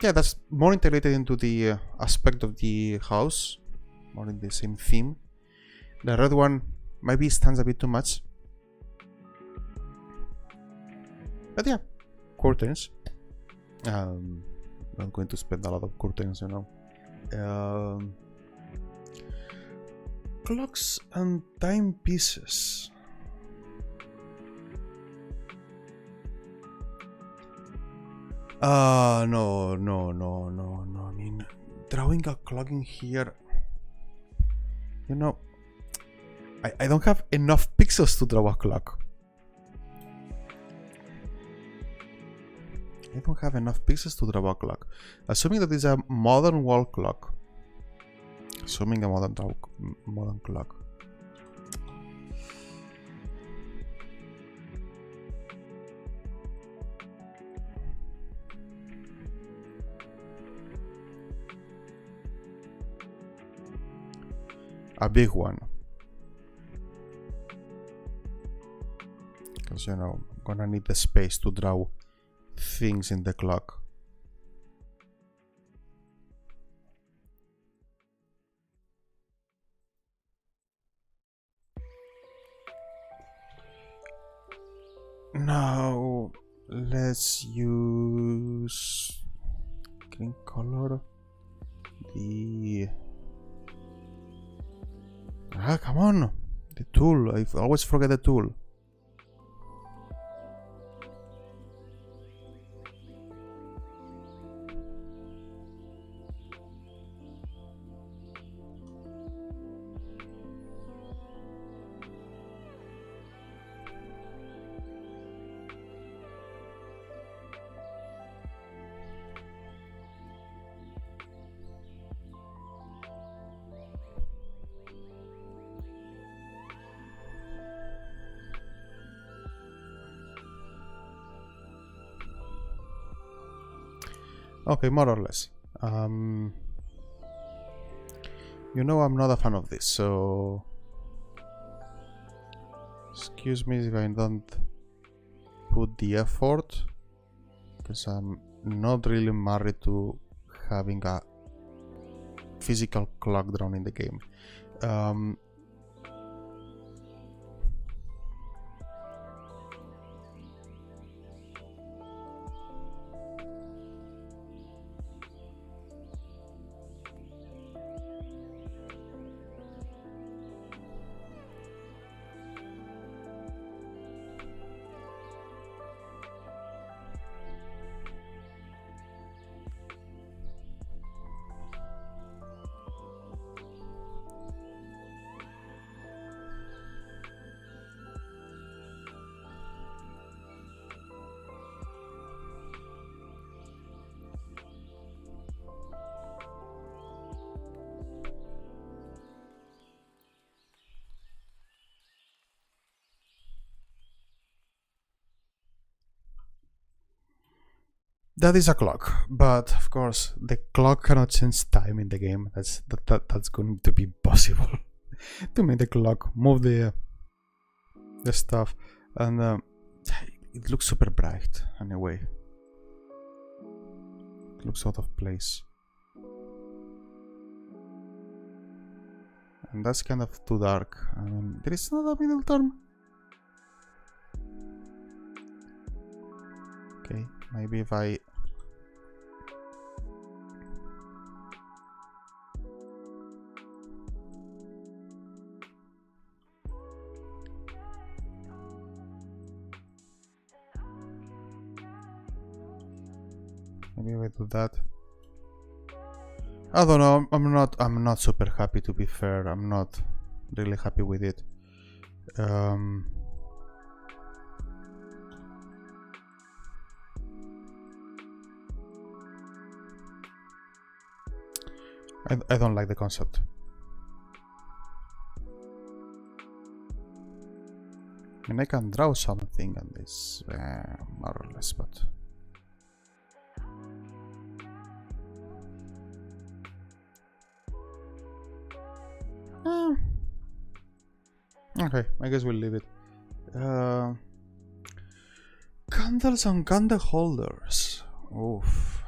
Yeah, that's more integrated into the aspect of the house, more in the same theme. The red one maybe stands a bit too much. But yeah, curtains. Not going to spend a lot of curtains, you know. Clocks and timepieces. No. I mean, drawing a clock in here. You know, I don't have enough pixels to draw a clock. I don't have enough pixels to draw a clock. Assuming that it's a modern wall clock. Assuming a modern clock. A big one. Because, you know, I'm gonna need the space to draw things in the clock. Now let's use green color. Come on, the tool. I always forget the tool. Okay, more or less. You know I'm not a fan of this, so excuse me if I don't put the effort, because I'm not really married to having a physical clock drawn in the game. that is a clock, but of course the clock cannot change time in the game. That's going to be possible to make the clock move the stuff, and it looks super bright anyway. It looks out of place, and that's kind of too dark. I mean, there is not a middle term. Okay, maybe if I do that. I don't know. I'm not super happy, to be fair. I'm not really happy with it. I don't like the concept. I mean, I can draw something on this, more or less, but okay, I guess we'll leave it. Candles and candle holders. Oof.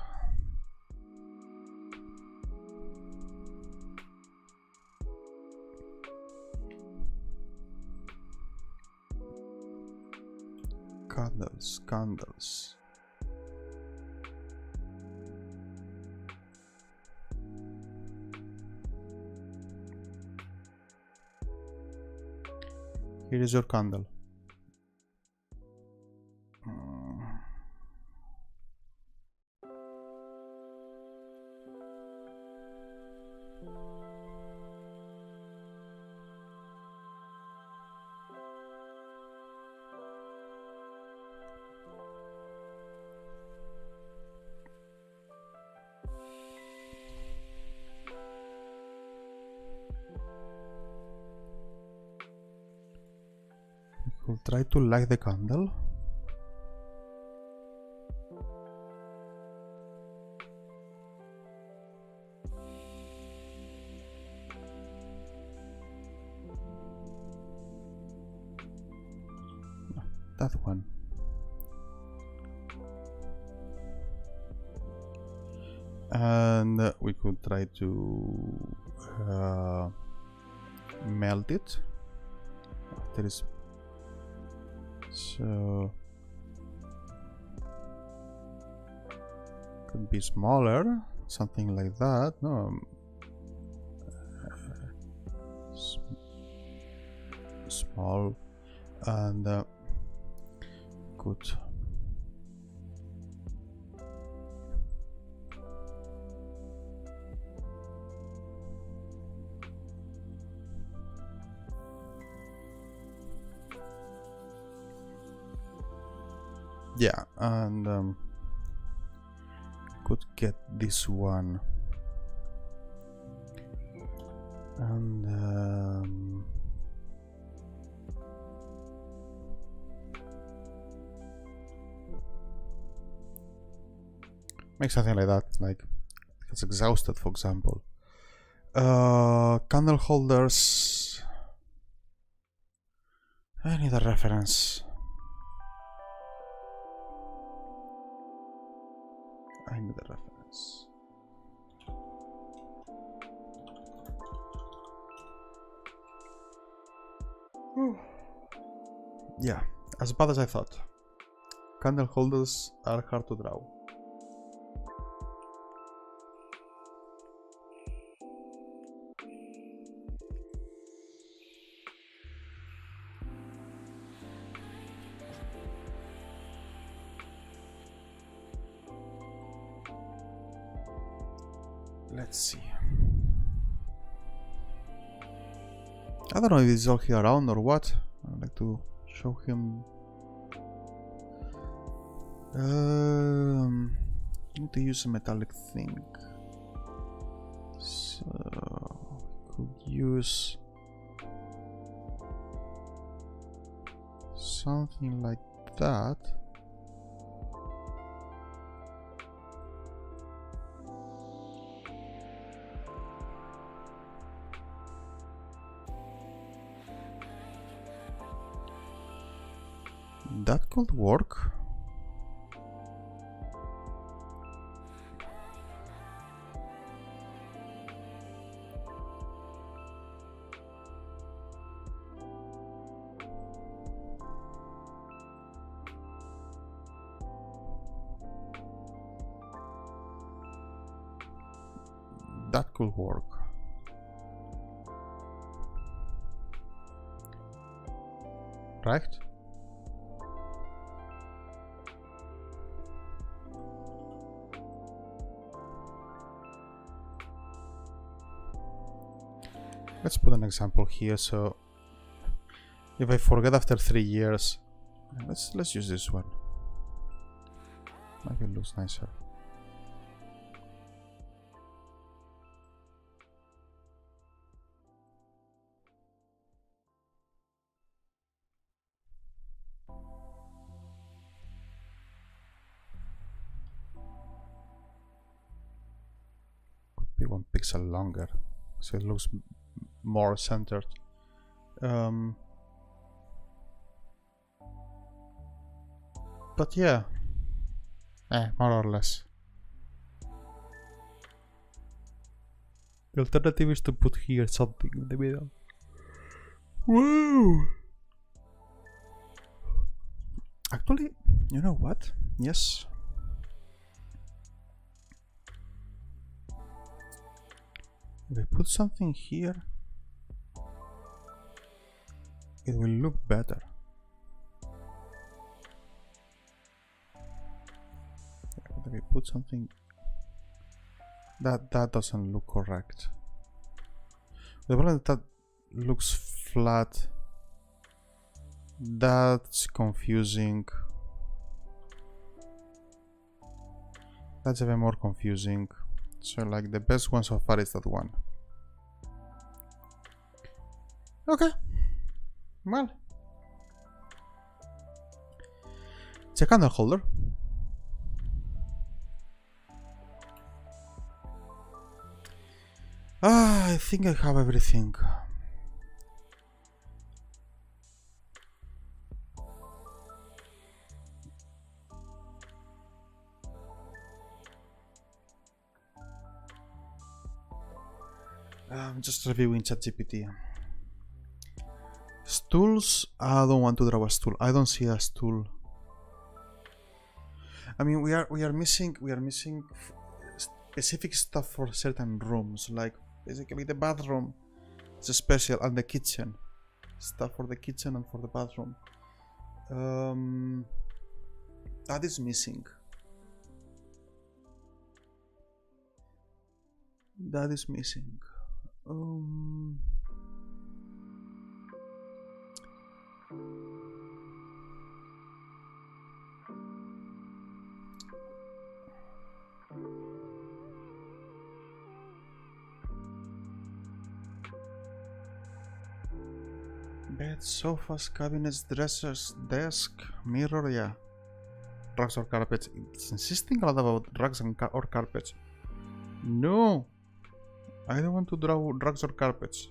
Candles. Here is your candle. We'll try to light the candle. That one. And we could try to melt it. There is so could be smaller, something like that. No, small, and good. Yeah, and could get this one, and make something like that, like it's exhausted, for example. Candle holders. I need a reference. I need a reference. Yeah, as bad as I thought. Candle holders are hard to draw. Let's see. I don't know if he's all here around or what. I'd like to show him. Need to use a metallic thing. So could use something like that. That could work. That could work. Right? Let's put an example here. So if I forget after 3 years, let's use this one. Maybe it looks nicer. Be 1 pixel longer, so it looks more centered. But yeah, more or less. The alternative is to put here something in the middle. Whoa! Actually, you know what? Yes. If I put something here, it will look better. But if I put something that doesn't look correct. The problem is that looks flat. That's confusing. That's even more confusing. So like the best one so far is that one. Okay. Well. It's a candle holder. I think I have everything. I'm just reviewing ChatGPT. Stools? I don't want to draw a stool. I don't see a stool. I mean, we are missing specific stuff for certain rooms, like basically the bathroom. It's special, and the kitchen. Stuff for the kitchen and for the bathroom. That is missing. That is missing. Bed, sofas, cabinets, dressers, desk, mirror, yeah. Rugs or carpets. It's insisting a lot about rugs and or carpets. No! I don't want to draw rugs or carpets.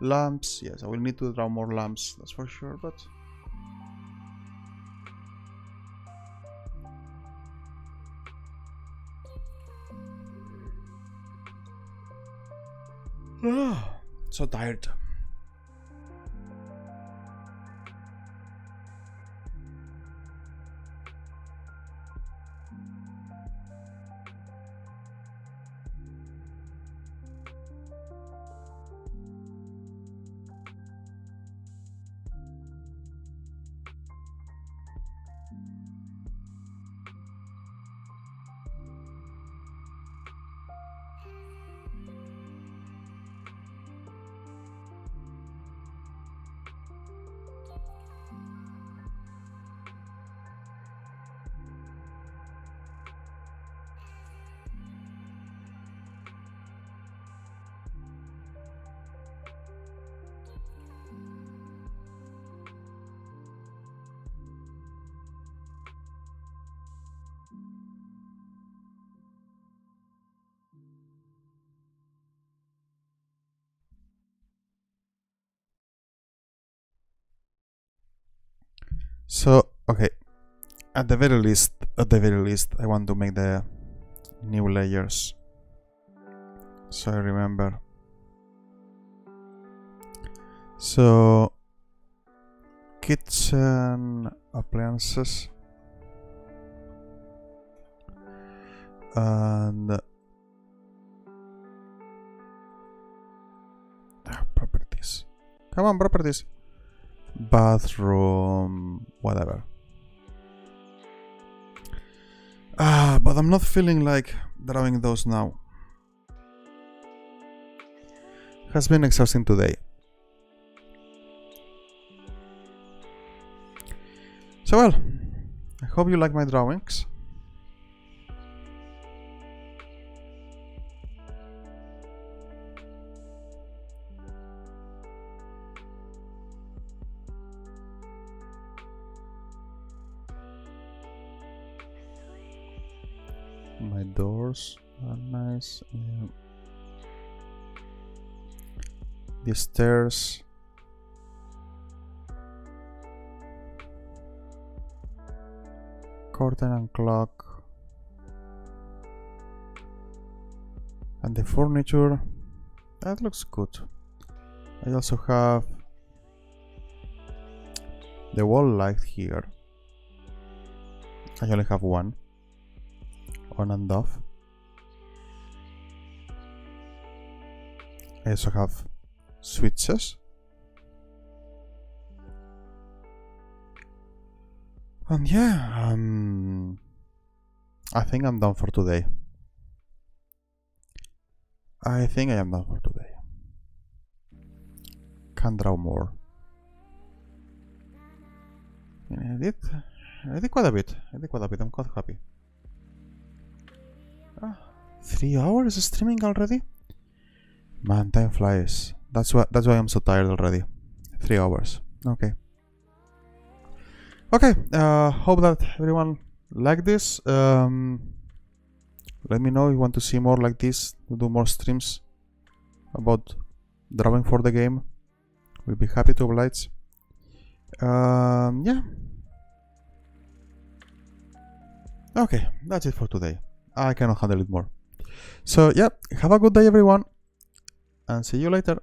Lamps, yes, I will need to draw more lamps, that's for sure, but... so tired. So, okay, at the very least, I want to make the new layers. So I remember. So, kitchen appliances and properties. Come on, properties. Bathroom, whatever. But I'm not feeling like drawing those now. Has been exhausting today. So well, I hope you like my drawings. My doors are nice. The stairs. Curtain and clock. And the furniture. That looks good. I also have the wall light here. I only have one. On and off. I also have switches. And yeah, I think I'm done for today. I think I am done for today. Can't draw more. I did quite a bit. I'm quite happy. 3 hours streaming already? Man, time flies. That's why I'm so tired already. 3 hours. Okay. Okay, hope that everyone liked this. Let me know if you want to see more like this, to do more streams about drawing for the game. We'll be happy to oblige. Yeah. Okay, that's it for today. I cannot handle it more. So yeah, have a good day everyone, and see you later.